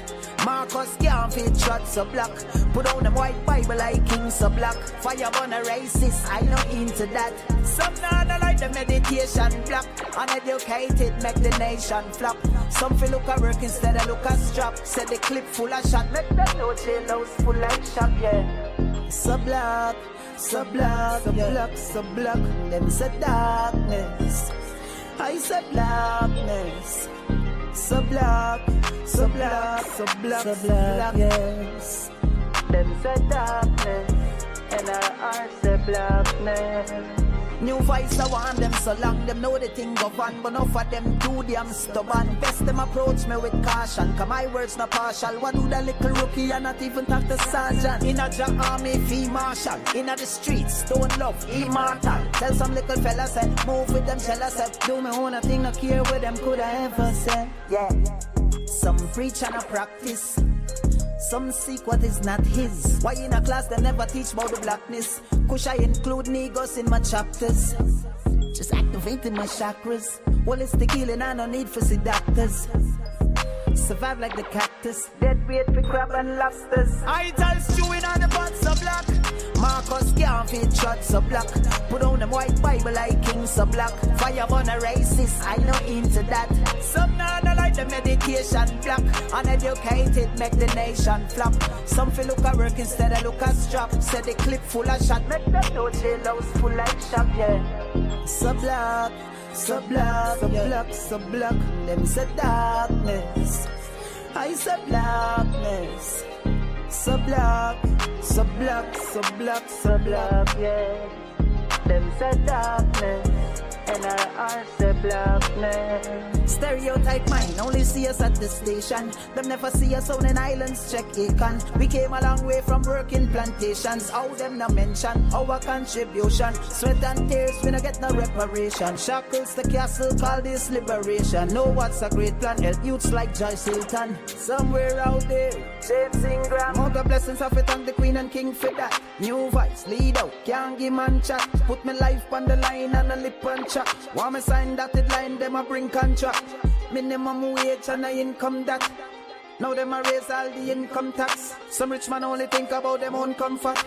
Speaker 17: Marcus can't fit shots so black. Put on them white Bible like kings so black. Fire on a racist, I know into that. Some not like the meditation black. Uneducated make the nation flop. Some feel look a work instead of look a strap. Said the clip full of shot. Make them know jail house full like shop, yeah. So black, so black, so black, so black. Them say darkness. I said blackness. So black, so black, so black, so black, yes. Them say darkness, and our hearts say blackness. New voice I want them so long, them know the thing go on, but enough of them do them stubborn. Best them approach me with caution, cause my words not partial. What do the little rookie and not even talk to sergeant? In a job army, fee marshal. In a the streets, don't love, immortal. Tell some little fella say, move with them jealous, say, do me own a thing, no care what them could I ever say. Yeah, some preach and a practice. Some seek what is not his. Why in a class they never teach about the blackness? Kush I include niggas in my chapters. Just activating my chakras. Well, it's the healing, I no need for see doctors. Survive like the cactus. Dead weight for crab and lobsters. I tell stewing on the pots so black. Marcus can't fit shots so black. Put on them white Bible like kings so black. Fire on a racist, I know into that. Some not like the meditation black. Uneducated make the nation flop. Some feel look a work instead of look a strap. Said the clip full of shot. Make them know jail house full like shop, yeah. So black, so black, so black, so black. Them say darkness. I said blackness. So black, so black, so black, so black, yeah. Them say darkness, and our hearts say blackness. Stereotype mind, only see us at the station. Them never see us on an islands, check Acon. We came a long way from working plantations. How them no mention our contribution. Sweat and tears, we no get no reparation. Shackles the castle, call this liberation. Know what's a great plan, help youths like Joyce Hilton. Somewhere out there, James Ingram. Mount the blessings of it, thank the queen and king for that. New voice, lead out, can't give man chat. Put me life on the line and a lip and chat. Want me sign dotted line, them a bring contract. Minimum wage and a income that. Now them a raise all the income tax. Some rich man only think about them own comfort.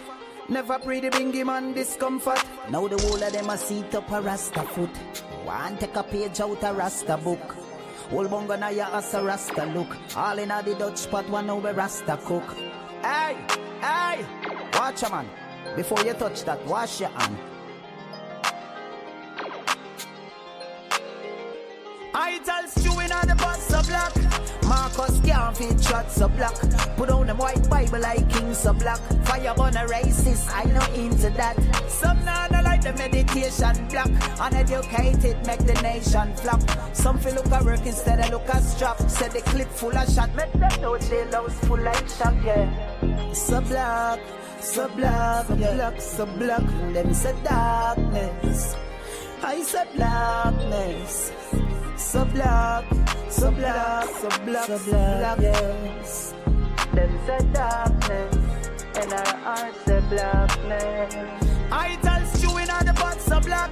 Speaker 17: Never pray the bingy man discomfort. Now the whole of them a seat up a rasta foot. Want take a page out a rasta book. Whole bongo na ya as a rasta look. All in a the Dutch pot one over rasta cook. Hey, hey, watch a man. Before you touch that, wash your hand. I tell stewing on the bus so black. Marcus can't fit shots so black. Put on them white Bible like kings so black. Fire on a racist, I know into that. Some not like the meditation black. Uneducated make the nation flop. Some feel look a work instead of look a strap. Said the clip full of shot. Make them know jail house full like shop, yeah. So black, so black, so black, so black. Them say darkness. I said blackness. So black, so black, so black, so black, yes. Them say darkness, and our hearts say blackness. I tell stewing on the pot so black.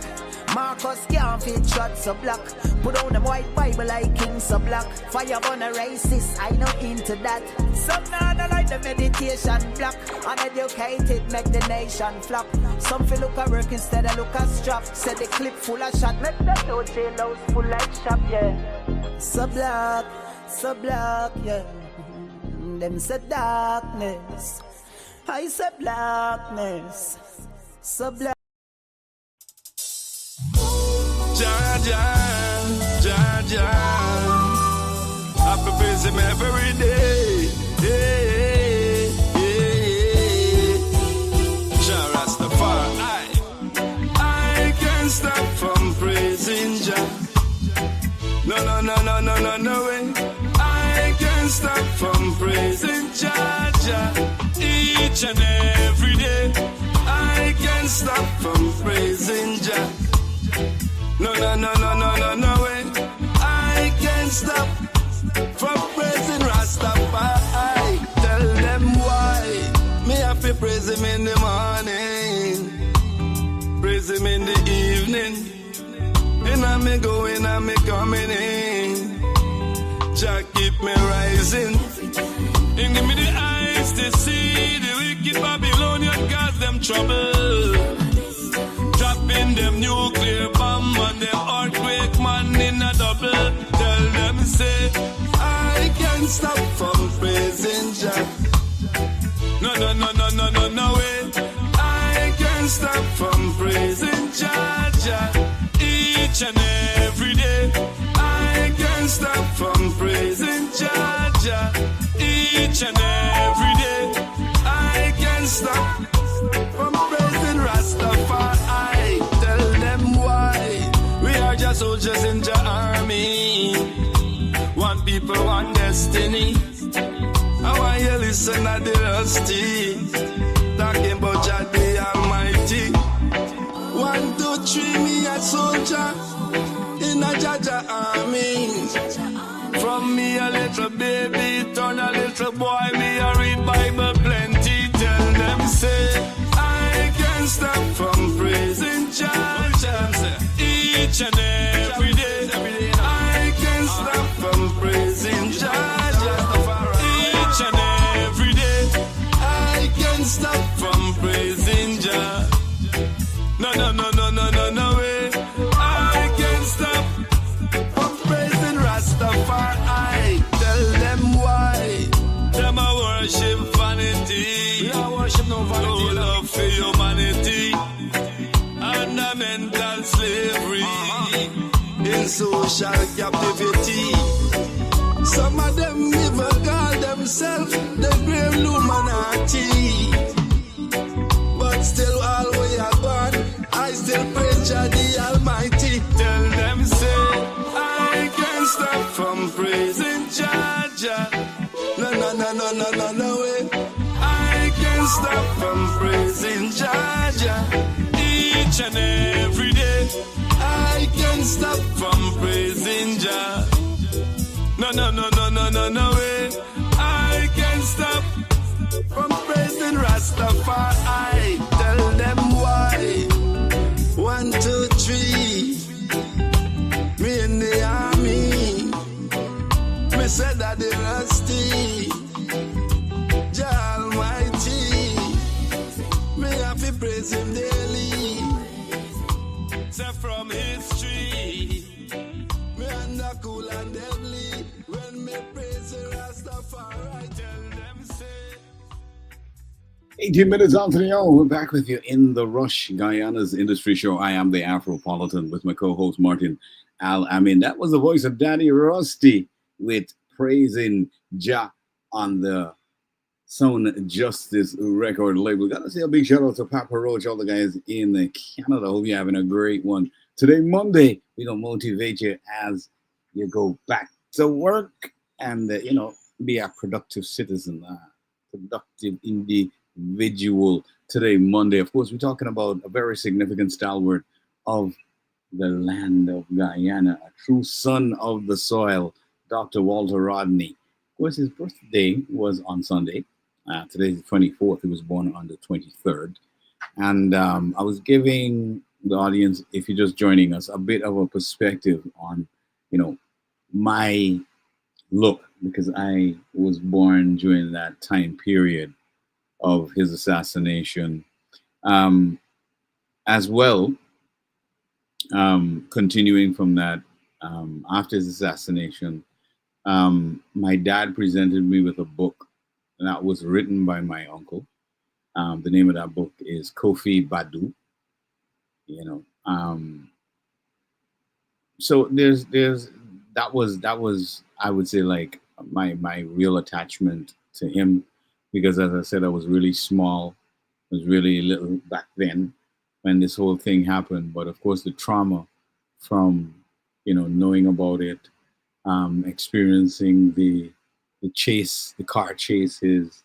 Speaker 17: Marcus can't fit shots so black. Put on them white Bible like kings so black. Fire on a racist, I know into that. Some not like the meditation black. Uneducated make the nation flop. Some feel look a work instead of look a strap. Said the clip full of shot. Make them know jail house full like shop, yeah. So black, yeah. Them say darkness. I say blackness. So black.
Speaker 9: Jaja, Jaja, I praise him every day. Yeah, yeah. Jah Rastafari, I can't stop from praising Jah. No way. I can't stop from praising Jah, Jah. Each and every day, I can't stop from praising Jah. No way. I can't stop from praising Rastafari. Tell them why. Me have to praise him in the morning, praise him in the evening. And I'm going, I'm coming in. Jah keep me rising. And give me the eyes to see the wicked Babylonian cause them trouble. Dropping them nuclear bomb and them earthquake man in a double. Tell them say, I can't stop from praising Jah. No way. I can't stop from praising Jah, Jah. Each and every day. I can't stop from praising Jah, Jah. Each and every day. I can't stop from praising Rastafari. Tell them why. We are just soldiers in Jah army. One people, one destiny. I want you listen at the rusty. Talking about Jah the Almighty. 1, 2, 3, me a soldier in a Jah army. From me a little baby, turn a little boy, me a read Bible plenty. Tell them say, I can't stop from praising Jah, Jah. Each and every day, I can't stop from praising Jah, Jah. Each and every day, I can't stop from praising Jah. No way. I can't stop from praising Rastafari. Tell them why. Them a worship vanity. We a worship no vanity. No love for humanity. Under mental slavery. In social captivity. Some of them even call themselves the grave Illuminati. But still all we are gone, I still praise Jah the Almighty. Tell them say, I can't stop from praising Jah, Jah. No way. I can't stop from praising Jah, Jah. Each and every day, I can't stop from praising Jah. No way. I can't stop from praising Rastafari. Tell them why. 1, 2, 3. Me in the army. Me said that the rusty. Jah Almighty. Me have to praise him daily. Say from history. Me under cool and deadly. When me praise Rastafari. Tell them say.
Speaker 3: 18 minutes after the hour, we're back with you in the Rush, Guyana's industry show. I am the Afropolitan with my co-host Martin Al-Ameen. That was the voice of Daddy Rusty with praising Jah on the Sound Justice record label. Gotta say a big shout out to Papa Roach, all the guys in Canada. Hope you're having a great one. Today, Monday, we're gonna motivate you as you go back to work and be a productive citizen, productive individual. Today, Monday, of course, we're talking about a very significant stalwart of the land of Guyana, a true son of the soil, Dr. Walter Rodney. Of course, his birthday was on Sunday. Today's the 24th. He was born on the 23rd. And I was giving the audience, if you're just joining us, a bit of a perspective on, my look, because I was born during that time period of his assassination. As well, continuing from that, after his assassination, my dad presented me with a book that was written by my uncle. The name of that book is Kofi Badu. So that was I would say like my real attachment to him, because as I said, I was really small, I was really little back then when this whole thing happened. But of course, the trauma from knowing about it, experiencing the chase, the car chases,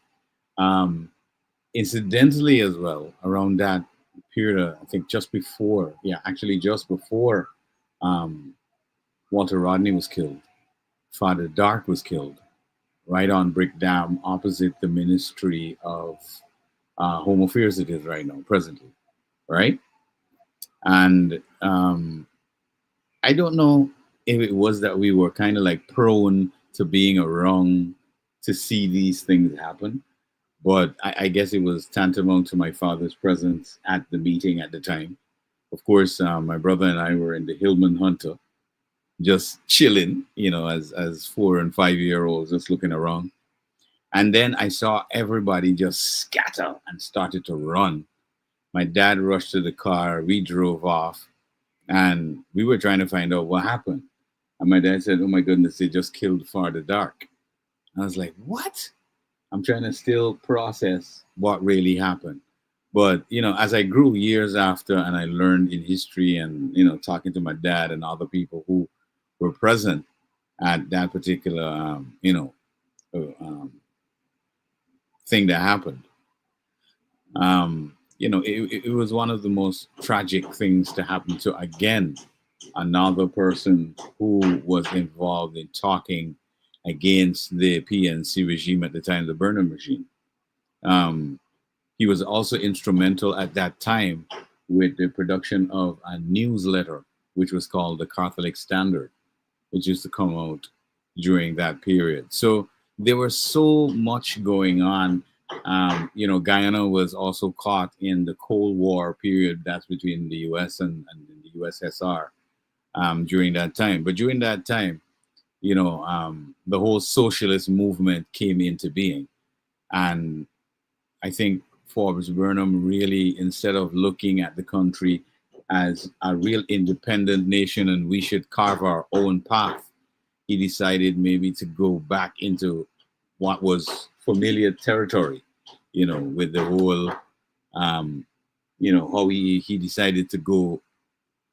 Speaker 3: incidentally as well, around that period, I think just before Walter Rodney was killed, Father Dark was killed, right on Brick Dam, opposite the Ministry of Home Affairs it is right now, presently, right? And I don't know if it was that we were kind of like prone to being around to see these things happen. But I guess it was tantamount to my father's presence at the meeting at the time. Of course, my brother and I were in the Hillman Hunter, just chilling, as 4 and 5 year olds, just looking around. And then I saw everybody just scatter and started to run. My dad rushed to the car. We drove off, and we were trying to find out what happened. And my dad said, "Oh my goodness, they just killed Father Dark." I was like, "What?" I'm trying to still process what really happened. But, as I grew years after and I learned in history and, talking to my dad and other people who were present at that particular, thing that happened, it was one of the most tragic things to happen to, again, another person who was involved in talking against the PNC regime at the time, the Burnham regime. He was also instrumental at that time with the production of a newsletter, which was called the Catholic Standard, which used to come out during that period. So there was so much going on. Guyana was also caught in the Cold War period. That's between the U.S. and the USSR during that time. But during that time, the whole socialist movement came into being. And I think Forbes Burnham really, instead of looking at the country as a real independent nation and we should carve our own path, he decided maybe to go back into what was familiar territory, with the whole, how he decided to go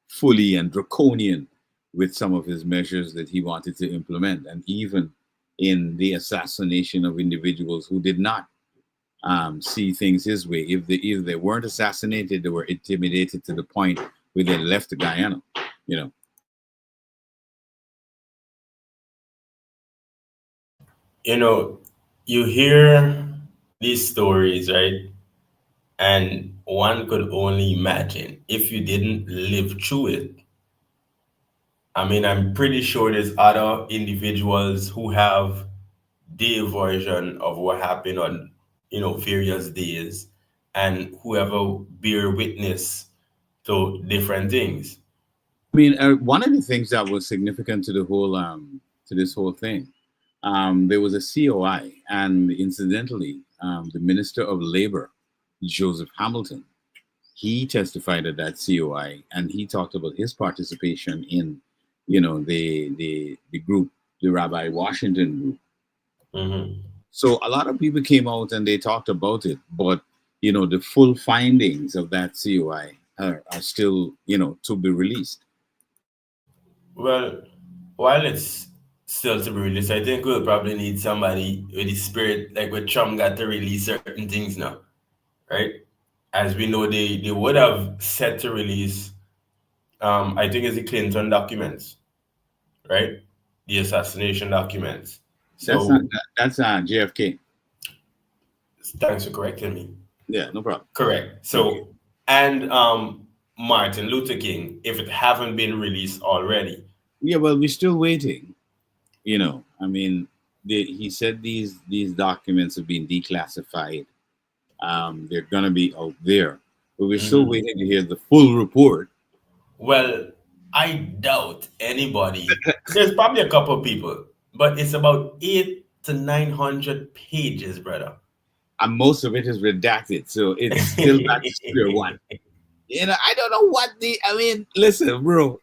Speaker 3: fully and draconian with some of his measures that he wanted to implement. And even in the assassination of individuals who did not see things his way. If they weren't assassinated, they were intimidated to the point where they left Guyana,
Speaker 4: You hear these stories, right? And one could only imagine if you didn't live through it. I mean, I'm pretty sure there's other individuals who have their version of what happened on, various days, and whoever bear witness to different things.
Speaker 3: I mean, one of the things that was significant to the whole to this whole thing, there was a COI, and incidentally, the Minister of Labor, Joseph Hamilton, he testified at that COI, and he talked about his participation in, the group, the Rabbi Washington group.
Speaker 4: Mm-hmm.
Speaker 3: So a lot of people came out and they talked about it, but the full findings of that COI are still, to be released.
Speaker 4: Well, while it's still to be released, I think we'll probably need somebody with the spirit, like what Trump got to release certain things now, right? As we know, they would have set to release, I think it's the Clinton documents, right? The assassination documents. So
Speaker 3: that's JFK.
Speaker 4: Thanks for correcting me.
Speaker 3: Yeah, no problem.
Speaker 4: Correct. So, and Martin Luther King, if it haven't been released already.
Speaker 3: Yeah, well, we're still waiting. I mean, he said these documents have been declassified. They're gonna be out there, but we're still waiting to hear the full report.
Speaker 4: Well, I doubt anybody. There's probably a couple of people, but it's about 800 to 900 pages, brother.
Speaker 3: And most of it is redacted, so it's still not square one. I don't know what listen, bro.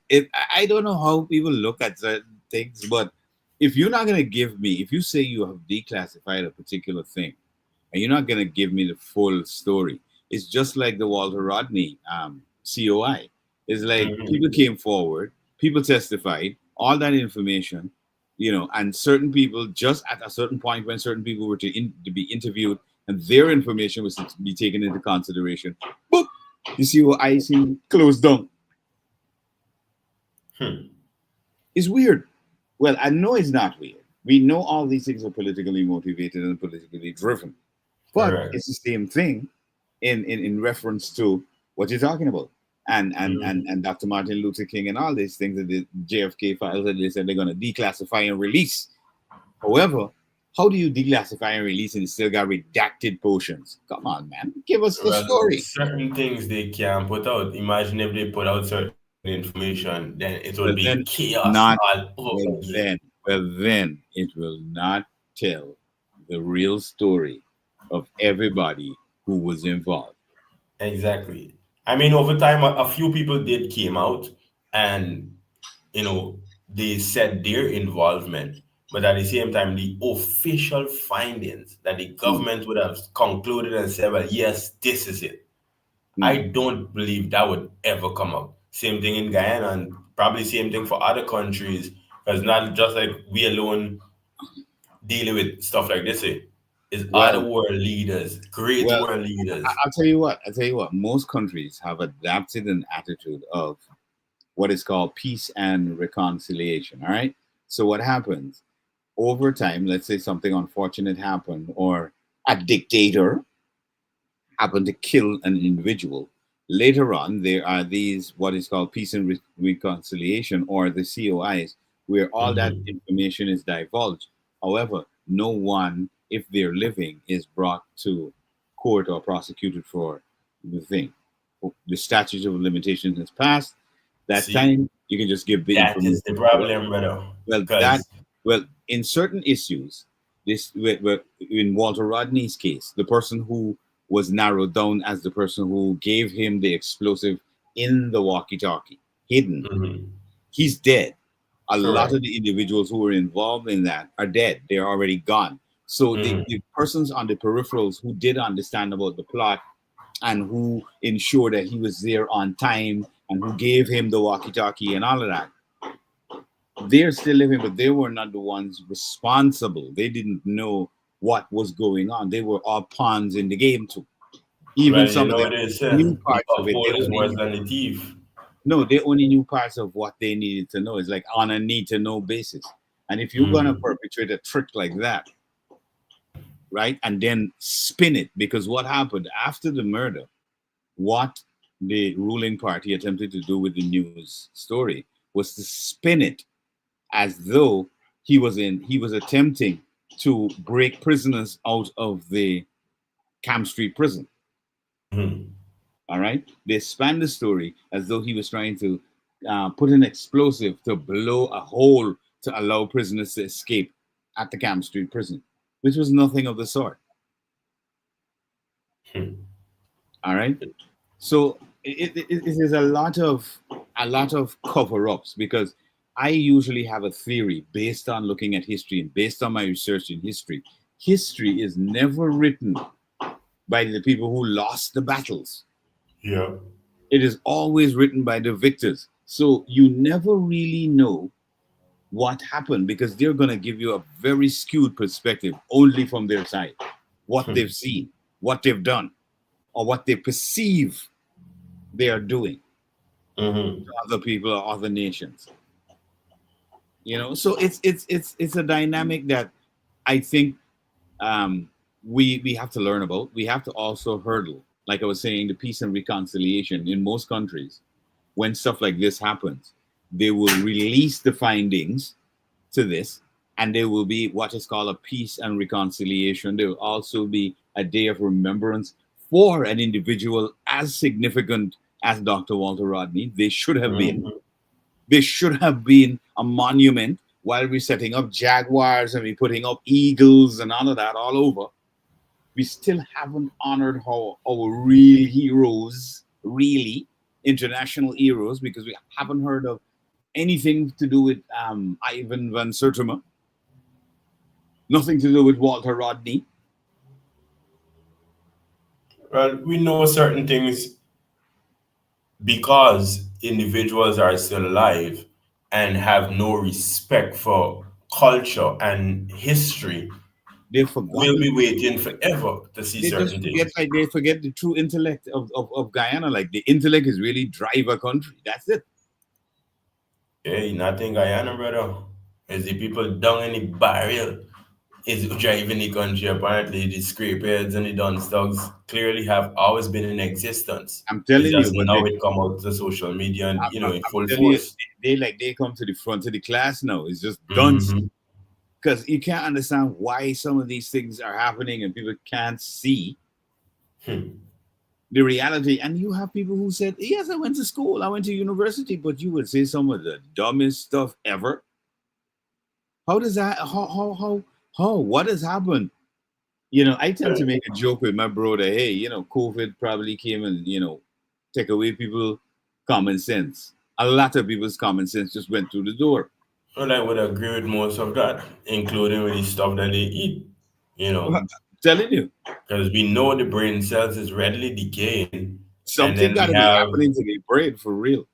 Speaker 3: I don't know how people look at certain things, but if you're not gonna give me, if you say you have declassified a particular thing, and you're not gonna give me the full story, it's just like the Walter Rodney COI. It's like people came forward, people testified, all that information, and certain people just at a certain point when certain people were to be interviewed and their information was to be taken into consideration. Boop, the COI closed down. It's weird. Well, I know it's not weird. We know all these things are politically motivated and politically driven. But it's the same thing in reference to what you're talking about. And Dr. Martin Luther King and all these things that the JFK files that they said they're going to declassify and release. However, how do you declassify and release and still got redacted portions? Come on, man. Give us the
Speaker 4: Well,
Speaker 3: story.
Speaker 4: certain things they can put out. Imagine if they put out certain information, then it would be
Speaker 3: Well, then
Speaker 4: chaos
Speaker 3: not
Speaker 4: all over
Speaker 3: well
Speaker 4: again.
Speaker 3: then it will not tell the real story of everybody who was involved.
Speaker 4: Exactly. I mean, over time, a few people did came out and they said their involvement, but at the same time, the official findings that the
Speaker 3: Hmm.
Speaker 4: government would have concluded and said, well, yes, this is it. I
Speaker 3: Hmm.
Speaker 4: don't believe that would ever come out. Same thing in Guyana, and probably same thing for other countries, because not just like we alone dealing with stuff like this. Is other
Speaker 3: Well,
Speaker 4: world leaders, great
Speaker 3: well,
Speaker 4: world leaders.
Speaker 3: I'll tell you what. I'll tell you what. Most countries have adapted an attitude of what is called peace and reconciliation. All right. So what happens over time? Let's say something unfortunate happened, or a dictator happened to kill an individual. Later on, there are these what is called peace and reconciliation, or the COIs, where all that
Speaker 4: Hmm.
Speaker 3: information is divulged. However, no one, if they're living, is brought to court or prosecuted for the thing. The statute of limitations is passed. That
Speaker 4: See,
Speaker 3: time, you can just give the
Speaker 4: that
Speaker 3: information.
Speaker 4: is the problem, brother.
Speaker 3: Well, that
Speaker 4: Because
Speaker 3: well, in certain issues, this in Walter Rodney's case, the person who was narrowed down as the person who gave him the explosive in the walkie-talkie, hidden, he's dead. A lot
Speaker 4: correct.
Speaker 3: of the individuals who were involved in that are dead. They're already gone. So the persons on the peripherals who did understand about the plot and who ensured that he was there on time and who gave him the walkie-talkie and all of that, they're still living, but they were not the ones responsible. They didn't know what was going on. They were all pawns in the game too. Even
Speaker 4: Well, you
Speaker 3: some of
Speaker 4: know
Speaker 3: them
Speaker 4: what they
Speaker 3: knew
Speaker 4: say, the
Speaker 3: parts of it. They
Speaker 4: uphold is
Speaker 3: only
Speaker 4: worse
Speaker 3: knew,
Speaker 4: than the thief.
Speaker 3: no, they only knew parts of what they needed to know. It's like on a need to know basis. And if you're gonna
Speaker 4: Mhm.
Speaker 3: perpetrate a trick like that, right, and then spin it, because what happened after the murder, what the ruling party attempted to do with the news story was to spin it as though he was attempting to break prisoners out of the Camp Street prison.
Speaker 4: Mhm.
Speaker 3: All right, they span the story as though he was trying to put an explosive to blow a hole to allow prisoners to escape at the Camp Street prison, which was nothing of the sort. All right, so it is a lot of cover-ups, because I usually have a theory based on looking at history and based on my research in history. History is never written by the people who lost the battles.
Speaker 4: Yeah.
Speaker 3: It is always written by the victors. So you never really know what happened, because they're going to give you a very skewed perspective only from their side, what they've seen, what they've done, or what they perceive they are doing to other people or other nations. So it's a dynamic that I think we have to learn about. We have to also hurdle, like I was saying, the peace and reconciliation in most countries. When stuff like this happens, they will release the findings to this, and there will be what is called a peace and reconciliation. There will also be a day of remembrance for an individual as significant as Dr. Walter Rodney. They should have been. There should have been a monument while we're setting up jaguars and we're putting up eagles and all of that all over. We still haven't honored our real heroes, really international heroes, because we haven't heard of anything to do with Ivan van Sertima, nothing to do with Walter Rodney.
Speaker 4: Well, we know certain things because individuals are still alive and have no respect for culture and history.
Speaker 3: They've
Speaker 4: We'll be
Speaker 3: forgotten.
Speaker 4: waiting forever to see
Speaker 3: They just
Speaker 4: certain
Speaker 3: forget,
Speaker 4: things.
Speaker 3: like they forget the true intellect of Guyana. Like the intellect is really drive a country. That's it.
Speaker 4: Hey, nothing Guyana, brother. As the people down in the barrel is driving the country. Apparently, the scrapeheads and the dunce dogs clearly have always been in existence.
Speaker 3: I'm
Speaker 4: It's
Speaker 3: telling
Speaker 4: just
Speaker 3: you, but
Speaker 4: now it come out to social media and
Speaker 3: I'm
Speaker 4: in full
Speaker 3: telling you,
Speaker 4: force.
Speaker 3: they come to the front of the class now. It's just guns.
Speaker 4: Mhm.
Speaker 3: because you can't understand why some of these things are happening and people can't see the reality. And you have people who said, yes, I went to school, I went to university, but you would say some of the dumbest stuff ever. How does that, what has happened? I tend to make a joke with my brother, hey, COVID probably came and, take away people common sense. A lot of people's common sense just went through the door.
Speaker 4: Well, I would agree with most of that, including with the stuff that they eat,
Speaker 3: Telling you.
Speaker 4: Because we know the brain cells is readily decaying. And
Speaker 3: Something
Speaker 4: then
Speaker 3: got to be happening to the brain for real.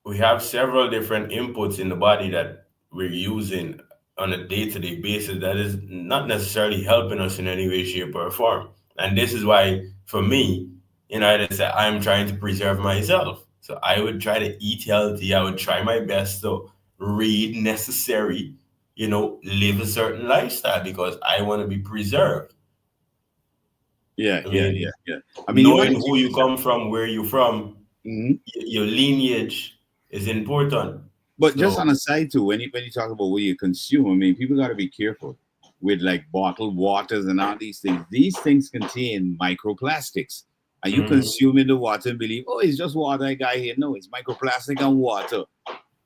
Speaker 4: We have several different inputs in the body that we're using on a day-to-day basis that is not necessarily helping us in any way, shape, or form. And this is why, for me, I say I'm trying to preserve myself. So I would try to eat healthy. I would try my best to read necessary, live a certain lifestyle because I want to be preserved.
Speaker 3: Yeah.
Speaker 4: I mean, knowing who you come from, where you're from, your lineage is important.
Speaker 3: But just on a side too, when you talk about what you consume, I mean, people got to be careful with like bottled waters and all these things. These things contain microplastics. And you consuming the water and believe, oh, it's just water I got here. No, it's microplastic and water.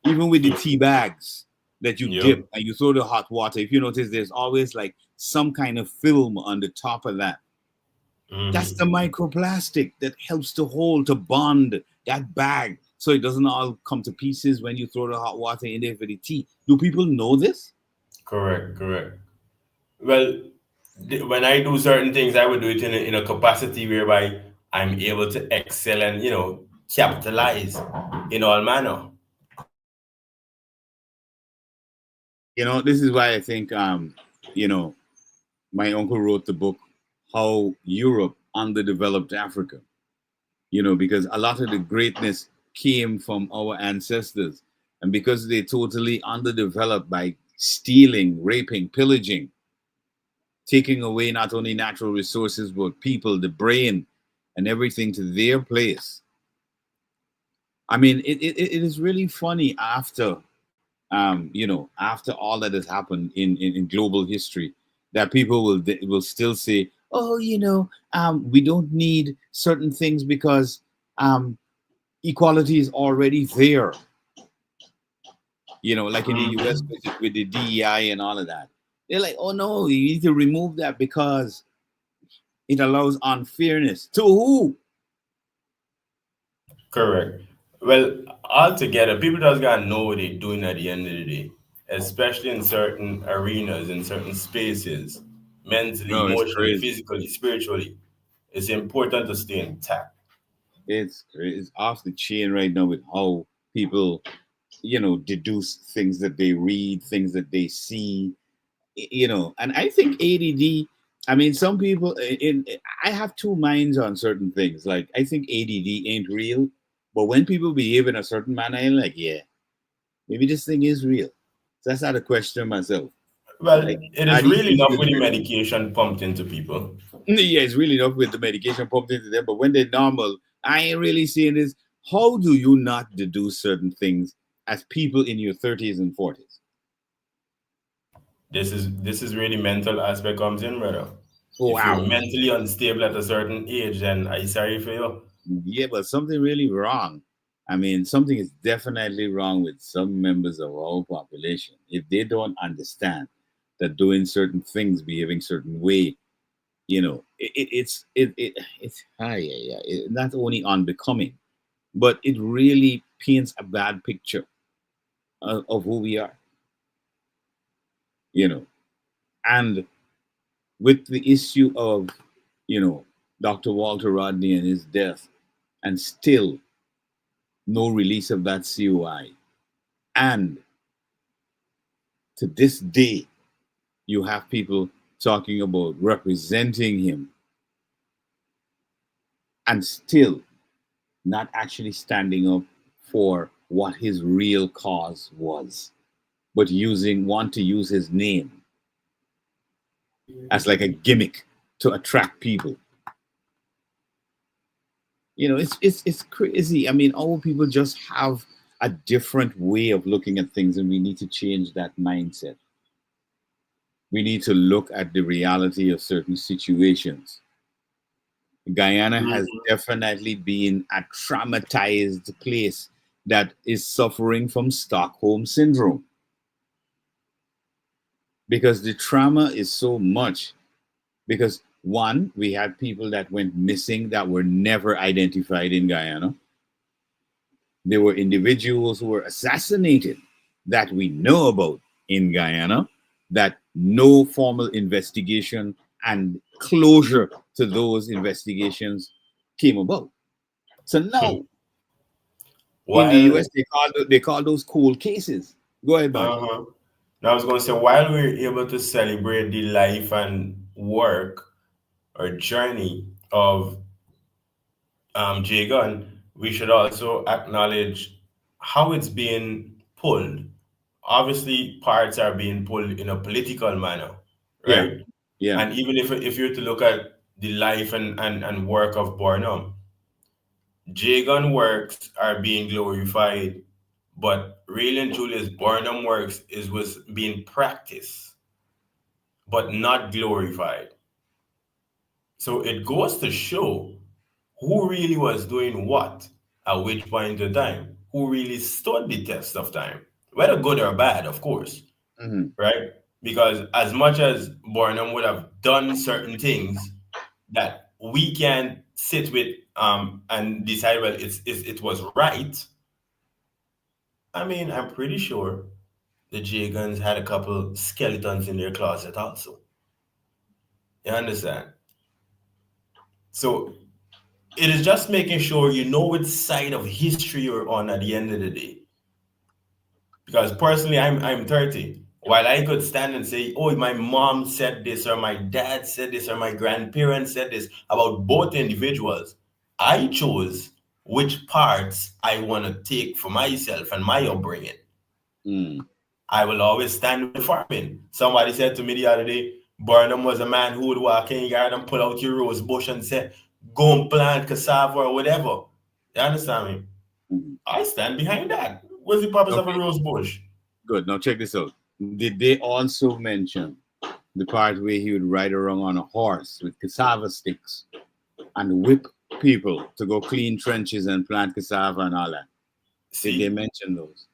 Speaker 3: Even with the tea bags that you dip and you throw the hot water, if you notice, there's always like some kind of film on the top of that. That's the microplastic that helps to bond that bag so it doesn't all come to pieces when you throw the hot water in there for the tea. Do people know this?
Speaker 4: Correct. Well, when I do certain things, I would do it in a capacity whereby I'm able to excel and, capitalize in all manner.
Speaker 3: This is why I think, my uncle wrote the book, How Europe Underdeveloped Africa, because a lot of the greatness came from our ancestors. And because they're totally underdeveloped by stealing, raping, pillaging, taking away not only natural resources, but people, the brain, and everything to their place. I mean, it is really funny after, after all that has happened in global history, that people will still say, oh, we don't need certain things because equality is already there. Like in the US with the DEI and all of that. They're like, oh no, you need to remove that because it allows unfairness. To who?
Speaker 4: Correct. Well, altogether, people just gotta know what they're doing at the end of the day, especially in certain arenas, in certain spaces, mentally, emotionally, physically, spiritually. It's important to stay intact.
Speaker 3: It's off the chain right now with how people, deduce things that they read, things that they see, and I think ADD, I mean, some people, I have two minds on certain things. Like, I think ADD ain't real, but when people behave in a certain manner, I'm like, yeah, maybe this thing is real. So that's not a question myself.
Speaker 4: Well, like, it is really enough with the medication pumped into people.
Speaker 3: Yeah, it's really enough with the medication pumped into them. But when they're normal, I ain't really seeing this. How do you not deduce certain things as people in your 30s and 40s?
Speaker 4: This is really mental aspect comes in, brother.
Speaker 3: Wow.
Speaker 4: If you're mentally unstable at a certain age, then I'm sorry for you.
Speaker 3: Yeah, but something really wrong. I mean, something is definitely wrong with some members of our population. If they don't understand that doing certain things, behaving certain way, it's not only unbecoming, but it really paints a bad picture of who we are. And with the issue of, Dr. Walter Rodney and his death, and still no release of that COI. And to this day, you have people talking about representing him and still not actually standing up for what his real cause was, but want to use his name as like a gimmick to attract people. It's crazy. I mean, our people just have a different way of looking at things, and we need to change that mindset. We need to look at the reality of certain situations. Guyana has definitely been a traumatized place that is suffering from Stockholm syndrome, because the trauma is so much. Because one, we had people that went missing that were never identified in Guyana. There were individuals who were assassinated that we know about in Guyana, that no formal investigation and closure to those investigations came about. So now, in the
Speaker 4: While
Speaker 3: US, they call those cold cases. Go ahead, Martin.
Speaker 4: Now I was going to say, while we're able to celebrate the life and work or journey of J Gun, we should also acknowledge how it's being pulled. Obviously, parts are being pulled in a political manner,
Speaker 3: Yeah,
Speaker 4: right?
Speaker 3: yeah.
Speaker 4: And even if you're to look at the life and work of Barnum, J Gun works are being glorified, but really and truly, Barnum works was being practiced, but not glorified. So it goes to show who really was doing what at which point in time, who really stood the test of time, whether good or bad, of course,
Speaker 3: Mhm.
Speaker 4: right? Because as much as Barnum would have done certain things that we can sit with and decide, well, it was right. I mean, I'm pretty sure the J Guns had a couple skeletons in their closet also. You understand? So it is just making sure you know which side of history you're on at the end of the day. Because personally, I'm 30. While I could stand and say, oh, my mom said this, or my dad said this, or my grandparents said this about both individuals, I chose which parts I want to take for myself and my upbringing. I will always stand with farming. Somebody said to me the other day, Burnham was a man who would walk in your yard and pull out your rose bush and say, go and plant cassava or whatever. You understand me? I stand behind that. What's the purpose of a rose bush?
Speaker 3: Good. Now check this out. Did they also mention the part where he would ride around on a horse with cassava sticks and whip people to go clean trenches and plant cassava and all that? Did they mention those?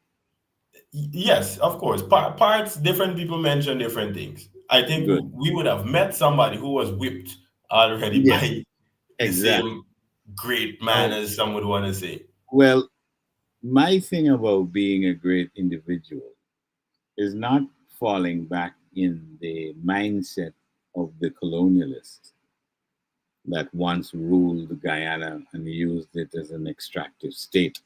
Speaker 4: Yes, of course. Parts, different people mention different things. I think
Speaker 3: Good.
Speaker 4: we would have met somebody who was whipped already
Speaker 3: Yes,
Speaker 4: by the
Speaker 3: exactly.
Speaker 4: same great man as some would want to say.
Speaker 3: Well, my thing about being a great individual is not falling back in the mindset of the colonialists that once ruled Guyana and used it as an extractive state.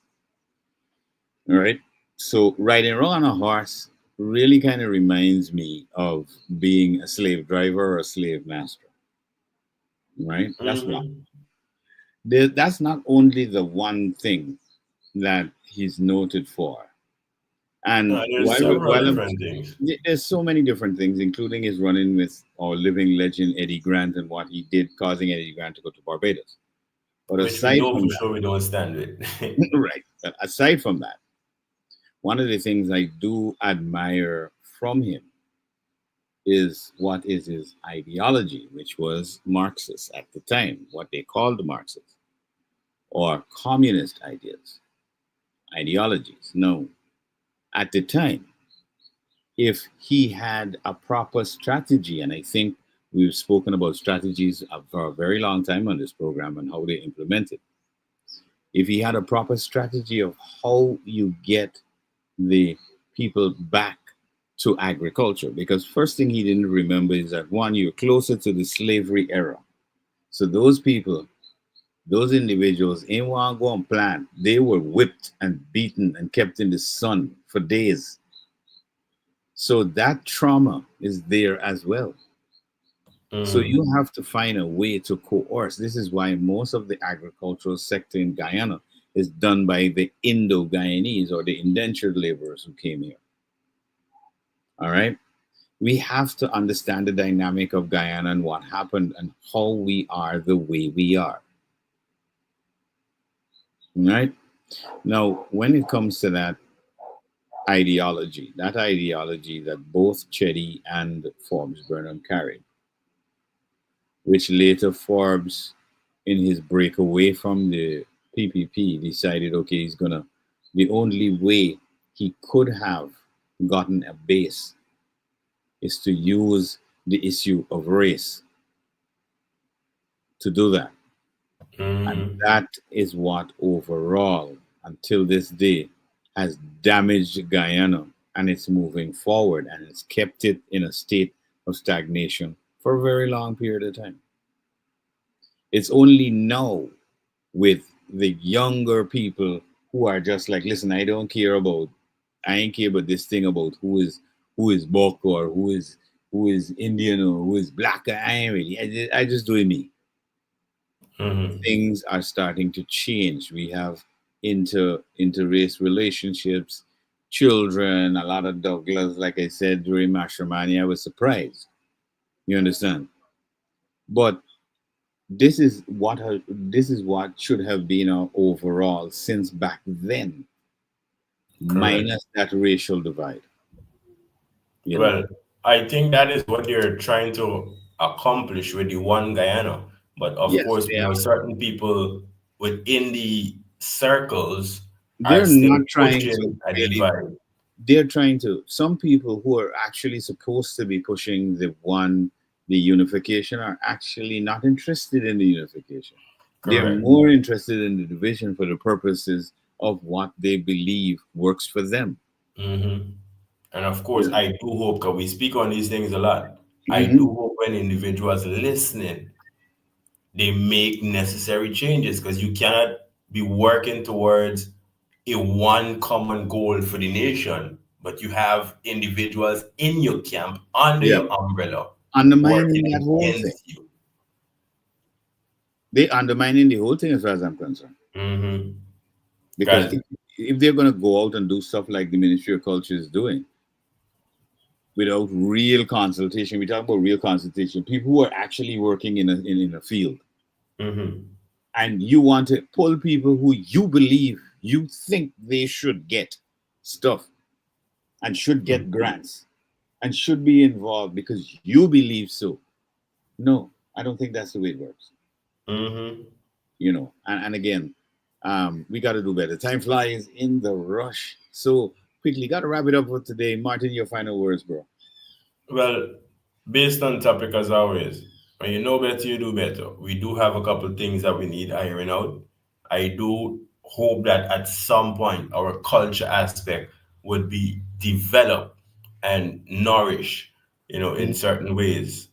Speaker 3: All right. So riding around on a horse really kind of reminds me of being a slave driver or a slave master. Right? That's one. That's not only the one thing that he's noted for. And
Speaker 4: There's several different things.
Speaker 3: there's so many different things, including his running with our living legend Eddie Grant and what he did, causing Eddie Grant to go to Barbados. But
Speaker 4: Which we
Speaker 3: aside
Speaker 4: know
Speaker 3: from
Speaker 4: for sure we don't stand with.
Speaker 3: right. But aside from that, one of the things I do admire from him is what is his ideology, which was Marxist at the time, what they called the Marxists, or communist ideologies. No, at the time, if he had a proper strategy, and I think we've spoken about strategies for a very long time on this program and how they implement it. If he had a proper strategy of how you get the people back to agriculture, because first thing he didn't remember is that one, you're closer to the slavery era. So those people, those individuals in one go and plant, they were whipped and beaten and kept in the sun for days. So that trauma is there as well. So you have to find a way to coerce. This is why most of the agricultural sector in Guyana is done by the Indo-Guyanese or the indentured laborers who came here. All right. We have to understand the dynamic of Guyana and what happened and how we are the way we are. All right. Now, when it comes to that, ideology, that ideology that both Chetty and Forbes Burnham carried, which later Forbes, in his break away from the PPP, decided, okay, the only way he could have gotten a base is to use the issue of race to do that. And that is what overall, until this day, has damaged Guyana, and it's moving forward, and it's kept it in a state of stagnation for a very long period of time. It's only now with the younger people who are just like, listen, I ain't care about this thing about who is Bok or who is Indian or who is black. I ain't really. I just do it me. Things are starting to change. We have inter-race relationships, children, a lot of Douglas, like I said during Matrimony, I was surprised. You understand? But this is what should have been our overall since back then. Correct. Minus that racial divide.
Speaker 4: Well, I think that is what they're trying to accomplish with the One Guyana. But of course, certain people within the circles
Speaker 3: they're
Speaker 4: are still
Speaker 3: not trying
Speaker 4: pushing
Speaker 3: to
Speaker 4: a divide.
Speaker 3: They're trying to. Some people who are actually supposed to be pushing the unification are actually not interested in the unification.
Speaker 4: Correct.
Speaker 3: They're more interested in the division for the purposes of what they believe works for them.
Speaker 4: And of course, I do hope, because we speak on these things a lot, I do hope when individuals listening, they make necessary changes, because you cannot be working towards a one common goal for the nation, but you have individuals in your camp under your umbrella
Speaker 3: undermining that whole thing. They undermining the whole thing as far as I'm concerned. Because if they're going to go out and do stuff like the Ministry of Culture is doing, without real consultation, we talk about real consultation, people who are actually working in a field, and you want to pull people who you think they should get stuff and should get grants and should be involved because you believe so. No, I don't think that's the way it works. You know, and again, we got to do better. Time flies in the rush. So quickly, got to wrap it up for today. Martin, your final words, bro.
Speaker 4: Well, based on topic as always, when you know better, you do better. We do have a couple of things that we need iron out. I do hope that at some point our culture aspect would be developed and nourished, in certain ways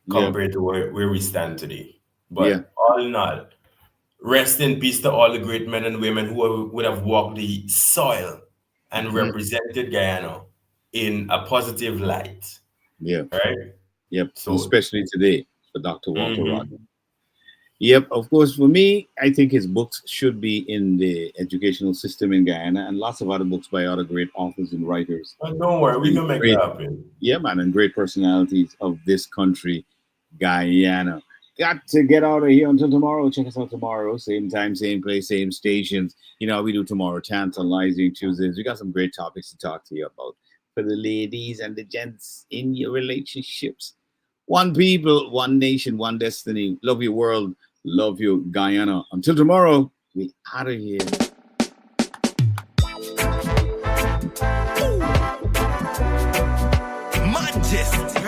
Speaker 4: compared to where we stand today. But all in all, rest in peace to all the great men and women who would have walked the soil and represented Guyana in a positive light. Right?
Speaker 3: So especially today for Dr. Walter Rodman. Of course, for me, I think his books should be in the educational system in Guyana, and lots of other books by other great authors and writers.
Speaker 4: Don't worry, we can make it happen.
Speaker 3: And great personalities of this country, Guyana. Got to get out of here until tomorrow. Check us out tomorrow. Same time, same place, same stations. You know how we do tomorrow. Tantalizing Tuesdays. We got some great topics to talk to you about for the ladies and the gents in your relationships. One people, one nation, one destiny. Love your world. Love you, Guyana. Until tomorrow, we out of here.
Speaker 2: Majesty.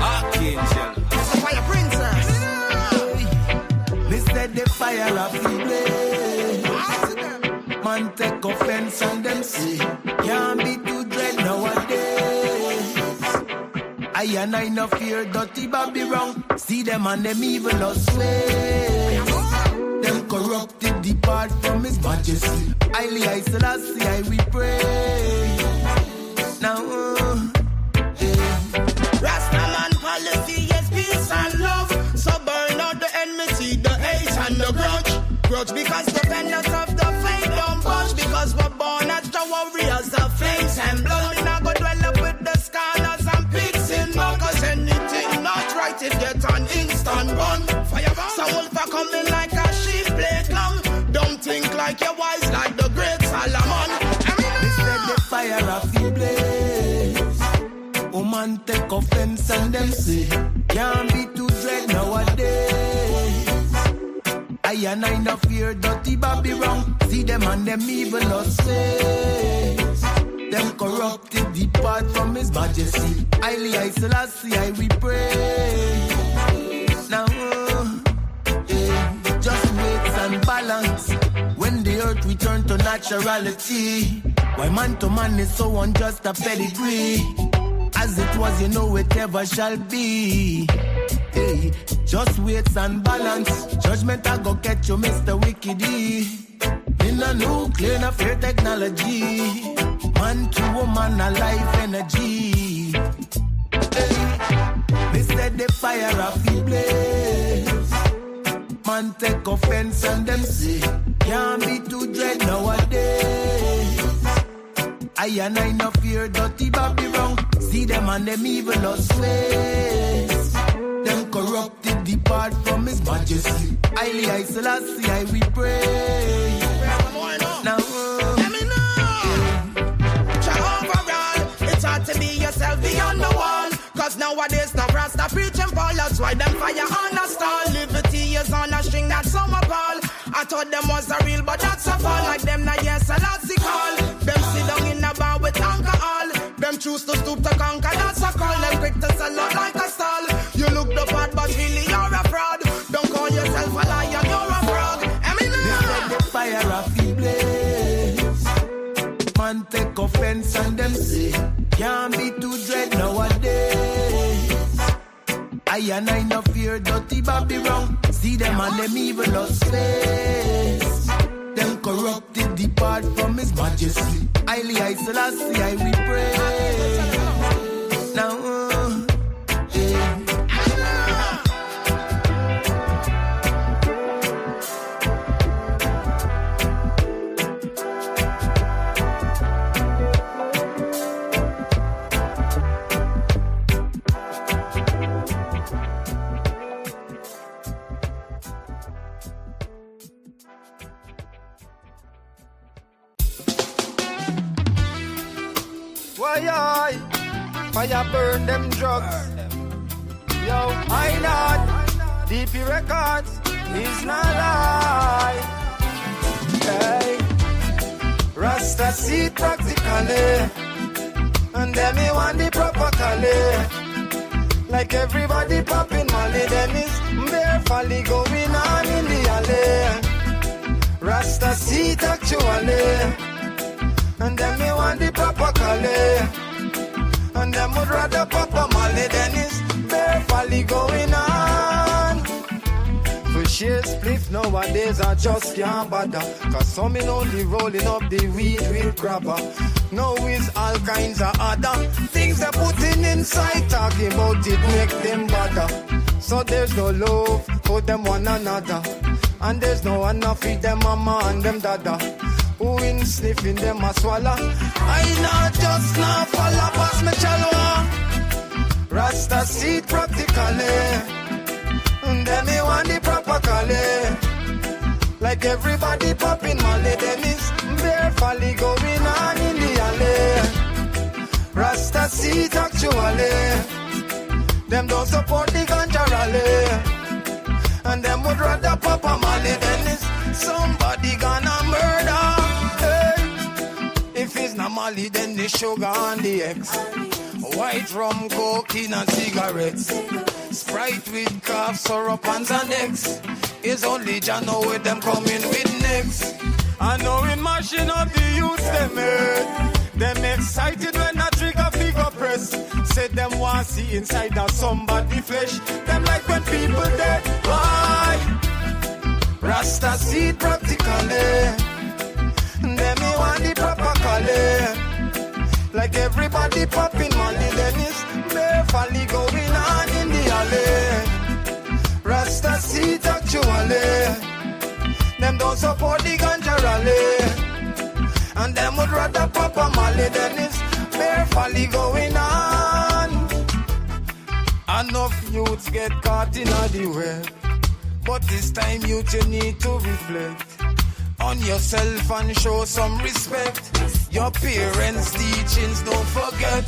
Speaker 2: Archangel.
Speaker 11: Fire princess.
Speaker 2: Me said the fire of the blaze. Man take offense and them say can't be too dread nowadays. I no fear dirty Babylon. See them and them evil us ways. Them corrupted depart from his majesty. Highly I Selassie I we pray. Now
Speaker 16: Rastaman policy is peace and love. So burn out the enmity, the hate and the grudge because the vendors of the faith don't budge. Because we're born as the warriors of flames and blood. We not go dwell up with the scholars and pigs in mud. Cause anything not right, it get an instant run. Fireball. So wolf are coming like a sheep play clown. Don't think like you're wise like the great Solomon.
Speaker 2: Man take offense and them say, can't be too dread nowadays. I and I no fear dirty Babylon. See them and them evil ways. Them corrupted depart from his majesty. Highly I Selassie I we pray. Now just weights and balance. When the earth return to naturality. Why man to man is so unjust a pedigree. As it was, you know it ever shall be. Hey, just weights and balance. Judgment I go get you, Mr. Wickedy. In a nuclear, no fear technology. Man to woman, a life energy. Hey, they said the fire of the blaze. Man take offense and them say, can't be too dread nowadays. I and I no fear dirty Babylon. See them and them evil ways. Them corrupted depart from his majesty. Highly I Selassie I we pray. Now
Speaker 16: overall, it's hard to be yourself beyond the wall. Cause nowadays no Rasta preaching Paul. That's why them fire on a stall. Liberty is on a string that's some appall. I thought them was a real but that's a fall. Like them na yes Selassie call. Them sit down in a bar with alcohol. Them choose to stoop to conquer, that's a call. Them quick to sell out like a stall. You look the part but really you're a fraud. Don't call yourself a lion, you're a frog.
Speaker 2: Eminem. The fire of the blaze. Man take offense and them say, can't be too dread nowadays. I and I no fear dirty Babylon. See them and them evil ways. Them corrupted depart from his majesty. Highly I Selassie I we pray. Now
Speaker 6: fire burn them drugs. Yo, I not DP Records is not lie. Hey, Rasta see practically, and then me want the proper color. Like everybody popping Molly, then it's bare folly going on in the alley. Rasta see it actually, and then me want the proper color. And them would rather pop a Molly than it's bare folly going on. For sheer spliff nowadays I just can't bother. Cause some in only rolling up the weed with grabber. No it's all kinds of other things they're putting inside. Talking about it make them bother. So there's no love for them one another. And there's no one to feed them mama and them dada. Who in sniffing them a swallow. I not just now follow past me chalwa. Rasta seed practically. And then me want the proper color. Like everybody popping Molly, then it's bare folly going on in the alley. Rasta seed actually. Them don't support the ganja rally. And them would rather pop a Molly than it's somebody gonna murder. If it's not Molly, then the sugar and the eggs. White rum, cocaine and cigarettes. Sprite with cough, syrup and Xanax. It's only Jah know where them coming with next. I know in mashing up the youth them head. Them excited when I trigger figure press. Say them want see inside of somebody flesh. Them like when people dead. Why? Rasta seed practically. Them me want the proper color. Like everybody popping Molly, then it's bare folly going on in the alley. Rasta seed actually. Them don't support the ganja rally. And them would rather pop a Molly, then it's bare folly going on. Enough youths get caught in the web. But this time youth you need to reflect on yourself and show some respect. Your parents' teachings don't forget.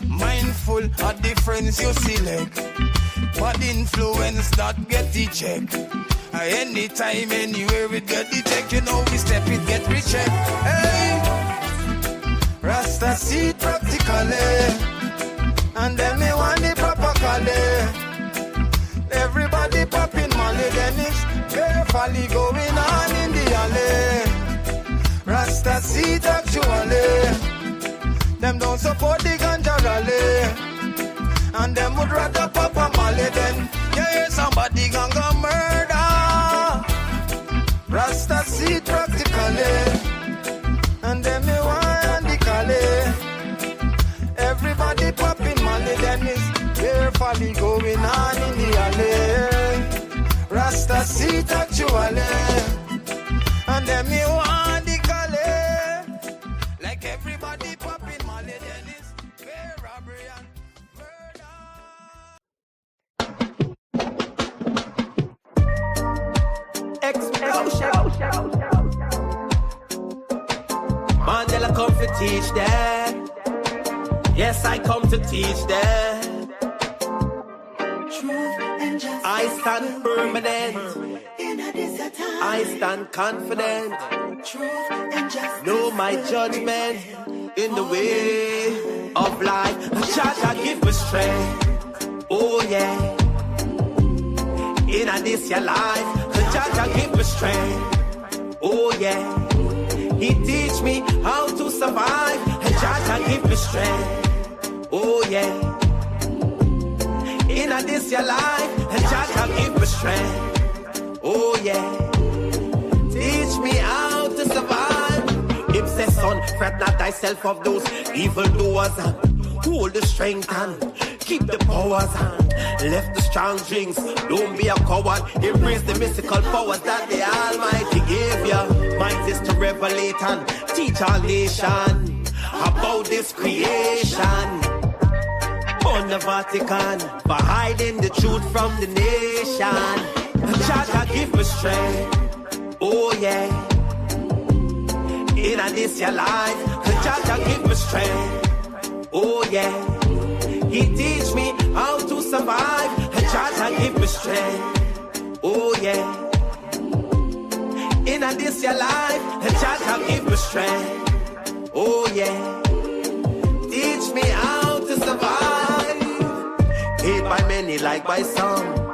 Speaker 14: Mindful of the friends you select, bad influence that get the check. Anytime, anywhere we get the check, you know we step it, get recheck. Hey, Rasta see it practically, and then me want the proper color. Everybody popping Molly, then it's carefully going on in the alley. Rasta see it actually. Them don't support the ganja rally, and them would rather pop a Molly than yeah, somebody gonna murder. Rasta see it practically, and them me want the Cali. Everybody popping Molly, then it's carefully going on in the alley. Rasta see it actually, and them me want the Cali. Like everybody popping Molly, then it's fair robbery and
Speaker 11: Mandela come to teach that. Yes, I come to teach that. I stand permanent. I stand confident. Know my judgment in the way of life. Jah give me strength. Oh yeah. In this your life, Jah give me strength. Oh yeah. He teach me how to survive, and Jah give me strength. Oh yeah. In this your life, and Jah give me strength. Oh yeah. Teach me how to survive. Him say, son, fret not thyself of those evildoers, and hold the strength and keep the powers and left the strong drinks. Don't be a coward. Embrace the mystical powers that the Almighty gave you. Might is to revelate and teach our nation about this creation. On the Vatican for hiding the truth from the nation. Jah give me strength. Oh yeah. In this your life, Jah give me strength. Oh yeah. He teach me how to survive, and Jah give me strength. Oh yeah. In this your life, and Jah give me strength. Oh yeah. Teach me how to survive. Hated by many, like by some.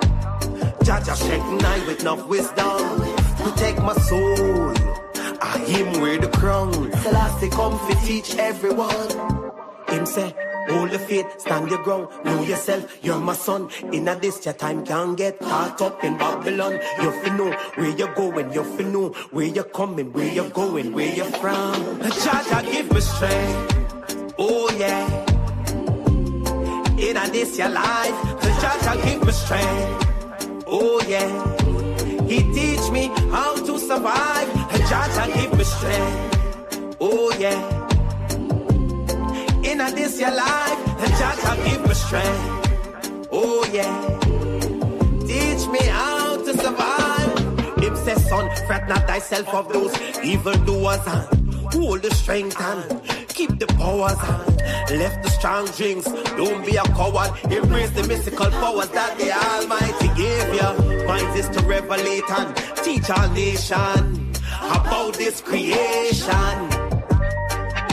Speaker 11: Jah strengthen I with enough wisdom. Protect my soul. I him wear the crown. Selassie come to teach everyone. Him say, hold the faith, stand your ground, know yourself, you're my son. In this your time can't get caught up in Babylon. You fi know where you're going, you fi know where you're coming, where you're going, where you're from. Jah give me strength. Oh yeah. In this your life, Jah give me strength. Oh yeah. He teach me how to survive, and Jah give me strength. Oh yeah. In this your life, and Jah give me strength. Oh yeah. Teach me how to survive. Him say, son, fret not thyself of those evildoers, and hold the strength and keep the powers and left the strong drinks. Don't be a coward. Embrace the mystical powers that the Almighty gave you. Mind is to revelate and teach our nation about this creation.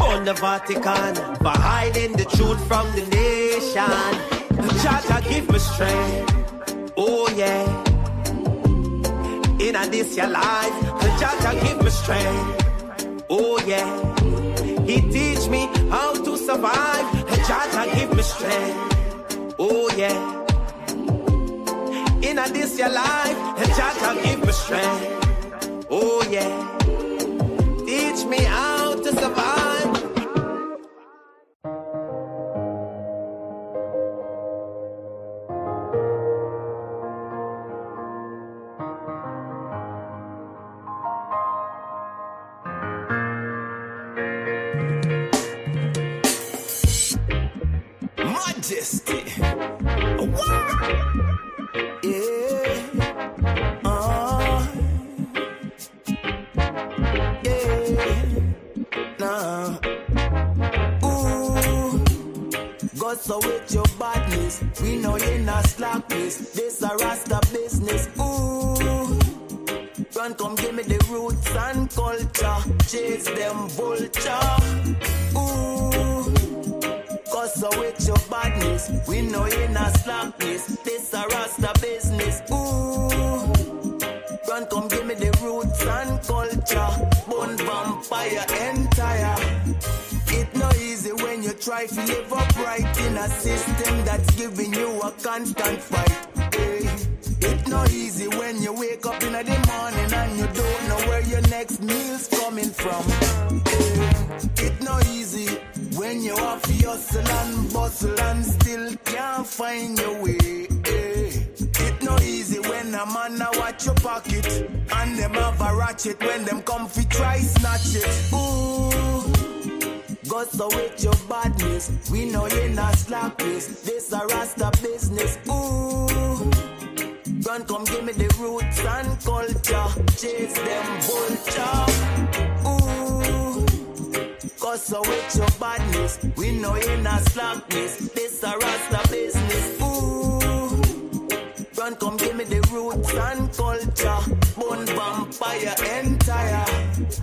Speaker 11: On the Vatican for hiding the truth from the nation. Jah give me strength. Oh yeah. In this your life, Jah give me strength. Oh yeah. He teach me how to survive, and Jah give me strength. Oh yeah. In this your life, and Jah give me strength. Oh yeah. Teach me how to survive. Majesty. Wow. Yeah. Yeah. Nah. Ooh. Go so with your badness, we know you're not slackness. This a Rasta business. Ooh, run, come give me the roots and culture. Chase them vulture. Ooh, cause so with your badness, we know you're not slackness. This a Rasta business. Ooh, run, come give me the roots and culture. Bone vampire entire. It no easy when you try to live upright in a system that's giving you a constant fight. Hey. It no easy when you wake up in the morning and you don't know where your next meal's coming from. Hey. It no easy when you have to hustle and bustle and still can't find your way. Hey. It no easy when a man a watch your pocket and them have a ratchet when them come fi try snatch it. Ooh. Go so with your badness, we know you're not slackness. This a Rasta business. Ooh, run, come give me the roots and culture. Chase them vulture. Ooh, go so with your badness, we know you're not slackness. This a Rasta business. Ooh, run, come give me the roots and culture. Bone vampire entire.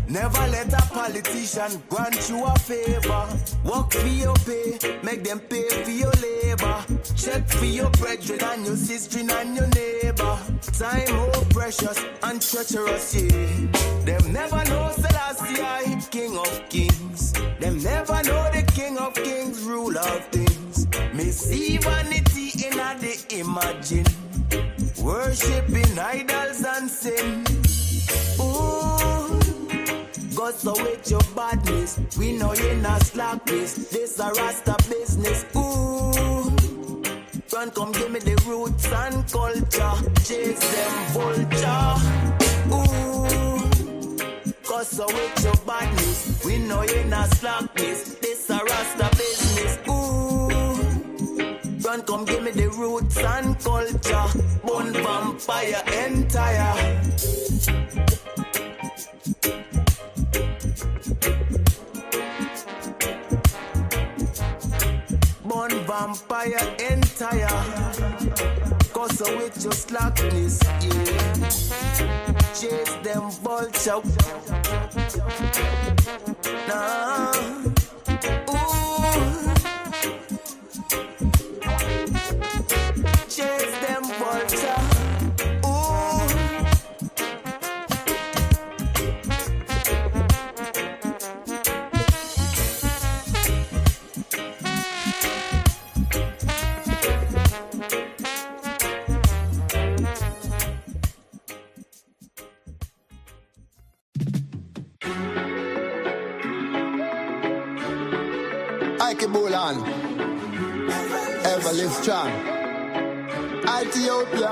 Speaker 11: Never let a politician grant you a favor. Work for your pay, make them pay for your labor. Check for your brethren and your sister and your neighbor. Time more precious and treacherous, yeah. Them never know Selassie, King of Kings. Them never know the King of Kings, rule of things. Me see vanity in the imagine. Worshipping idols and sin. Ooh, go so with your badness, we know you're not slackness. This a Rasta business. Ooh, run, come give me the roots and culture. Chase them vulture. Ooh, go so with your badness, we know you're not slackness. This a Rasta business. Ooh, run, come give me the roots and culture. Bone vampire entire. Bone vampire entire. Cause with your slackness, yeah. Chase them vulture. Nah. Ooh. Chase them vulture. Ooh.
Speaker 13: Ike Bolan, ever live strong. Ethiopia,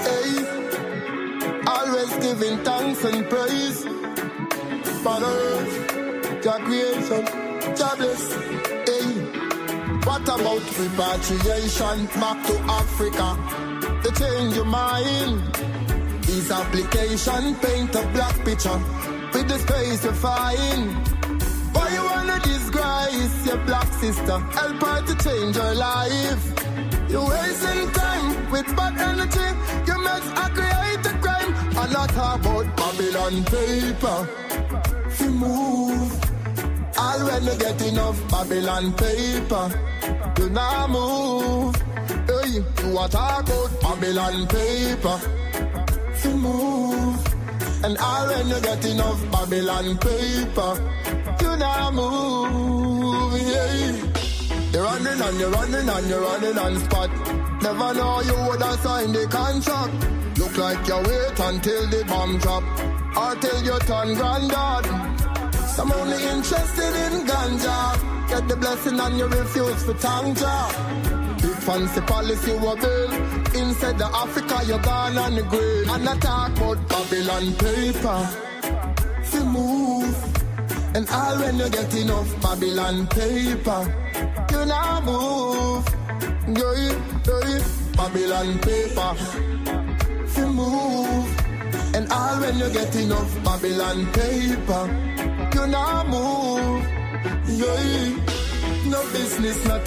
Speaker 13: hey, always giving thanks and praise. For earth, your creation, jobless, hey. What about repatriation back to Africa? To change your mind. This application paint a black picture with the space you find. Why you wanna disgrace your black sister? Help her to change her life. You're wasting time with bad energy. You must create a crime. And not about Babylon paper. If you move, all when you get enough Babylon paper, you now move. Hey, you are talk about Babylon paper. If you move, and all when you get enough Babylon paper, you now move. Yeah. You're running and you're running and you're running on spot. Never know you would have signed the contract. Look like you wait until the bomb drop, or till you turn granddad. Some only interested in ganja. Get the blessing and you refuse for tanga. Big fancy policy will build. Inside the Africa you gone on the grave. And I talk about Babylon paper. If you move, and all when you get enough Babylon paper, you now move. Babylon paper. If you move, and all when you get enough Babylon paper, you now move. no business, not